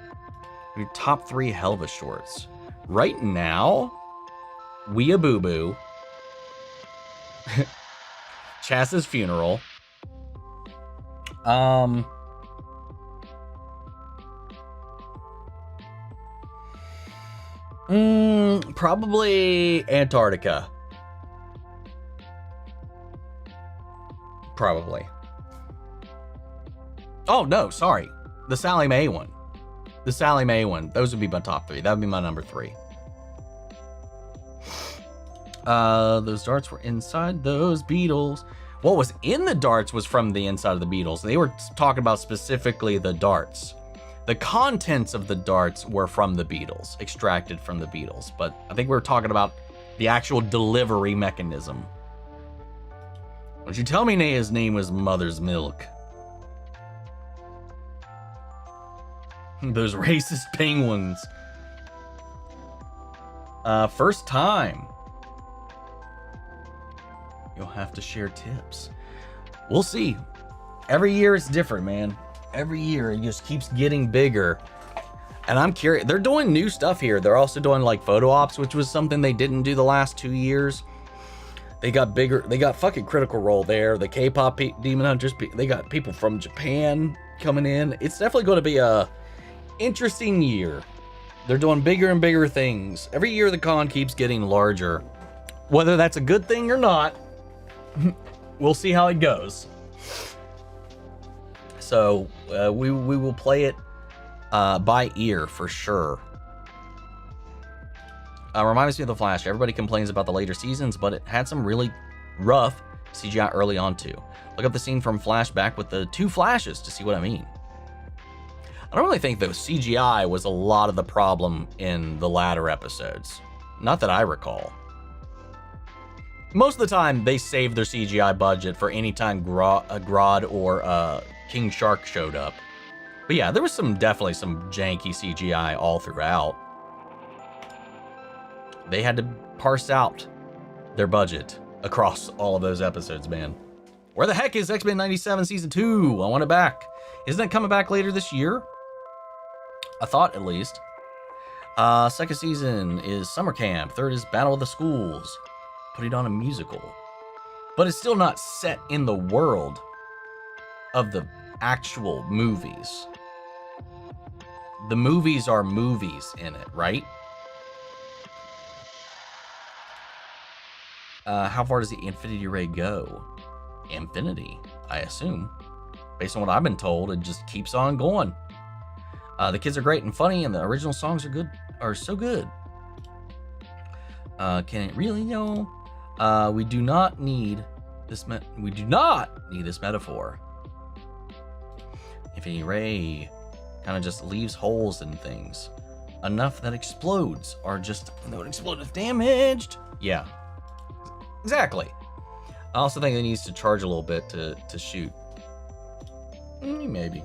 Top 3 Helva shorts. Right now, Weeaboo Boo, Chas's funeral, probably Antarctica. Probably. Oh, no, sorry. The Sally Mae one. The Sally Mae one. Those would be my top 3. That would be my number 3. Those darts were inside those Beatles. What was in the darts was from the inside of the Beatles. They were talking about specifically the darts. The contents of the darts were from the Beatles, extracted from the Beatles. But I think we were talking about the actual delivery mechanism. Don't you tell me Nea's name was Mother's Milk. Those racist penguins. First time. You'll have to share tips. We'll see. Every year it's different, man. Every year it just keeps getting bigger. And I'm curious. They're doing new stuff here. They're also doing like photo ops, which was something they didn't do the last 2 years. They got bigger. They got fucking Critical Role there. The K-pop Demon Hunters. They got people from Japan coming in. It's definitely going to be a interesting year. They're doing bigger and bigger things. Every year the con keeps getting larger. Whether that's a good thing or not, we'll see how it goes. So we will play it by ear for sure. Reminds me of The Flash. Everybody complains about the later seasons, but it had some really rough CGI early on too. Look up the scene from Flashback with the 2 flashes to see what I mean. I don't really think the CGI was a lot of the problem in the latter episodes. Not that I recall. Most of the time, they saved their CGI budget for any time Grodd or King Shark showed up. But yeah, there was definitely some janky CGI all throughout. They had to parse out their budget across all of those episodes, man. Where the heck is X-Men 97 Season 2? I want it back. Isn't it coming back later this year? I thought, at least. Second season is Summer Camp. Third is Battle of the Schools. Put it on a musical. But it's still not set in the world of the actual movies. The movies are movies in it, right? How far does the infinity ray go? Infinity, I assume. Based on what I've been told, it just keeps on going. The kids are great and funny, and the original songs are so good. Can it really? No. We do not need this metaphor. Infinity ray kind of just leaves holes in things enough that explodes, or just no, it explode if damaged. Yeah, exactly. I also think it needs to charge a little bit to shoot. Maybe.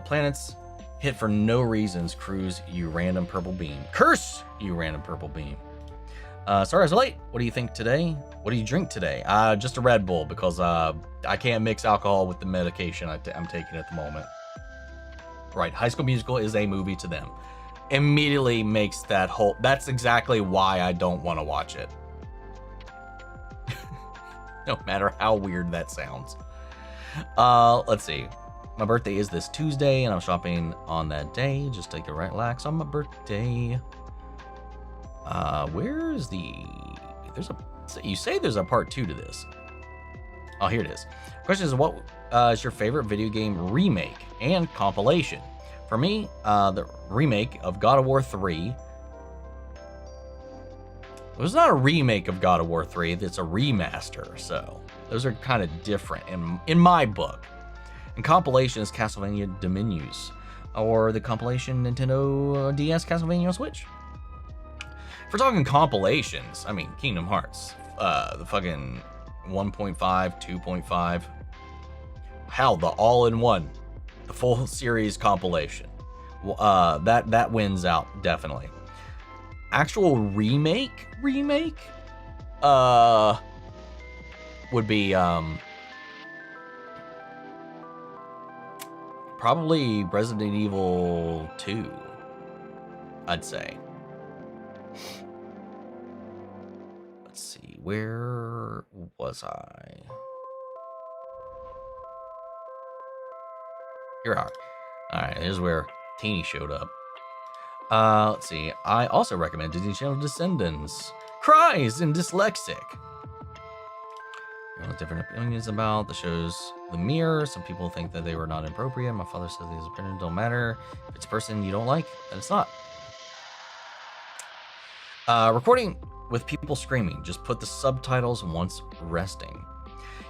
Planets hit for no reasons. Cruise, you random purple beam. Curse, you random purple beam. Sorry I was late. What do you think today? What do you drink today? Just a Red Bull, because I can't mix alcohol with the medication I'm taking at the moment. Right, High School Musical is a movie to them. Immediately makes that whole... That's exactly why I don't want to watch it. No matter how weird that sounds. Let's see. My birthday is this Tuesday, and I'm shopping on that day. Just take a relax on my birthday. Where's the... You say there's a part 2 to this. Oh, here it is. Question is, what is your favorite video game remake and compilation? For me, the remake of God of War 3. It was not a remake of God of War 3, it's a remaster, so those are kind of different in my book. And compilation is Castlevania Dominions, or the compilation Nintendo DS Castlevania Switch. If we're talking compilations, I mean Kingdom Hearts, the fucking 1.5, 2.5, hell, the all-in-one, the full series compilation. That wins out, definitely. Actual remake would be probably Resident Evil 2, I'd say. Let's see, where was I? Here we are. Alright, here's where Teeny showed up. Let's see. I also recommend Disney Channel Descendants. Cries and Dyslexic. There are different opinions about the show's The Mirror. Some people think that they were not appropriate. My father says his opinion don't matter. If it's a person you don't like, then it's not. Recording with people screaming. Just put the subtitles once resting.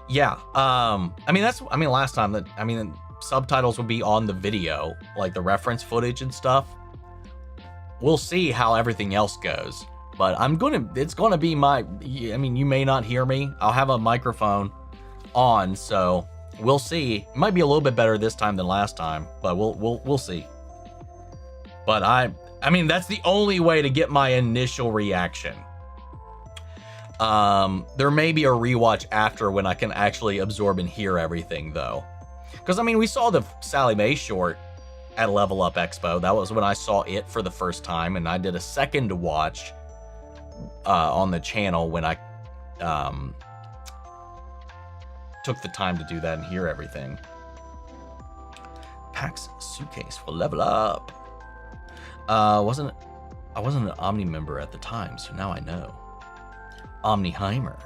Yeah. Last time subtitles would be on the video, like the reference footage and stuff. We'll see how everything else goes, but it's gonna be you may not hear me. I'll have a microphone on, so we'll see. It might be a little bit better this time than last time, but we'll see. But that's the only way to get my initial reaction. There may be a rewatch after when I can actually absorb and hear everything though. Because, we saw the Sally Mae short at Level Up Expo. That was when I saw it for the first time, and I did a second watch on the channel when I took the time to do that and hear everything. PAX suitcase for Level Up. I wasn't an Omni member at the time, so now I know. Omniheimer.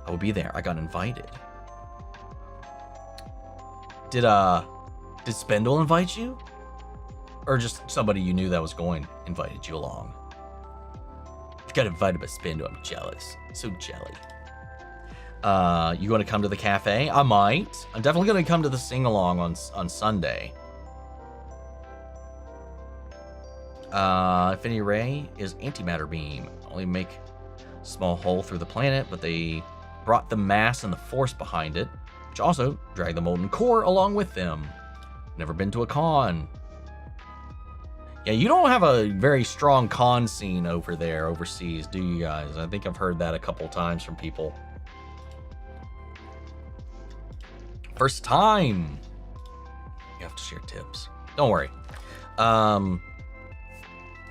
I will be there. I got invited. Did Spindle invite you? Or just somebody you knew that was going invited you along? I got invited by Spindle. I'm jealous. So jelly. You going to come to the cafe? I might. I'm definitely going to come to the sing-along on Sunday. Infinity Ray is antimatter beam. Only make a small hole through the planet, but they brought the mass and the force behind it, which also dragged the molten core along with them. Never been to a con. Yeah, you don't have a very strong con scene over there overseas, do you guys? I think I've heard that a couple times from people. First time. You have to share tips. Don't worry.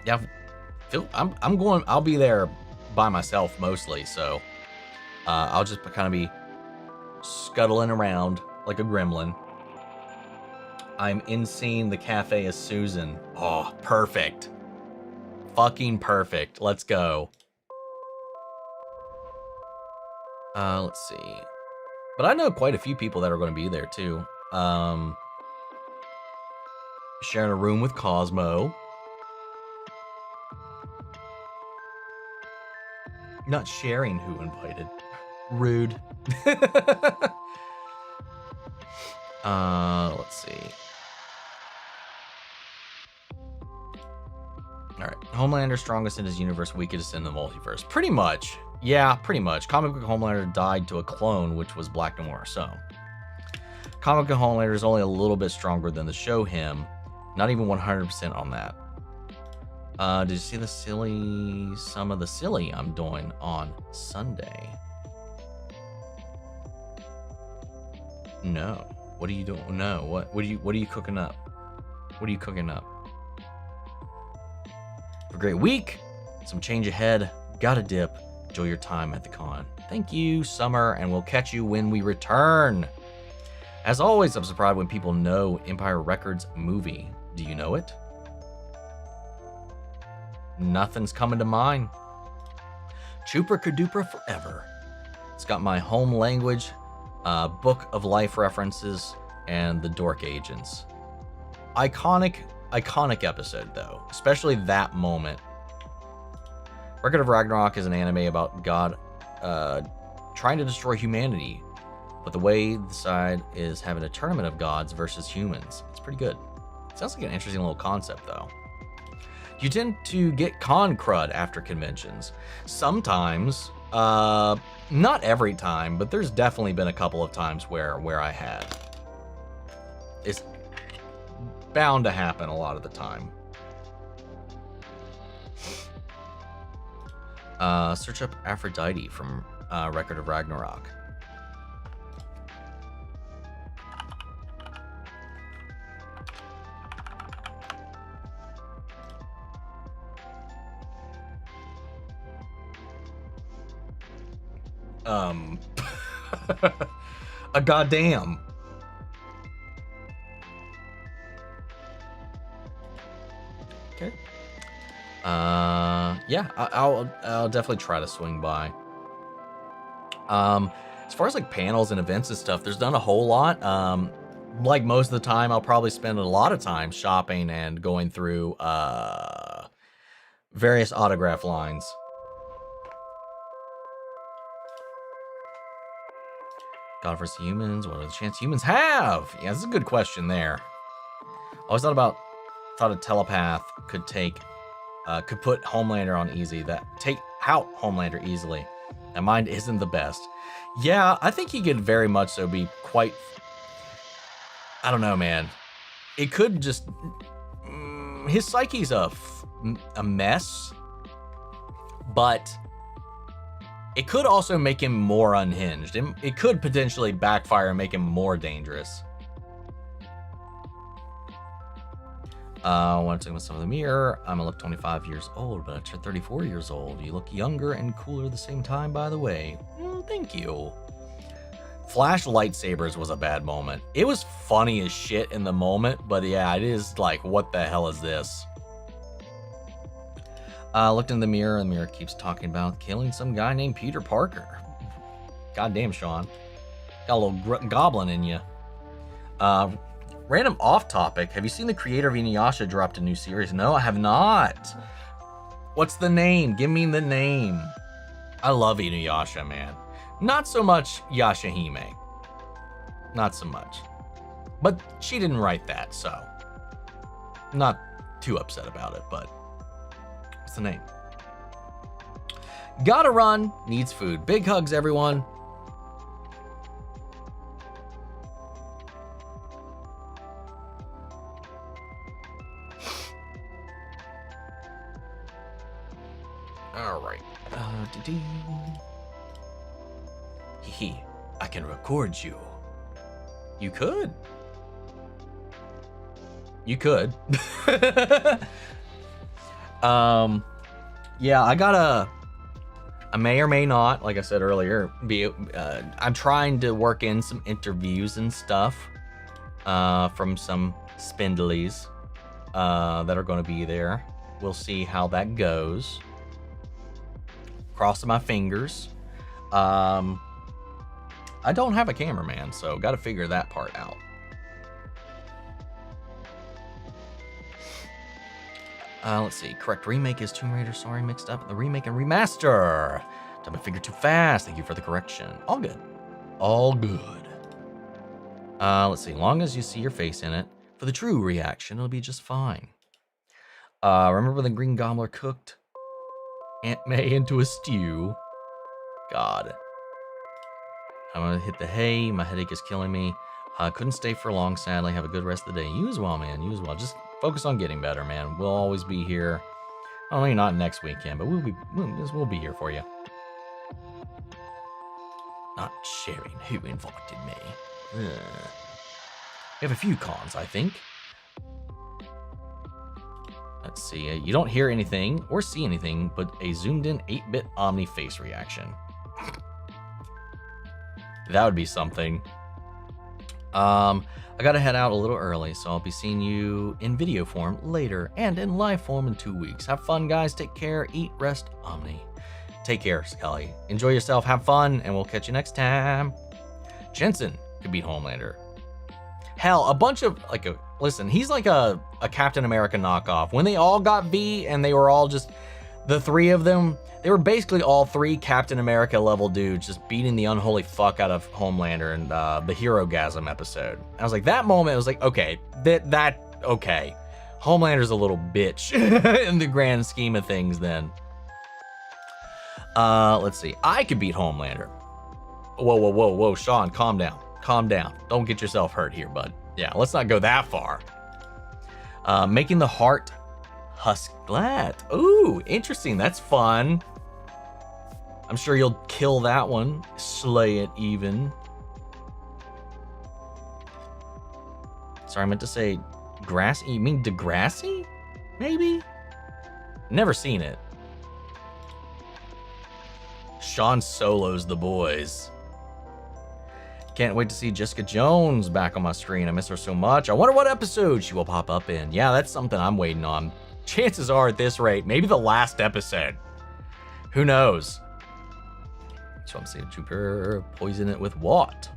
Yeah, I'll be there by myself mostly, so I'll just kind of be scuttling around like a gremlin. I'm in seeing the cafe as Susan. Oh, perfect. Fucking perfect. Let's go. Let's see. But I know quite a few people that are going to be there too. Sharing a room with Cosmo. Not sharing who invited. Rude. Let's see. Alright. Homelander strongest in his universe, weakest in the multiverse. Pretty much. Yeah, pretty much. Comic book Homelander died to a clone, which was Black Noir, so. Comic book Homelander is only a little bit stronger than the show him. Not even 100% on that. Did you see some of the silly I'm doing on Sunday? No. What are you doing? No. What are you cooking up? What are you cooking up? Have a great week. Some change ahead. Gotta dip. Enjoy your time at the con. Thank you, Summer, and we'll catch you when we return. As always, I'm surprised when people know Empire Records movie. Do you know it? Nothing's coming to mind. Chuper Kaduper forever. It's got my home language, book of life references, and the dork agents. Iconic episode though, especially that moment. Record of Ragnarok is an anime about God trying to destroy humanity, but the way the side is having a tournament of gods versus humans. It's pretty good. Sounds like an interesting little concept though. You tend to get con crud after conventions. Sometimes, not every time, but there's definitely been a couple of times where I had. It's bound to happen a lot of the time. Search up Aphrodite from Record of Ragnarok. A goddamn. Okay. Yeah, I'll definitely try to swing by. As far as like panels and events and stuff, there's done a whole lot. Like most of the time, I'll probably spend a lot of time shopping and going through various autograph lines. God vs. humans, what are the chances humans have? Yeah, this is a good question there. I always thought a telepath could put Homelander on easy, take out Homelander easily. That mind isn't the best. Yeah, I think he could very much so be quite, I don't know, man. It could just, his psyche's a mess, but it could also make him more unhinged. It could potentially backfire and make him more dangerous. I want to take myself in the mirror. I'm gonna look 25 years old, but I turned 34 years old. You look younger and cooler at the same time, by the way. Thank you. Flash lightsabers was a bad moment. It was funny as shit in the moment, but yeah, it is like, what the hell is this? Looked in the mirror, and the mirror keeps talking about killing some guy named Peter Parker. Goddamn, Sean. Got a little goblin in you. Random off topic. Have you seen the creator of Inuyasha dropped a new series? No, I have not. What's the name? Give me the name. I love Inuyasha, man. Not so much Yashahime. Not so much. But she didn't write that, so not too upset about it, but what's the name? Gotta run. Needs food. Big hugs, everyone. All right. Hee, I can record you. You could. You could. Yeah, I may or may not, like I said earlier, I'm trying to work in some interviews and stuff from some spindlies that are going to be there. We'll see how that goes. Crossing my fingers. I don't have a cameraman, so got to figure that part out. Let's see. Correct remake is Tomb Raider. Sorry, mixed up the remake and remaster. Time to figure too fast. Thank you for the correction. All good. All good. Let's see. Long as you see your face in it, for the true reaction, it'll be just fine. Remember when the Green Gobbler cooked Aunt May into a stew? God. I'm gonna hit the hay. My headache is killing me. Couldn't stay for long, sadly. Have a good rest of the day. You as well, man. You as well. Just focus on getting better, man. We'll always be here. Oh, maybe not next weekend, but we'll be here for you. Not sharing who invited me. We have a few cons, I think. Let's see. You don't hear anything or see anything but a zoomed-in 8-bit Omni face reaction. That would be something. I gotta head out a little early, so I'll be seeing you in video form later and in live form in 2 weeks. Have fun, guys. Take care. Eat, rest, Omni. Take care, Scully. Enjoy yourself. Have fun, and we'll catch you next time. Jensen could beat Homelander. Hell, a bunch of, listen, he's like a Captain America knockoff. When they all got V and they were all just, the three of them, they were basically all three Captain America level dudes just beating the unholy fuck out of Homelander in the Hero-gasm episode. I was like, that moment, it was like, okay, okay. Homelander's a little bitch in the grand scheme of things then. Let's see. I could beat Homelander. Whoa, Sean, calm down. Calm down. Don't get yourself hurt here, bud. Yeah, let's not go that far. Making the heart Husklat. Ooh, interesting. That's fun. I'm sure you'll kill that one. Slay it even. Sorry, I meant to say Grassy. You mean Degrassi? Maybe? Never seen it. Sean solos the boys. Can't wait to see Jessica Jones back on my screen. I miss her so much. I wonder what episode she will pop up in. Yeah, that's something I'm waiting on. Chances are at this rate, maybe the last episode. Who knows? So I'm saying Jupiter, poison it with what?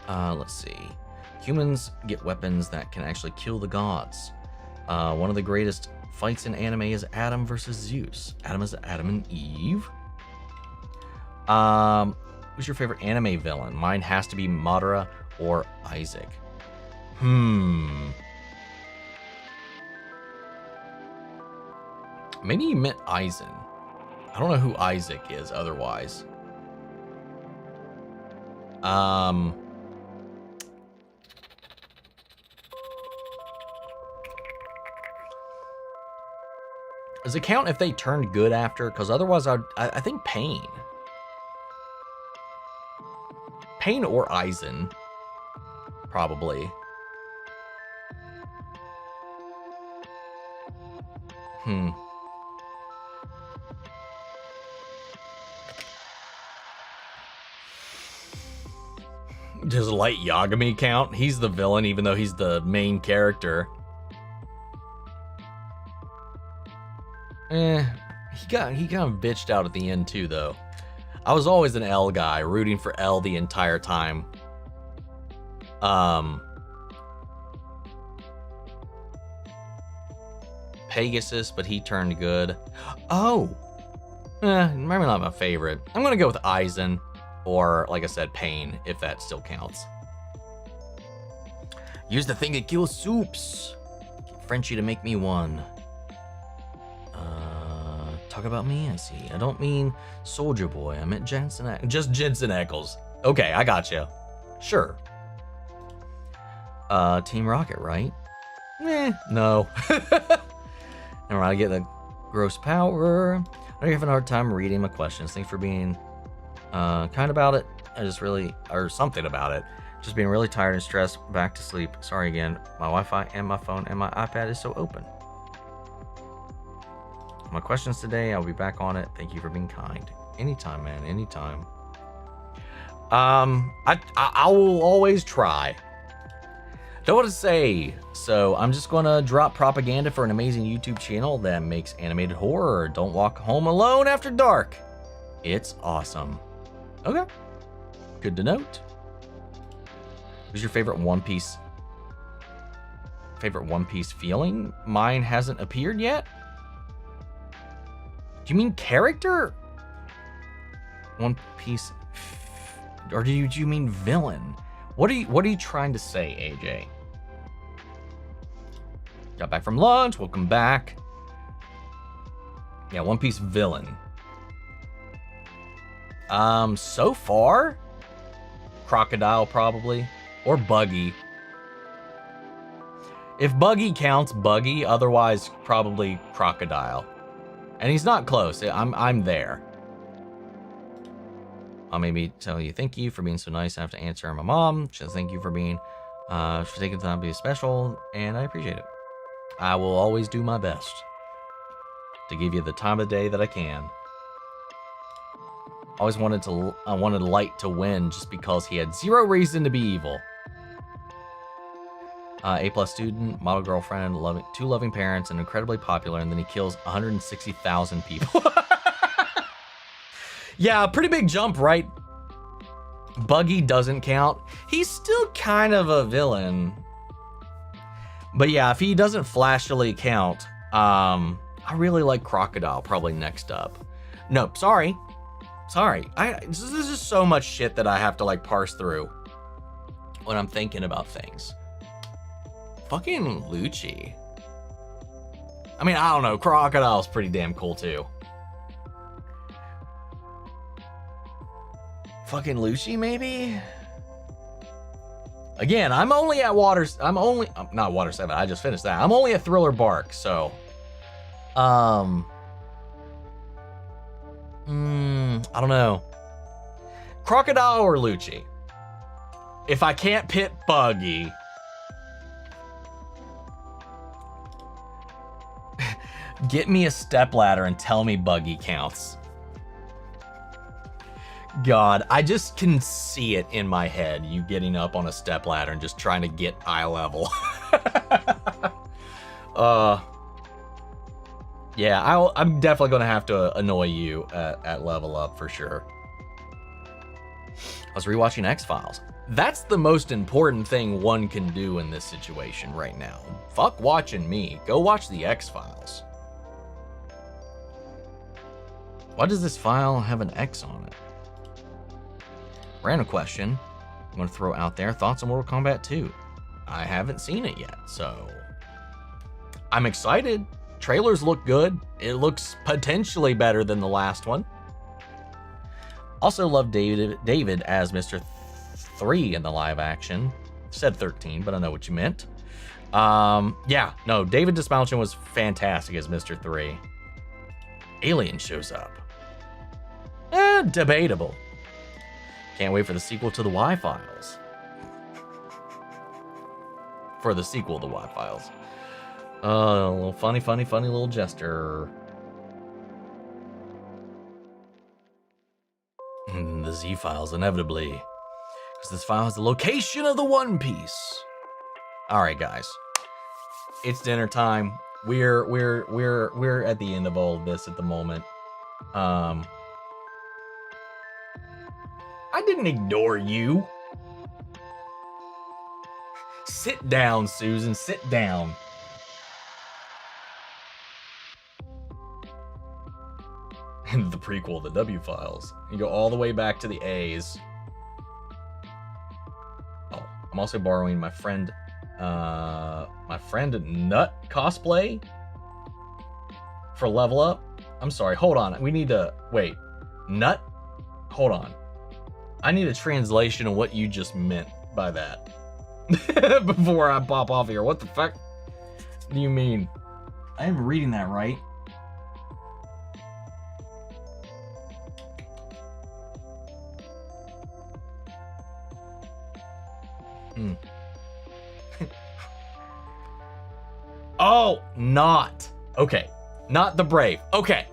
Let's see. Humans get weapons that can actually kill the gods. One of the greatest fights in anime is Adam versus Zeus. Adam is Adam and Eve. Who's your favorite anime villain? Mine has to be Madara or Isaac. Maybe you meant Aizen. I don't know who Isaac is otherwise. Does it count if they turned good after? Because otherwise I think Pain. Pain or Aizen, probably. Does Light Yagami count? He's the villain, even though he's the main character. He kind of bitched out at the end too, though. I was always an L guy, rooting for L the entire time. Pegasus, but he turned good. Oh! Maybe not my favorite. I'm gonna go with Aizen, or, like I said, Pain, if that still counts. Use the thing that kills soups. Get Frenchie to make me one. Talk about me, I see. I don't mean Soldier Boy. I meant Jensen. Just Jensen Ackles. Okay, I gotcha. Sure. Team Rocket, right? No. Never mind, I get the gross power. I know you're having a hard time reading my questions. Thanks for being kind about it. Or something about it. Just being really tired and stressed. Back to sleep. Sorry again. My Wi-Fi and my phone and my iPad is so open. My questions today, I'll be back on it. Thank you for being kind. Anytime, man, anytime. I will always try. Don't know what to say, so I'm just gonna drop propaganda for an amazing YouTube channel that makes animated horror. Don't walk home alone after dark. It's awesome. Okay. Good to note. Who's your favorite One Piece? Favorite One Piece feeling? Mine hasn't appeared yet. Do you mean character? One Piece, or do you mean villain? What are you trying to say, AJ? Got back from lunch. Welcome back. Yeah, One Piece villain. So far, Crocodile probably, or Buggy. If Buggy counts, Buggy. Otherwise, probably Crocodile. And he's not close. I'm there. I'll maybe tell you thank you for being so nice. I have to answer my mom. She says thank you for being, for taking the time to be special, and I appreciate it. I will always do my best to give you the time of day that I can. I wanted Light to win just because he had zero reason to be evil. A+ student, model girlfriend, two loving parents, and incredibly popular, and then he kills 160,000 people. Yeah, pretty big jump, right? Buggy doesn't count. He's still kind of a villain. But yeah, if he doesn't flashily count, I really like Crocodile probably next up. Nope, sorry. This is just so much shit that I have to like parse through when I'm thinking about things. Fucking Lucci. I mean, I don't know. Crocodile's pretty damn cool too. Fucking Lucci, maybe? Again, I'm only at not Water 7. I just finished that. I'm only at Thriller Bark, so. I don't know. Crocodile or Lucci? If I can't pit Buggy. Get me a stepladder and tell me Buggy counts. God, I just can see it in my head. You getting up on a stepladder and just trying to get eye level. Yeah, I'm definitely gonna have to annoy you at level up for sure. I was rewatching X-Files. That's the most important thing one can do in this situation right now. Fuck watching me. Go watch the X-Files. Why does this file have an X on it? Random question. I'm going to throw out there. Thoughts on Mortal Kombat 2? I haven't seen it yet, so I'm excited. Trailers look good. It looks potentially better than the last one. Also love David as Mr. 3 in the live action. Said 13, but I know what you meant. Yeah, no, David Dastmalchian was fantastic as Mr. 3. Alien shows up. Debatable. Can't wait for the sequel to the Y-Files. For the sequel to Y-Files. A little funny little jester. The Z-Files, inevitably. Because this file is the location of the One Piece. Alright, guys. It's dinner time. We're at the end of all of this at the moment. I didn't ignore you. Sit down, Susan. Sit down. And the prequel, the W-Files. You go all the way back to the A's. Oh, I'm also borrowing my friend Nut cosplay for Level Up. I'm sorry, hold on. We need to wait. Nut? Hold on. I need a translation of what you just meant by that. Before I pop off here. What the fuck do you mean? I am reading that right. Oh, not. Okay. Not the brave. Okay.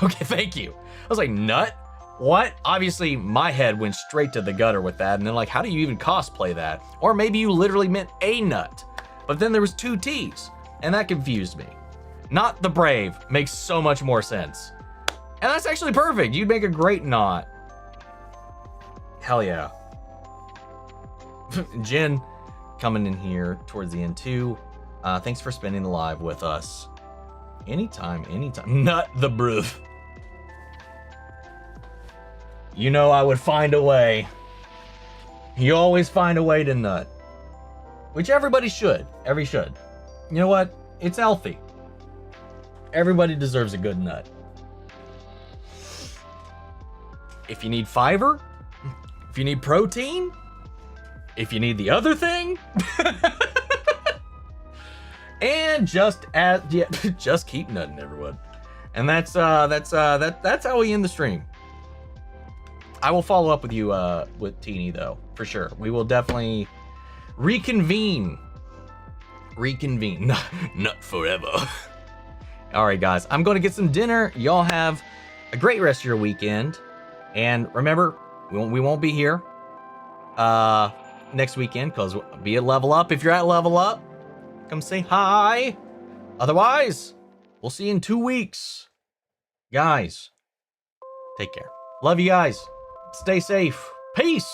Okay, thank you. I was like, nut? What? Obviously, my head went straight to the gutter with that, and then like, how do you even cosplay that? Or maybe you literally meant a nut. But then there was 2 T's, and that confused me. Not the brave makes so much more sense. And that's actually perfect. You'd make a great knot. Hell yeah. Jen coming in here towards the end too. Thanks for spending the live with us. Anytime. Nut the breath. You know I would find a way. You always find a way to nut. Which everybody should. Every should. You know what? It's healthy. Everybody deserves a good nut. If you need fiber, if you need protein, if you need the other thing, and just keep nutting, everyone. And that's how we end the stream. I will follow up with you with Teeny though, for sure. We will definitely reconvene. Nut forever. All right, guys, I'm going to get some dinner. Y'all have a great rest of your weekend. And remember, we won't be here next weekend because we'll be at Level Up. If you're at Level Up, come say hi. Otherwise, we'll see you in 2 weeks. Guys, take care. Love you guys. Stay safe. Peace.